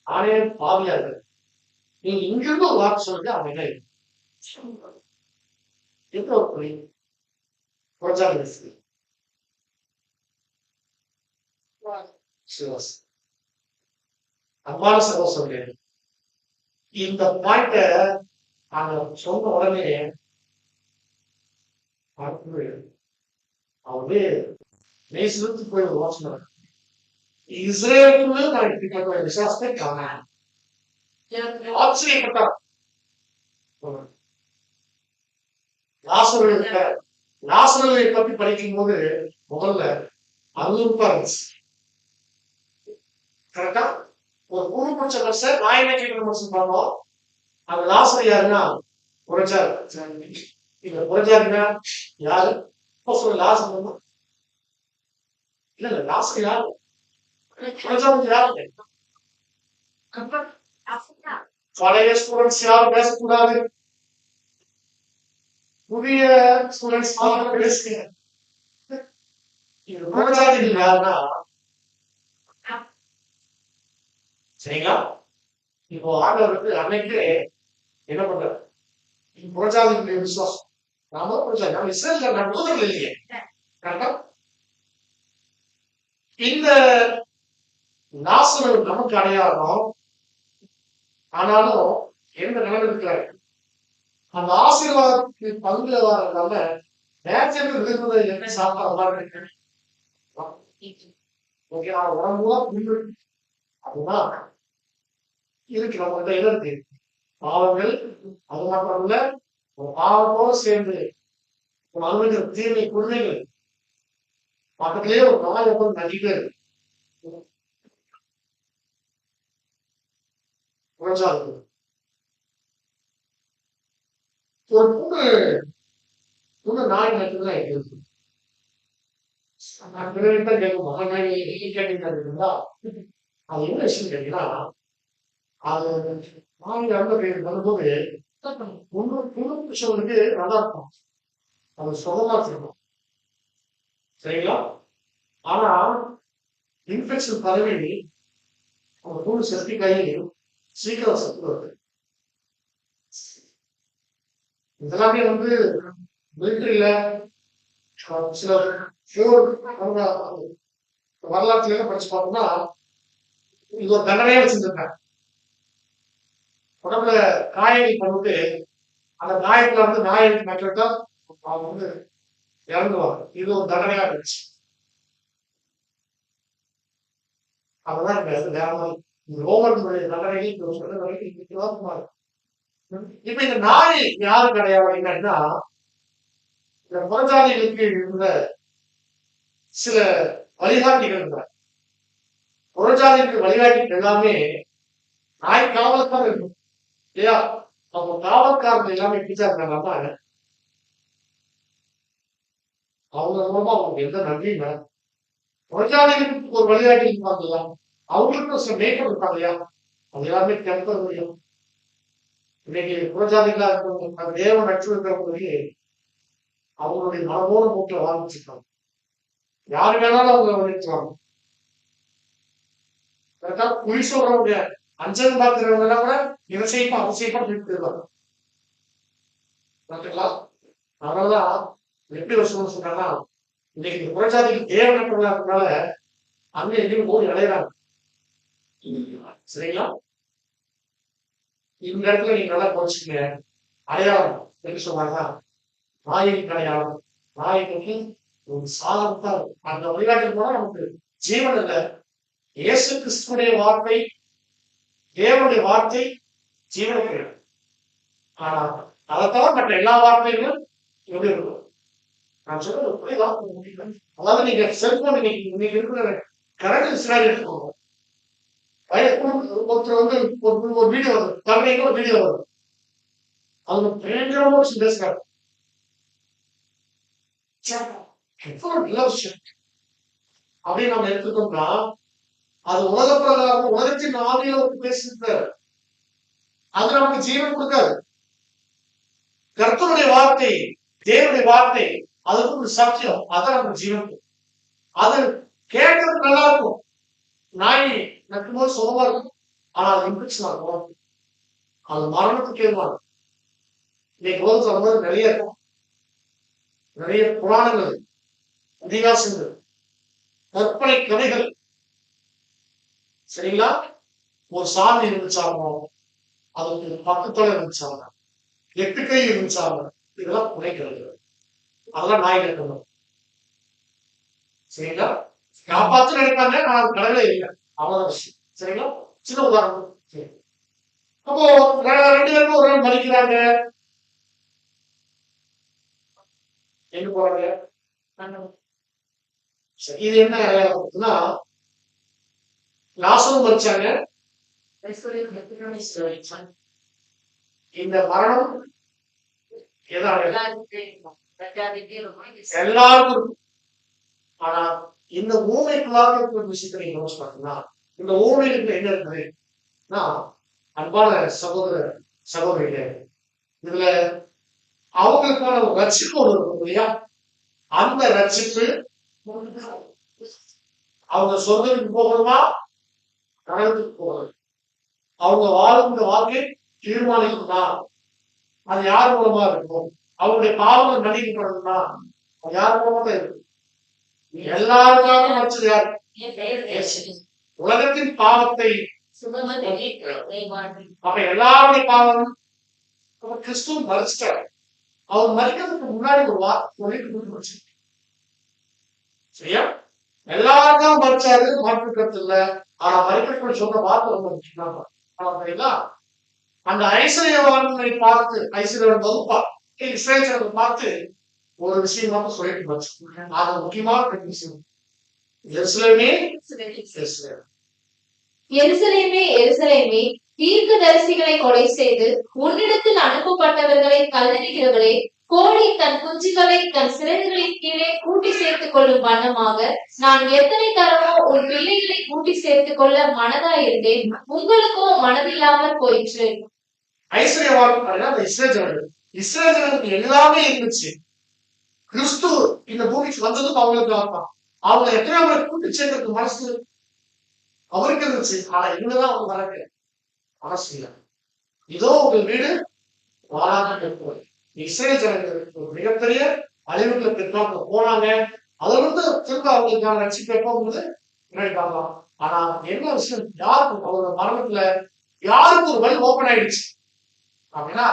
Speaker 4: ஆனே பாவியா இருக்கு. நீங்க இங்கிருந்து ஒரு வார்த்தை சொல்லுங்க, அவன் என்ன எந்த ஒரு புரியும் அன்பான சகோதரர்களே, இந்த பாயிண்ட நாங்க சொன்ன உடனே அவரு நேசித்து போய் ஒரு வாசனை இஸ்ரேலுக்குள்ள நான் இப்படிப்பட்ட விசுவாசத்தை காணேன். ஆச்சரியப்பட்டார். லாசருவை பற்றி படிக்கும் போது முதல்ல அருவருப்பா இருந்துச்சு. கரெக்டா? ஒரு குழு பிடிச்ச மனுஷன் நான் என்ன கேட்கிற மனுஷன் பார்த்தோம். அந்த லாசர் யாருன்னா புரட்சார். இந்த புரட்சாருன்னா யாரு? லாசர் இல்ல லாசர் யாரு? புரட்சாருக்கு யாரு? பழைய ஸ்டூடெண்ட்ஸ் யாரும் பேசக்கூடாது, புதிய ஸ்டூடெண்ட்ஸ் பேசுங்க. புரட்சாதிகள் யாருன்னா சரிங்களா? இப்போ ஆண்டவருக்கு அன்னைக்கு என்ன பண்றாரு? புரட்சாதிகளுடைய விசுவாசம் நாம புரட்சாதி நம்ம இஸ்ரேல் நம்புவதில்லை இல்லையே. கரெக்டா? இந்த நாசர் நமக்கு அடையாளம். ஆனாலும் எந்த நிலைமை இருக்கிறாரு அந்த ஆசீர்வாதத்துக்கு பங்கு வரதுனால நேச்சருக்கு விரும்புவதை என்ன சாப்பிட்ற மாதிரி இருக்கு. உடம்புலாம் புண்ணு அதுதான் இருக்கு நம்மகிட்ட இருக்கு. பாவங்கள் அது மாத்திரம் இல்ல, பாவத்தோடு சேர்ந்து அனுபவிக்கிற தீமை குழந்தைகள் பக்கத்திலேயே ஒரு நாய் எப்போது நடிகை இருக்கு. ஒரு புண்ணு நாய் நட்டுதான் இருக்கு. கேட்டீங்கன்னா அது என்ன விஷயம் கேட்டீங்கன்னா அது நாய் வரும்போது புண்ணு நல்லா இருக்கும், அது சுகமா இருக்கும். சரிங்களா? ஆனா இன்ஃபெக்ஷன் பரவி அந்த புண்ணு செப்டிக் ஆகி சீக்கிரம் சத்து வருது. இதெல்லாமே மிலிட்டரியில சில வரலாற்றுல படிச்சு பார்த்தோம்னா இது ஒரு தண்டனையா வச்சிருந்திருக்காங்க. உடம்புல காயங்கள் பண்ணிட்டு அந்த காயத்துல நாயை நட்டுட்டா அவங்க இறந்துவாங்க. இது ஒரு தண்டனையா இருந்துச்சு. அதெல்லாம் இருக்காது வேற மாதிரி ரோமனுடைய தண்டனைகள் சொல்ற வரைக்கும். இப்ப இந்த நாய் யாரு கிடையாது என்னன்னா இந்த புறஜாதிகளுக்கு இருந்த சில வழிகாட்டிகள் இருந்தார். புறஜாதிகளுக்கு வழிகாட்டி எல்லாமே நாய் காவலுக்காக இருக்கும் இல்லையா? அவங்க காவல்காரங்க எல்லாமே பிச்சா இருக்காங்க. அவங்க மூலமா அவங்களுக்கு எந்த நன்றியும் வேணும். புறஜாதிகளுக்கு ஒரு வழிகாட்டி இருப்பாங்க இல்லையா, அவங்களுக்கு சில மேய்ப்பு இருப்பாங்க இல்லையா, அது எல்லாமே கெடுக்க முடியும். இன்னைக்கு புறஜாதிகளா இருக்கிறவங்க தேவ நட்சு இருக்கிறவங்களுக்கு அவங்களுடைய மனமோன போக்கில் வாழ்ந்துருக்காங்க. யாரு வேணாலும் அவங்க வலிச்சுவாங்க. குறி சொல்றவங்க அஞ்சல் பார்க்கிறவங்க எல்லாம் கூட இதை செய்யப்பா அதை செய்யப்பா சொல்லிட்டு அதனாலதான் எப்படி வருஷம் சொன்னா இன்னைக்கு புறஜாதிக்கு தேவ நட்புகளா இருக்கிறதுனால அங்க எங்கேயும் போய் இளையறாங்க. சரிங்களா? இந்த இடத்துல நீங்க நல்லா குறைச்சிக்க. அடையாளம் எப்படி சொன்னாங்க, நாய்க்கு அடையாளம். நாய்க்கு ஒரு சாதம் அந்த வழிகாட்டில் போனா நமக்கு ஜீவன் இல்லை. இயேசு கிறிஸ்துடைய வார்த்தை, தேவனுடைய வார்த்தை ஜீவனுக்கு. ஆனா அதை தவிர மற்ற எல்லா வார்த்தைகளும் எப்படி இருக்கும்? நான் சொல்றது புரியுதா? அதாவது நீங்க செல்போன் நீங்க இருக்கிற கரண்ட் சினாரி எடுத்துக்கோங்க. ஒருத்தர் வந்து ஒரு வீடியோ வருது, தமிழ்ல ஒரு வீடியோ வருது, அவங்க பயங்கரமா பேசுறாரு. நல்ல விஷயம் அப்படின்னு நம்ம எடுத்துட்டோம்னா அது உலக பிரகாரம் உலகத்தின் ஆவியில பேசியிருக்காரு. அது நமக்கு ஜீவன் கொடுக்காது. கர்த்தருடைய வார்த்தை, தேவனுடைய வார்த்தை, அதுக்கு ஒரு சத்தியம், அதான் நமக்கு ஜீவன். அது கேட்கறது நல்லா இருக்கும், நாய் நக்கும்போது சுகமா இருக்கும். ஆனா அது இன்ஃபெக்ஷன் ஆகும், அது மரணத்துக்கு ஏதுவான. இன்னைக்கு உலகத்துல வரும்போது நிறைய இருக்கும், நிறைய புராணங்கள், இதிகாசங்கள், கற்பனை கதைகள். சரிங்களா? ஒரு சாமி இருந்துச்சாங்க, அதுக்கு 10 தலை இருந்துச்சாங்க, 8 கை இருந்துச்சாங்க. இதெல்லாம் புனைக்கிறது, அதெல்லாம் நாய் இருக்கணும். சரிங்களா? காப்பாத்து நினைப்பாங்க, நான் கடவுளே இல்லை, அவ்வளவுதான் விஷயம். சரிங்களா? சின்ன உதாரணம். அப்போ 2 பேரும் ஒரு நாள் மறிக்கிறாங்க, எங்க போறாங்க? இது என்ன அடையாளம்னா, லாசரும் மறிச்சாங்க. இந்த மரணம் எல்லாருக்கும். ஆனா இந்த ஊமைக்குள்ளாக இருக்கிற விஷயத்தை நீங்க யோசிச்சு பார்த்தீங்கன்னா, இந்த ஊமைக்கு என்ன இருக்குதுன்னா, அன்பான சகோதர சகோதரிகளே, இதுல அவங்களுக்கான ஒரு ரட்சிப்பு ஒன்று இருக்கும் இல்லையா? அந்த ரட்சிப்பு அவங்க சொர்க்கத்துக்கு போகணுமா, நரகத்துக்கு போகணும்? அவங்க வாழ்ந்த வாழ்க்கை தீர்மானிக்குமா? அது யார் மூலமா இருக்கும்? அவங்களுடைய பாவங்கள் மன்னிக்கப்படணும்னா அது யார் மூலமா தான் இருக்கும்? எல்லாருக்காக மறைச்சது யார்? உலகத்தின் பாவத்தை. அப்ப எல்லாருடைய பாவம் கிறிஸ்துவ மறைச்சிட்டாரு. அவர் மறிக்கிறதுக்கு முன்னாடி ஒரு வார்த்தை சொல்லிட்டு சரியா? எல்லாருக்கும் மறைச்சாரு, மாற்றுக்கிறது இல்ல. ஆனா மறிக்க சொன்ன வார்த்தை ரொம்ப முக்கியமா. அந்த ஐஸ்வர்யவானை பார்த்து, ஐஸ்வர்யவன் வகுப்பா இஸ்ரேல் பார்த்து ஒரு விஷயம் மட்டும் சொல்லிட்டு போச்சு. அது முக்கியமான விஷயம். எருசலேமே
Speaker 3: எருசலேமே எருசலேமே, தீர்க்கதரிசிகளை கொலை செய்து உன்னிடத்தில் அனுப்பப்பட்டவர்களை கல்லறிகிறவளே, கோழி தன் குஞ்சுகளை தன் சிறகுகளின் கீழே கூட்டி சேர்த்துக் கொள்ளும் வண்ணமாக நான் எத்தனை தரமோ உன் பிள்ளைகளை கூட்டி சேர்த்துக் கொள்ள மனதாயிருந்தேன், உங்களுக்கோ மனதில்லாமல் போயிற்று.
Speaker 4: ஐஸ்வர்யவான் இஸ்ரேலுக்கு எல்லாமே இருந்துச்சு. கிறிஸ்து இந்த பூமிக்கு வந்ததும் அவங்களுக்கு அவங்க எத்தனை பேரை கூட்டி சேர்க்கறதுக்கு மனசு அவருக்கு இருந்துச்சு. ஆனா இங்கதான் அவங்க வரங்க மனசு இல்லை. இதோ உங்க வீடு வாழாத இஸ்ரேல் ஜனங்களுக்கு மிகப்பெரிய அழிவுகளை பெற்றவங்க போனாங்க. அதுல இருந்து திரும்ப அவங்களுக்கான ரட்சிப்பு எப்போது நினைப்பாங்களாம். ஆனா என்ன விஷயம், யாருக்கு அவரோட மரணத்துல யாருக்கு ஒரு வழி ஓபன் ஆயிடுச்சு அப்படின்னா,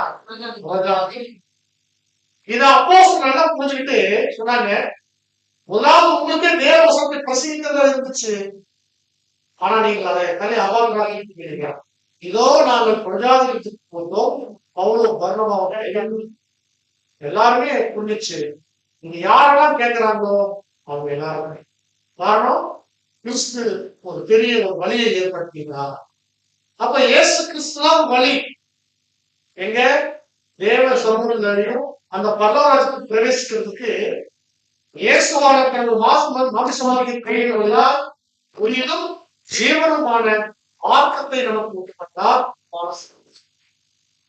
Speaker 4: இத அப்போஸ்தலர்கள் நல்லா புரிஞ்சுக்கிட்டு சொன்னாங்க, முதலாவது உங்களுக்கே தேவ வசனத்தை பிரசங்கிக்கிறதா இருந்துச்சு. ஆனா நீங்கள் அதை தனி அபாரமாக இதோ நாங்கள் பிரஜாதிகளுக்கு போட்டோம், பவுலோ பர்னபாவை எல்லாருமே புரிஞ்சிச்சு. நீங்க யாரெல்லாம் கேட்கிறாங்களோ அவங்க எல்லாருமே. காரணம், கிறிஸ்து ஒரு பெரிய ஒரு வழியை ஏற்படுத்தினார். அப்ப இயேசு கிறிஸ்துதான் வழி. எங்க தேவ சமூகத்தையும் அந்த பரலோகத்துக்கு பிரவேசிக்கிறதுக்கு இயேசுவான தனது மாம்சமாக கையில்தான் புரியும் ஜீவனமான மார்க்கத்தை நமக்கு ஊட்டப்பட்டார்.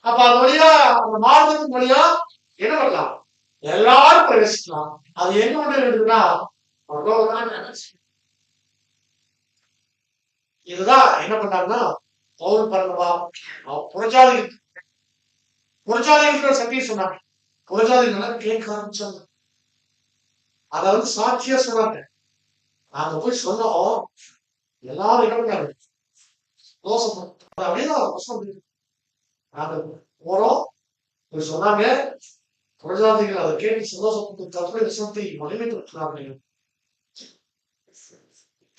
Speaker 4: அப்ப அது வழியா, அந்த மார்க்கத்தின் வழியா என்ன பண்ணலாம்? எல்லாரும் பிரவேசிக்கலாம். அது எங்க ஒன்று இருக்குன்னா, இதுதான் என்ன பண்ணாருன்னா, பவுல் பர்னபா புறஜாதிகளுக்கு சத்தியம் சொன்னாங்க. புறஜாதிகள் கேட்க ஆரம்பிச்சாங்க. அதை சாட்சியா சொன்னாங்க. நாங்க போய் சொன்னோம், எல்லாரும் என்ன பண்ணாரு? தோசை அப்படின்னா நாங்க போறோம் சொன்னாங்க. புரஜாதிகள் அதை கேட்டு சந்தோஷப்பட்டு கர்த்தருடைய விஷயத்தை மகிமைப்படுத்தினார்கள்.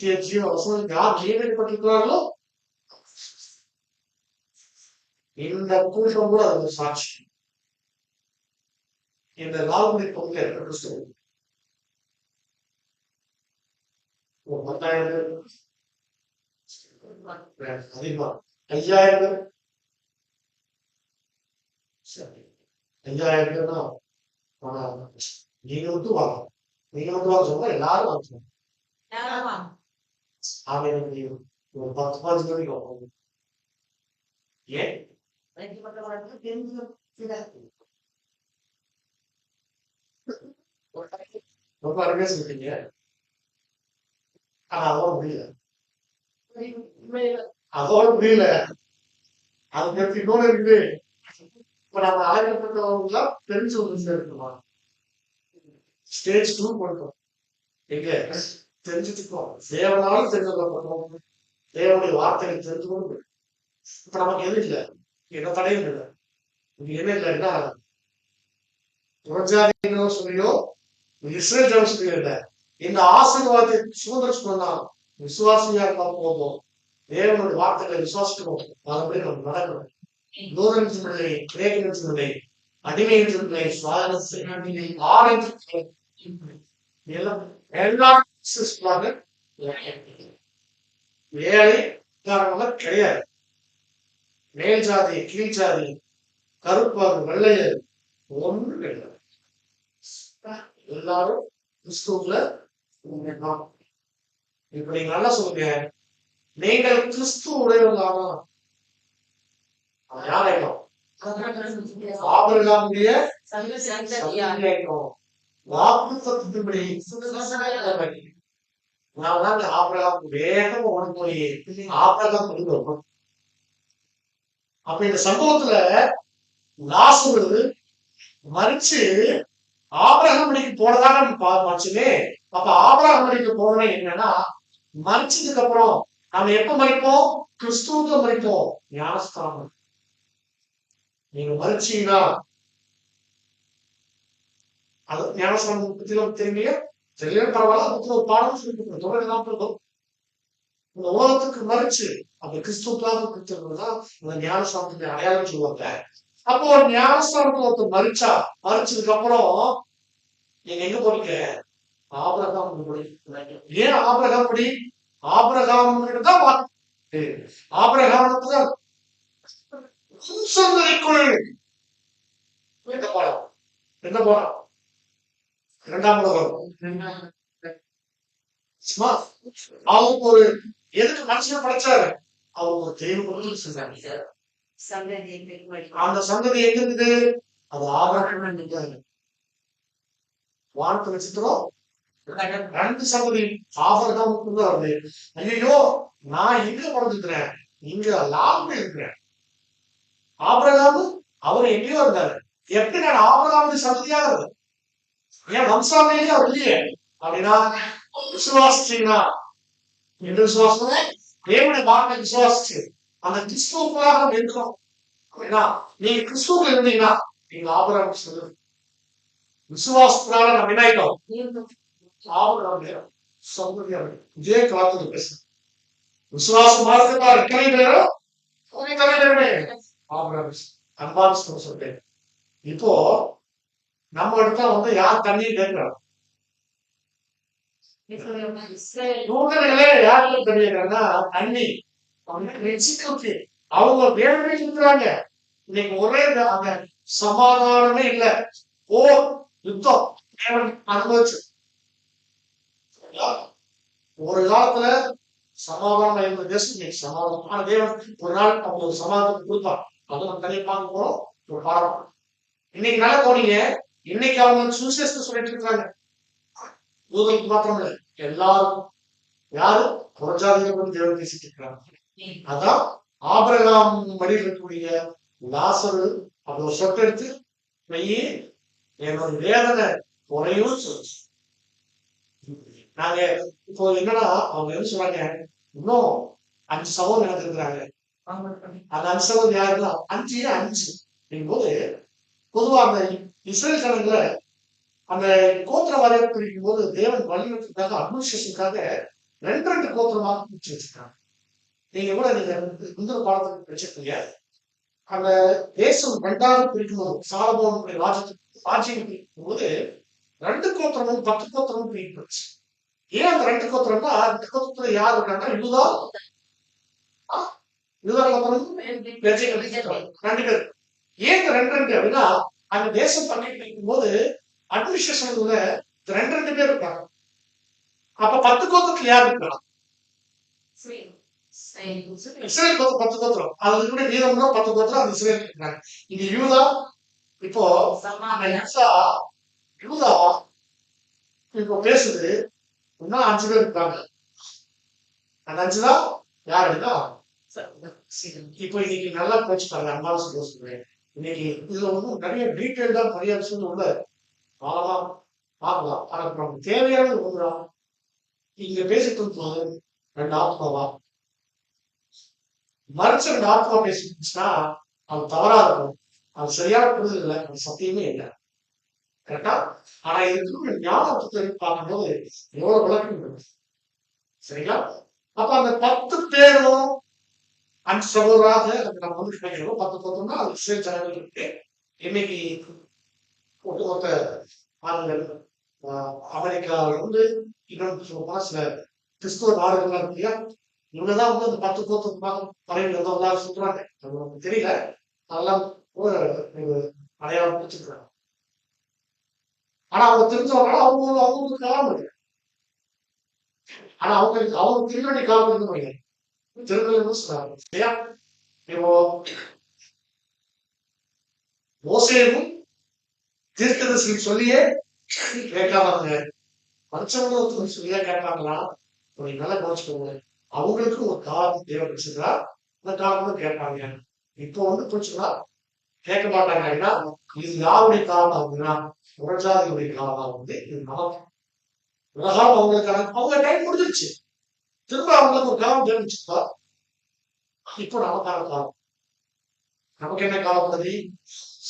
Speaker 4: ஜீவ வசனம் யார் நியமிக்கப்பட்டிருக்கிறார்களோ இந்த கூட்டம் கூட அது சாட்சி. இந்த நாள்முறை பகுதியில் இருக்கிற கிறிஸ்துவ ஒரு 10,000 பேர் அதிகமா 5,000 பேர் 5,000 பேர் தான். ஆனா நீங்க மட்டும் வாங்க, நீங்க மட்டும் வாங்க சொன்னா எல்லாரும் வாங்க. ஒரு 10-15 மணிக்கு வாங்க. ஏன் ரொம்ப அருமையா சொல்றீங்க. ஆனா அதோட முடியல, அதோட முடியல. அது பத்தி இன்னொன்னு இருக்குது. இப்ப நம்ம ஆயிரப்பட்டவங்களாம் தெரிஞ்சு வந்து இருக்குமா ஸ்டேஜ் 2 போட்டோம். எங்க தெரிஞ்சுட்டுக்கோம், தேவனாலும் தெரிஞ்சுக்கணும், தேவனுடைய வார்த்தைகள் தெரிஞ்சுக்கணும். இப்ப நமக்கு எது இல்லை, என்ன தடையும் இல்லை. இங்க என்ன இல்லைன்னா புறஜாதிகளும் சொல்லியோ இஸ்ரேல் ஜனம் சொல்லியோ இல்லை. இந்த ஆசீர்வாதத்தை சுதந்திரச்சுக்கணும்னா விசுவாசியா இருந்தா போதும். தேவனுடைய வார்த்தைகளை விசுவாசிக்கணும், மறுபடியும் நம்ம நடக்கணும். தூதனின் பிள்ளை, கிரேக்கின் பிள்ளை, அடிமையின் பிள்ளை, சுவாதனை ஆராய்ச்சி எல்லாம் வேலை காரணமாக கிடையாது. மேல் ஜாதி கீழ் ஜாதி கருப்பாக வெள்ளையர் ஒன்று கிடையாது. எல்லாரும் கிறிஸ்துவுல. இப்ப நீங்க நல்லா சொல்லுங்க, நீங்கள் கிறிஸ்துவ உடையவர்களாக யாராயிடும்? ஆபிரகாமுடைய சந்ததியாயிடும். வாக்குத்தத்தத்தின்படி நான் ஆபிரகாம் வேகம் ஓடி போய் ஆபிரகாம் கொடுக்கணும். அப்ப இந்த சம்பவத்துல லாசரு மறிச்சு ஆபிரகாம் மணிக்கு போனதாக நம்ம பார்த்துமே. அப்ப ஆபிரகாம் மணிக்கு போன என்னன்னா, மறிச்சதுக்கு அப்புறம் நம்ம எப்ப மறிப்போம்? கிறிஸ்துவ மறிப்போம். ஞானஸ்தானம் நீங்க மறிச்சீங்கன்னா அது ஞானஸ்தானம் பத்தி தெரியுங்க. தெரியல பரவாயில்ல, ஒரு பாடம் சொல்லி தொடரெல்லாம் இருக்கும். இந்த உலகத்துக்கு மறிச்சு அந்த கிறிஸ்துவ கொடுத்துருந்ததுதான் இந்த ஞானஸ்தானத்துடைய அடையாளம் சொல்லுவாங்க. அப்போ ஒரு ஞானஸ்தானத்துல ஒருத்தர் மறிச்சதுக்கு அப்புறம் நீங்க எங்க போறீங்க? ஆபிரகாம் படி. ஏன் ஆபிரகாம் படி? ஆபிரகாம் தான் ஆபிரகாமத்துல சந்ததிக்குள் எந்த பாடம்? எந்த பாடம்? 2ஆம் உலகம். அவங்க ஒரு எதுக்கு மனுஷன் படைச்சாரு? அவங்க ஒரு தெய்வ பொருள் செஞ்சாங்க. அந்த சந்ததி எங்க இருக்குது? அது ஆபிரகாம். வானத்தை வச்சுக்கிறோம் 2 சந்ததி ஆபிரகாமுக்கு தான் வருது. ஐயோ நான் எங்க பிறந்துக்கிறேன்? இங்க லாபம் இருக்கிறேன். ஆபிரகாமு அவர் எங்கேயோ இருந்தாரு. எப்படி நான் ஆபிரகாமுடைய சந்ததியாக இருந்தேன்? ஏன் வம்சாவளியிலே அவர் இல்லையே? அப்படின்னா விசுவாசிச்சீங்கன்னா எந்த விசுவாசம்? தேவனுடைய வார்த்தை விசுவாசிச்சு அந்த கிறிஸ்துவுக்காக நம்ம இருக்கிறோம். அப்படின்னா நீங்க கிறிஸ்துவுல இருந்தீங்கன்னா நீங்க ஆபிரகாம் சொல்லு. விசுவாசத்தினால நம்ம என்ன ஆயிட்டோம்? ஆபிரகாம் சந்ததியாக இதே காலத்துல பேச விசுவாசம் மார்க்கத்தால் எத்தனை பேரோ அன்பான சொல்றேன். இப்போ நம்ம இடத்துல வந்து யார் தண்ணி கேட்கிறோம்? தூதர்களே யாருக்கு தண்ணி கேட்கறா? தண்ணி அவங்க வேலை இருக்கிறாங்க. இன்னைக்கு ஒரே அந்த சமாதானமே இல்ல. ஓ யுத்தம் அனுபவிச்சு ஒரு காலத்துல சமாதானம் இருந்த தேசம் இன்னைக்கு சமாதானம். ஆனா தேவன் ஒரு நாள் அவங்க ஒரு சமாதானத்தை கொடுப்பான். அது நம்ம தனியை பார்க்க போறோம். ஒரு பாடம் இன்னைக்கு நல்லா போனீங்க. இன்னைக்கு அவங்க சுவிசேஷத்தை சொல்லிட்டு இருக்காங்க. தூதருக்கு மாத்திரம் இல்ல, எல்லாரும் யாரு புறஜாதிகள் தேவன் பேசிட்டு இருக்கிறாங்க. அதான் ஆபிரகாம் வழியில் இருக்கக்கூடிய லாசரு அப்படி ஒரு சொட்டு எடுத்து மெய்யே என்னோட வேதனை குறையும் சொல்லுச்சு. நாங்க இப்போ என்னன்னா அவங்க என்ன சொல்றாங்க, இன்னும் 5 சகோதரர் எனக்கு இருக்கிறாங்க. அந்த 5 சகோதரர் யாருன்னா 5 போது பொதுவா அந்த இஸ்ரேல் ஜனங்களை அந்த கோத்திர வாரியாக பிரிக்கும் போது தேவன் வலியுறுத்துக்காக அட்மினிஸ்ட்ரேஷனுக்காக 2 கோத்திரமாக பிரிச்சு வச்சிருக்காங்க. நீங்க கூட நீங்க முந்தின பாடத்துக்கு படிச்சிருக்கீங்க. அந்த தேசம் 2ஆக பிரிக்கும் போது சாலமோனுடைய ராஜ்யம் பிரிக்கும் போது 2 கோத்திரமும் 10 கோத்திரமும் பிரிக்கப்பட்டுச்சு. ஏன் அந்த 2 கோத்திரம்னா 2 கோத்திரத்துல யார் இருக்காங்கன்னா யூதா கோத்திரம் 2 பேர். ஏன் 2 அப்படின்னா அந்த தேசம் பங்கி பிரிக்கும் போது அட்மினிஸ்ட்ரேஷன்ல 2 பேர் இருக்காங்க. அப்ப 10 கோத்திரத்துல யார் இருக்காங்க? இஸ்ரேல் 10 கோத்திரம். அது கூட வீரம்னா 10 கோத்திரம் அந்த இஸ்ரேல் இருக்காங்க. இங்க யூதா இப்போ யூதா இப்போ பேசுது இன்னும் 5 பேர் இருக்காங்க. அந்த 5 தான் யார் அப்படின்னா இப்போ இன்னைக்கு நல்லா போச்சுட்டாங்க. அம்மா சொல்லுவேன் இன்னைக்கு இதுல ஒன்றும் நிறைய டீட்டெயில்டா நிறைய விஷயம் உள்ள பார்க்கலாம். ஆனா நமக்கு தேவையானது ஒன்றுதான். இங்க பேசிட்டு போது 2 ஆத்மாவா மறைச்ச 2 ஆத்மா பேசிட்டுச்சுன்னா அது தவறா இருக்கும். அது சரியான புரிதல் இல்லை, அது சத்தியமே இல்லை. கரெக்டா? ஆனா இதுக்கு ஞாபகத்தை பார்க்கும்போது எவ்வளவு விளக்கம் சரிங்களா? அப்ப அந்த 10 பேரும் 5 சகோதராக நம்ம வந்து கிடைக்கிறோம். 10 கோத்திரம்னா அது இஸ்ரேல் ஜனங்கள் இருக்கு. இன்னைக்கு ஒட்டுமொத்த நாடுகள் அமெரிக்காவில இருந்து இன்னொன்று சொல்லப்போனா சில கிறிஸ்துவ நாடுகள்லாம் இருக்கு இல்லையா, இவங்கதான் வந்து அந்த 10 கோத்திரமாக பறவைகள் எல்லாரும் சொல்றாங்க. அது நமக்கு தெரியல, அதெல்லாம் அடையாளம் பிடிச்சிருக்காங்க. ஆனா அவங்க தெரிஞ்சவங்க அவங்களுக்கு காலம் இல்லை. ஆனா அவங்க திருநெல்வேலி காலம் இருந்து திருநெல்வேலி சொல்றாங்க இல்லையா. இப்போ மோசேவும் தீர்க்கதரிசி சொல்லியே கேட்காம மனுஷங்க சொல்லியே கேட்காங்களா? நல்லா கவனிச்சுக்கோங்க. அவங்களுக்கு ஒரு காலம் தேவைப்படுச்சுங்களா? அந்த காலம் கேட்பாங்க. இப்போ வந்து பிடிச்சுங்களா கேட்க மாட்டாங்க. அப்படின்னா இது யாருடைய காலம் அப்படின்னா புறஜாதியுடைய காலம் வந்து இது நமக்கு உலகம் அவங்களுக்கான அவங்க டைம் முடிஞ்சிருச்சு. திரும்ப அவங்களுக்கு ஒரு காலம் தெரிஞ்சுப்பா. இப்போ நமக்கான காலம். நமக்கு என்ன காலப்பகுதி?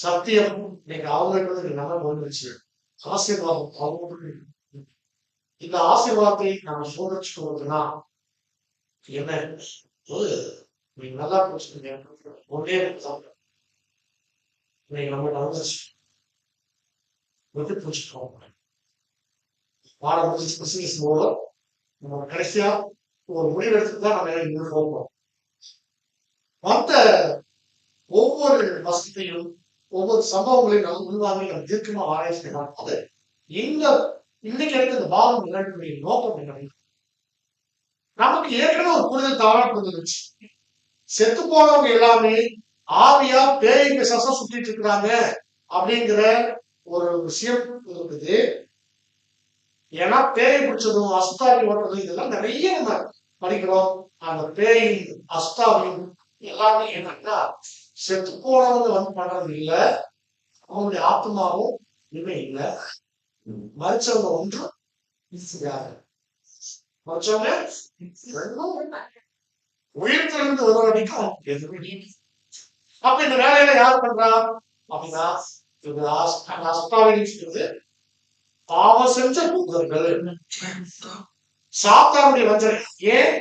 Speaker 4: சத்தியம் இன்னைக்கு அவங்களுக்கு நம்ம வந்துருச்சு. ஆசீர்வாதம் அவங்க இந்த ஆசீர்வாதத்தை நம்ம சோதரிச்சுக்கோன்னா என்ன நீங்க நல்லா புரிச்சுக்கீங்க. ஒன்னே இன்னைக்கு நம்ம வந்துருச்சு புரிச்சுக்கோங்க. பாடம் முடிச்சு போதும் நம்ம கடைசியா ஒரு முடிவு எடுத்துட்டு தான் நம்ம இங்க போகிறோம். மற்ற ஒவ்வொரு வசதியும் ஒவ்வொரு சம்பவங்களையும் நம்ம உள்வாங்கி நம்ம தீர்க்கமா ஆராய்ச்சி செய்யலாம். அது இன்னைக்கு எடுத்த இந்த பாகம் விளையாட்டுடைய நோக்கம் என்ன? நமக்கு ஏற்கனவே ஒரு புரிதல் தவறா புரிஞ்சிருச்சு. செத்து போனவங்க எல்லாமே ஆவியா பேய் பிசாசா சுத்திட்டு இருக்கிறாங்க அப்படிங்கிற ஒரு விஷயம் இருக்குது. ஏன்னா பேய் பிடிச்சதும் அஸ்தாவி ஓட்டுறதும் இதெல்லாம் நிறைய நம்ம படிக்கிறோம். அந்த பேயின் அஸ்தாவியும் எல்லாமே என்னன்னா செத்து போனவங்க வந்து பண்றது இல்லை, அவங்களுடைய ஆத்மாவும் இனிமே இல்லை. மறிச்சவங்க ஒன்று மறிச்சவங்க உயிர்த்திலிருந்து ஒரு வரைக்கும் எதுவுமே. அப்ப இந்த வேலையில யார் பண்றா அப்படின்னா அஸ்தாவின் பாவம் செஞ்ச தூதர்கள் சாத்தானுடைய வஞ்சனை. ஏன்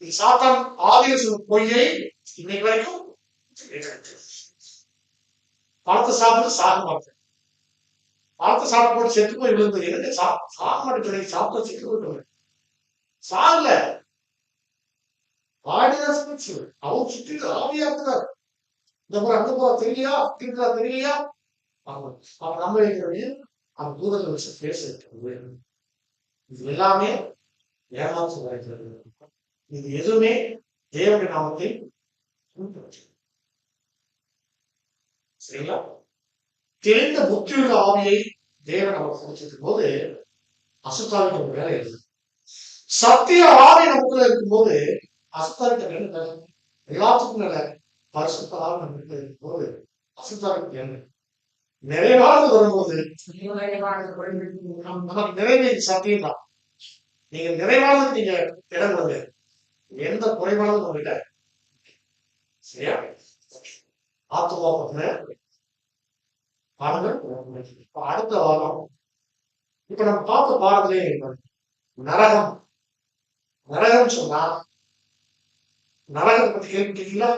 Speaker 4: சாத்தான் ஆதியில் சொன்ன பொய்யை இன்னைக்கு வரைக்கும் பழத்தை சாப்பிட்டு சாக மாட்டேன், பழத்தை சாப்பிட்டு போட்டு செத்து போய் விழுந்து சாக மாட்டேன், சாப்பிட்டு செத்து போயிட்டு சாகல அவங்க சுற்றி ஆவியா இருக்கிறார். இந்த மாதிரி அங்க போக தெரியலையா இருக்கிறா தெரியலையா அவன் நம்ம அந்த தூதர்கள் வச்சு பேசுறது இது எல்லாமே ஏமாற்று வருகிறது. இது எதுவுமே தேவனுடைய நாமத்தை சரிங்களா? தெரிந்த புத்தியுள்ள ஆவியை தேவன் அவர் கொடுத்திருக்கும் போது அசுத்தாவிக்கு ஒரு வேலை இருக்குது. சத்திய ஆவி நமக்குள்ள இருக்கும்போது அசுத்தாவிக்கு வேலை எல்லாத்துக்கும் வேலை. பரிசுத்த ஆவி நமக்கு இருக்கும்போது அசுத்தாவிக்கு வேலை. நிறைவானது வரும்போது நமக்கு நிறைவே சத்தியம் தான். நீங்க நிறைவானது நீங்க இடம் கொடுங்க, எந்த குறைவானதும் உங்ககிட்ட சரியா? ஆத்மா பத்தின பாடங்கள். இப்ப அடுத்த வாரம் இப்ப நம்ம பார்த்த பாடத்திலே நரகம். நரகம் சொன்னா நரகத்தை பத்தி கேள்விப்பட்டீங்களா?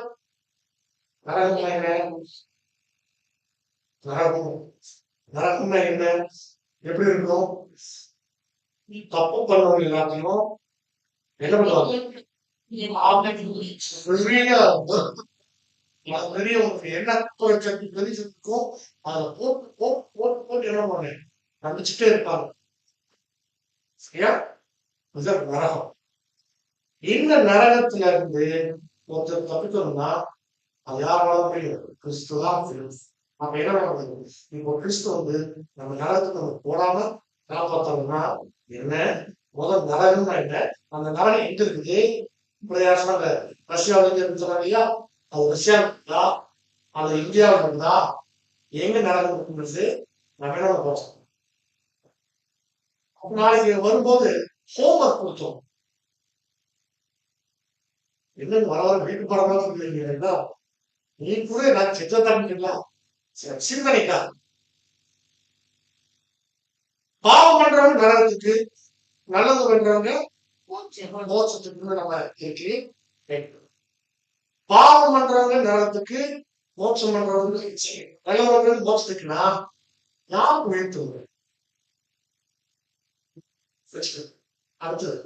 Speaker 4: நரகம்னா என்ன? நரகம்னா என்ன? எப்படி இருக்கும்? தப்பு பண்ணவங்க எல்லாத்தையும் என்ன பண்ணுவாங்க? பெரிய என்ன பெரிசிருக்கும் அதை போட்டு போட்டு போட்டு போட்டு என்ன பண்ண நடிச்சுட்டே இருப்பாங்க. சரியா? நரகம். இந்த நரகத்துல இருந்து ஒருத்தர் தப்பிக்கணும்னா அது யாரால முடியும்? கிறிஸ்துதான் முடியும். அப்ப என்ன பண்ணுறது? இப்போ கிறிஸ்து நம்ம நரகத்துக்கு நம்ம போடாம காப்பாற்றணும்னா என்ன? முதல் நரகம்னா என்ன? அந்த நரகம் எங்க இருக்குது? சொன்னாங்க ரஷ்யாவில இருந்து சொன்னாங்க இல்லையா? அது ரஷ்யா இருக்குதா? அது இந்தியாவில் இருக்குதா? எங்க நரகம் இருக்குன்றது நம்ம என்ன போறோம். நாளைக்கு வரும்போது ஹோம்ஒர்க் கொடுத்தோம். என்னன்னு வர வர வீட்டு படமா சொல்லுவீங்க. நீ கூட நான் சித்தத்தா சிந்தனைக்கா பாவம் பண்றவங்க நரகத்துக்கு, நல்லது பண்றவங்க மோட்சத்துக்கு நம்ம இருக்கு. பாவம் பண்றவங்க நரகத்துக்கு, மோட்சம் பண்றவங்க நல்லவர்கள் மோட்சத்துக்குன்னா யாருக்கு வீழ்த்துவது? அடுத்தது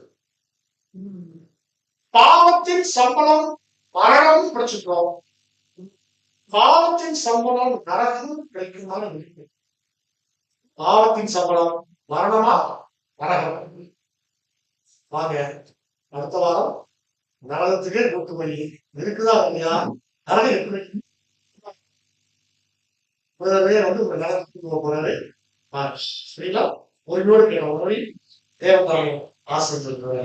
Speaker 4: பாவத்தின் சம்பளம் மரணம் படிச்சுட்டோம். பாவத்தின் சம்பளம் நரகம் கிடைக்குமான இருக்கு. பாவத்தின் சம்பளம் மரணமா நரகம். வாங்க அடுத்த வாரம் நரகத்துக்கே கூட்டு போய் இருக்குதா இல்லையா? நரகம் எப்படி ஒரு நரகத்துக்கு போறாரு. சரிங்களா? ஒரு மொழி தேவதாரம் ஆசிரியர்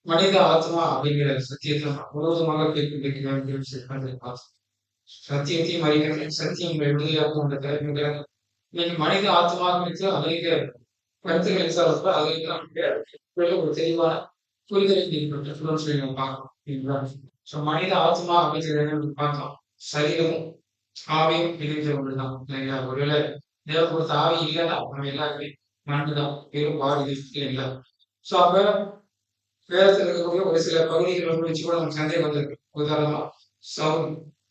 Speaker 1: மனித ஆத்மா அப்படிங்கிற சத்தியத்தை முழுவதுமாக கேட்க சத்தியத்தையும் அறிகிறேன், சத்தியம் விடுதலையாகும் என்ற தலைமையில இன்னைக்கு மனித ஆத்மா குறித்து அநேக கருத்துக்களை சார்ந்த அதையெல்லாம் ஒரு தெளிவான புரிதலை சொல்லி நம்ம பார்க்கணும். மனித ஆத்மா அப்படிங்கிறத பார்க்கலாம். சரீரமும் ஆவியும் இணைஞ்ச ஒன்றுதான் இல்லைங்களா? ஒருவேளை தேவை கொடுத்த ஆவி இல்லைன்னா நம்ம எல்லாருமே மண்ணுதான், வெறும் பாடி இல்லைங்களா? சோ அப்ப வேதத்தில் இருக்கக்கூடிய ஒரு சில பகுதிகளை குறிச்சு கூட நமக்கு சந்தேகம் வந்திருக்கு. உதாரணமா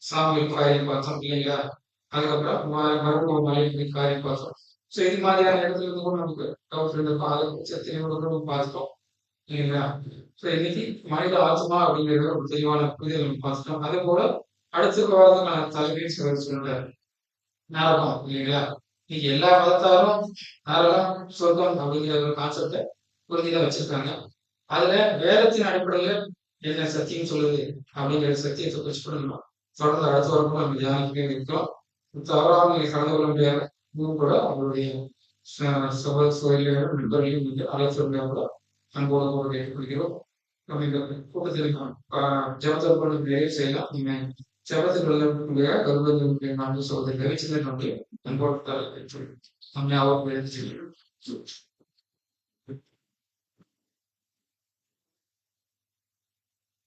Speaker 1: சாமி காரியம் பார்த்தோம் இல்லைங்களா? அதுக்கப்புறம் மறுபடியும் மலை காரியம் பார்த்தோம். சோ இது மாதிரியான இடத்துல இருந்து கூட நமக்கு டவுட் இருந்திருக்கும். அதை தெளிவாக பார்த்துட்டோம் இல்லைங்களா? சோ இன்னைக்கு மனித ஆத்மா அப்படிங்கிறத ஒரு தெளிவான புரிதல் நம்ம பார்த்துட்டோம். அதே போல அடுத்த வாரம் நான் தலைமையை சொல்றாரு நரகம் இல்லைங்களா? இன்னைக்கு எல்லா மதத்தாரும் நரகம் சொர்க்கம் அப்படிங்கிற ஒரு கான்செப்டை புரிஞ்சுதான் வச்சிருக்காங்க. அதுல வேதத்தின் அடிப்படையில என்ன சத்தியம் சொல்லுது அப்படிங்கிற சத்தியத்தை குறிச்சு கூட நம்ம தொடர்ந்து அடுத்த வாரம் நம்ம தியானிக்கவே இருக்கிறோம். தவறாக நீங்க கலந்து கொள்ள முடியாத கூட அவங்களுடைய நண்பர்களையும் ஆலோசனை கூட அன்போடு கேட்டுக்கொள்கிறோம். நம்ம இந்த கூட்டத்தில் ஜபத்தை கொண்டு நிறைய செய்யலாம். நீங்க ஜபத்தில் கொள்ளக்கூடிய கருவர்களுடைய நான்கு சகோதரர்களை சின்ன நம்முடைய அன்போடு நம்ம அவர்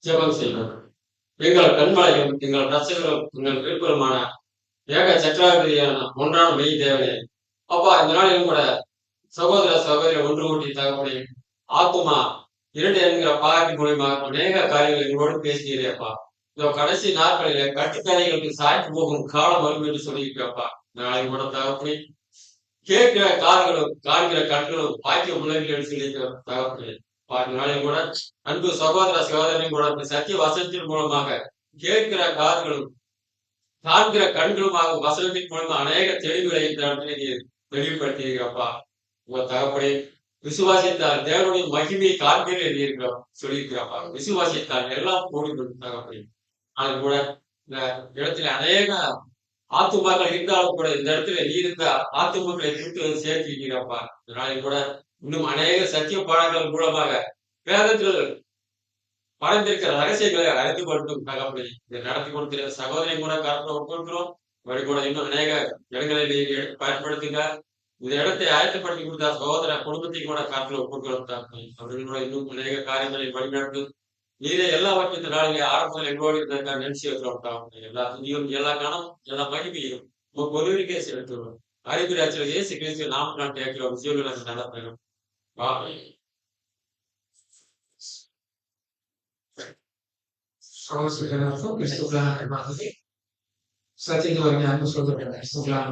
Speaker 5: ஜெபம் செய்வோம். எங்கள் கண்மலையும் எங்கள் ரசங்களும் எங்கள் விருப்பமான ஏக சக்கராதிபதியான ஒன்றான மெய் தேவனே, அப்பா இந்த நாளிலும் கூட சகோதர சகோதரி ஒன்று கூட்டி தகவலை ஆத்மா 2 என்கிற பாகத்தின் மூலியமாக அநேக காரியங்கள் எங்களோடு பேசுகிறேப்பா. இந்த கடைசி நாட்களில கட்டுக்கதைகளுக்கு சாய்த்து போகும் காலம் வரும் என்று சொல்லியிருக்கப்பா. நாளைக்கு கூட தகவலை கேட்கிற காதுகளும் காண்கிற கண்களும் பாக்கிய பிள்ளைகள் சொல்லியிருக்கிற தகவலை நாளையும் கூட அன்பு சகோதர சகோதரியும் கூட சத்திய வசனத்தின் மூலமாக கேட்கிற காதுகளும் காண்கிற கண்களுமாக வசனத்தின் மூலமாக அநேக தெளிவுகளை இந்த இடத்துல நீ தெளிவுபடுத்தியிருக்கிறப்பா. உங்க தகப்படி விசுவாசித்தால் தேவனுடைய மகிமையை காண்பீர்கள் எழுதியிருக்கிறோம் சொல்லியிருக்கிறப்பா. விசுவாசித்தால் எல்லாம் கூடி தகப்படி. அது கூட இந்த இடத்துல அநேக ஆத்துமாக்கள் இருந்தாலும் கூட இந்த இடத்துல நீ இருக்க ஆத்துமாக்களை திருட்டு சேர்த்திருக்கிறப்பா. இதனால கூட இன்னும் அநேக சத்திய பாடங்கள் மூலமாக வேதத்தில் மறைந்திருக்கிற ரகசியங்களை அறிந்து கொள்ளும் தகவலை இதை நடத்தி கொடுக்கிற சகோதரி கூட கருத்துல ஒப்புக்கிறோம். வழி கூட இன்னும் அநேக இடங்களில் பயன்படுத்துங்க. இந்த இடத்தை ஆயத்தப்படுத்தி கொடுத்த சகோதர குடும்பத்தையும் கூட கருத்துல ஒப்புக்கிறோம். அவர்கள் கூட இன்னும் அநேக காரியங்களை வழிநடத்து நீரே எல்லாவற்றையும் இந்த நாளிலே ஆரம்பத்தில் எங்களோடு இருந்ததுக்காக நினைச்சு வைக்கிறோம். எல்லா துணியும் எல்லா கணம் எல்லா மகிமையும் உங்க ஒருவருக்கே செலுத்துவோம். அறிகுறி ஆச்சரியம் இயேசு கிறிஸ்து நாம் நான் கேட்கிறோம். ஜீவனுக்கு நடப்பேன்.
Speaker 1: சகோதரர்களுக்கும் கிறிஸ்துவுக்குள்ளான மாதிரி சத்தியத்தை ஒரு ஞானம் சொல்கிறேன். கிறிஸ்துவுக்குள்ளான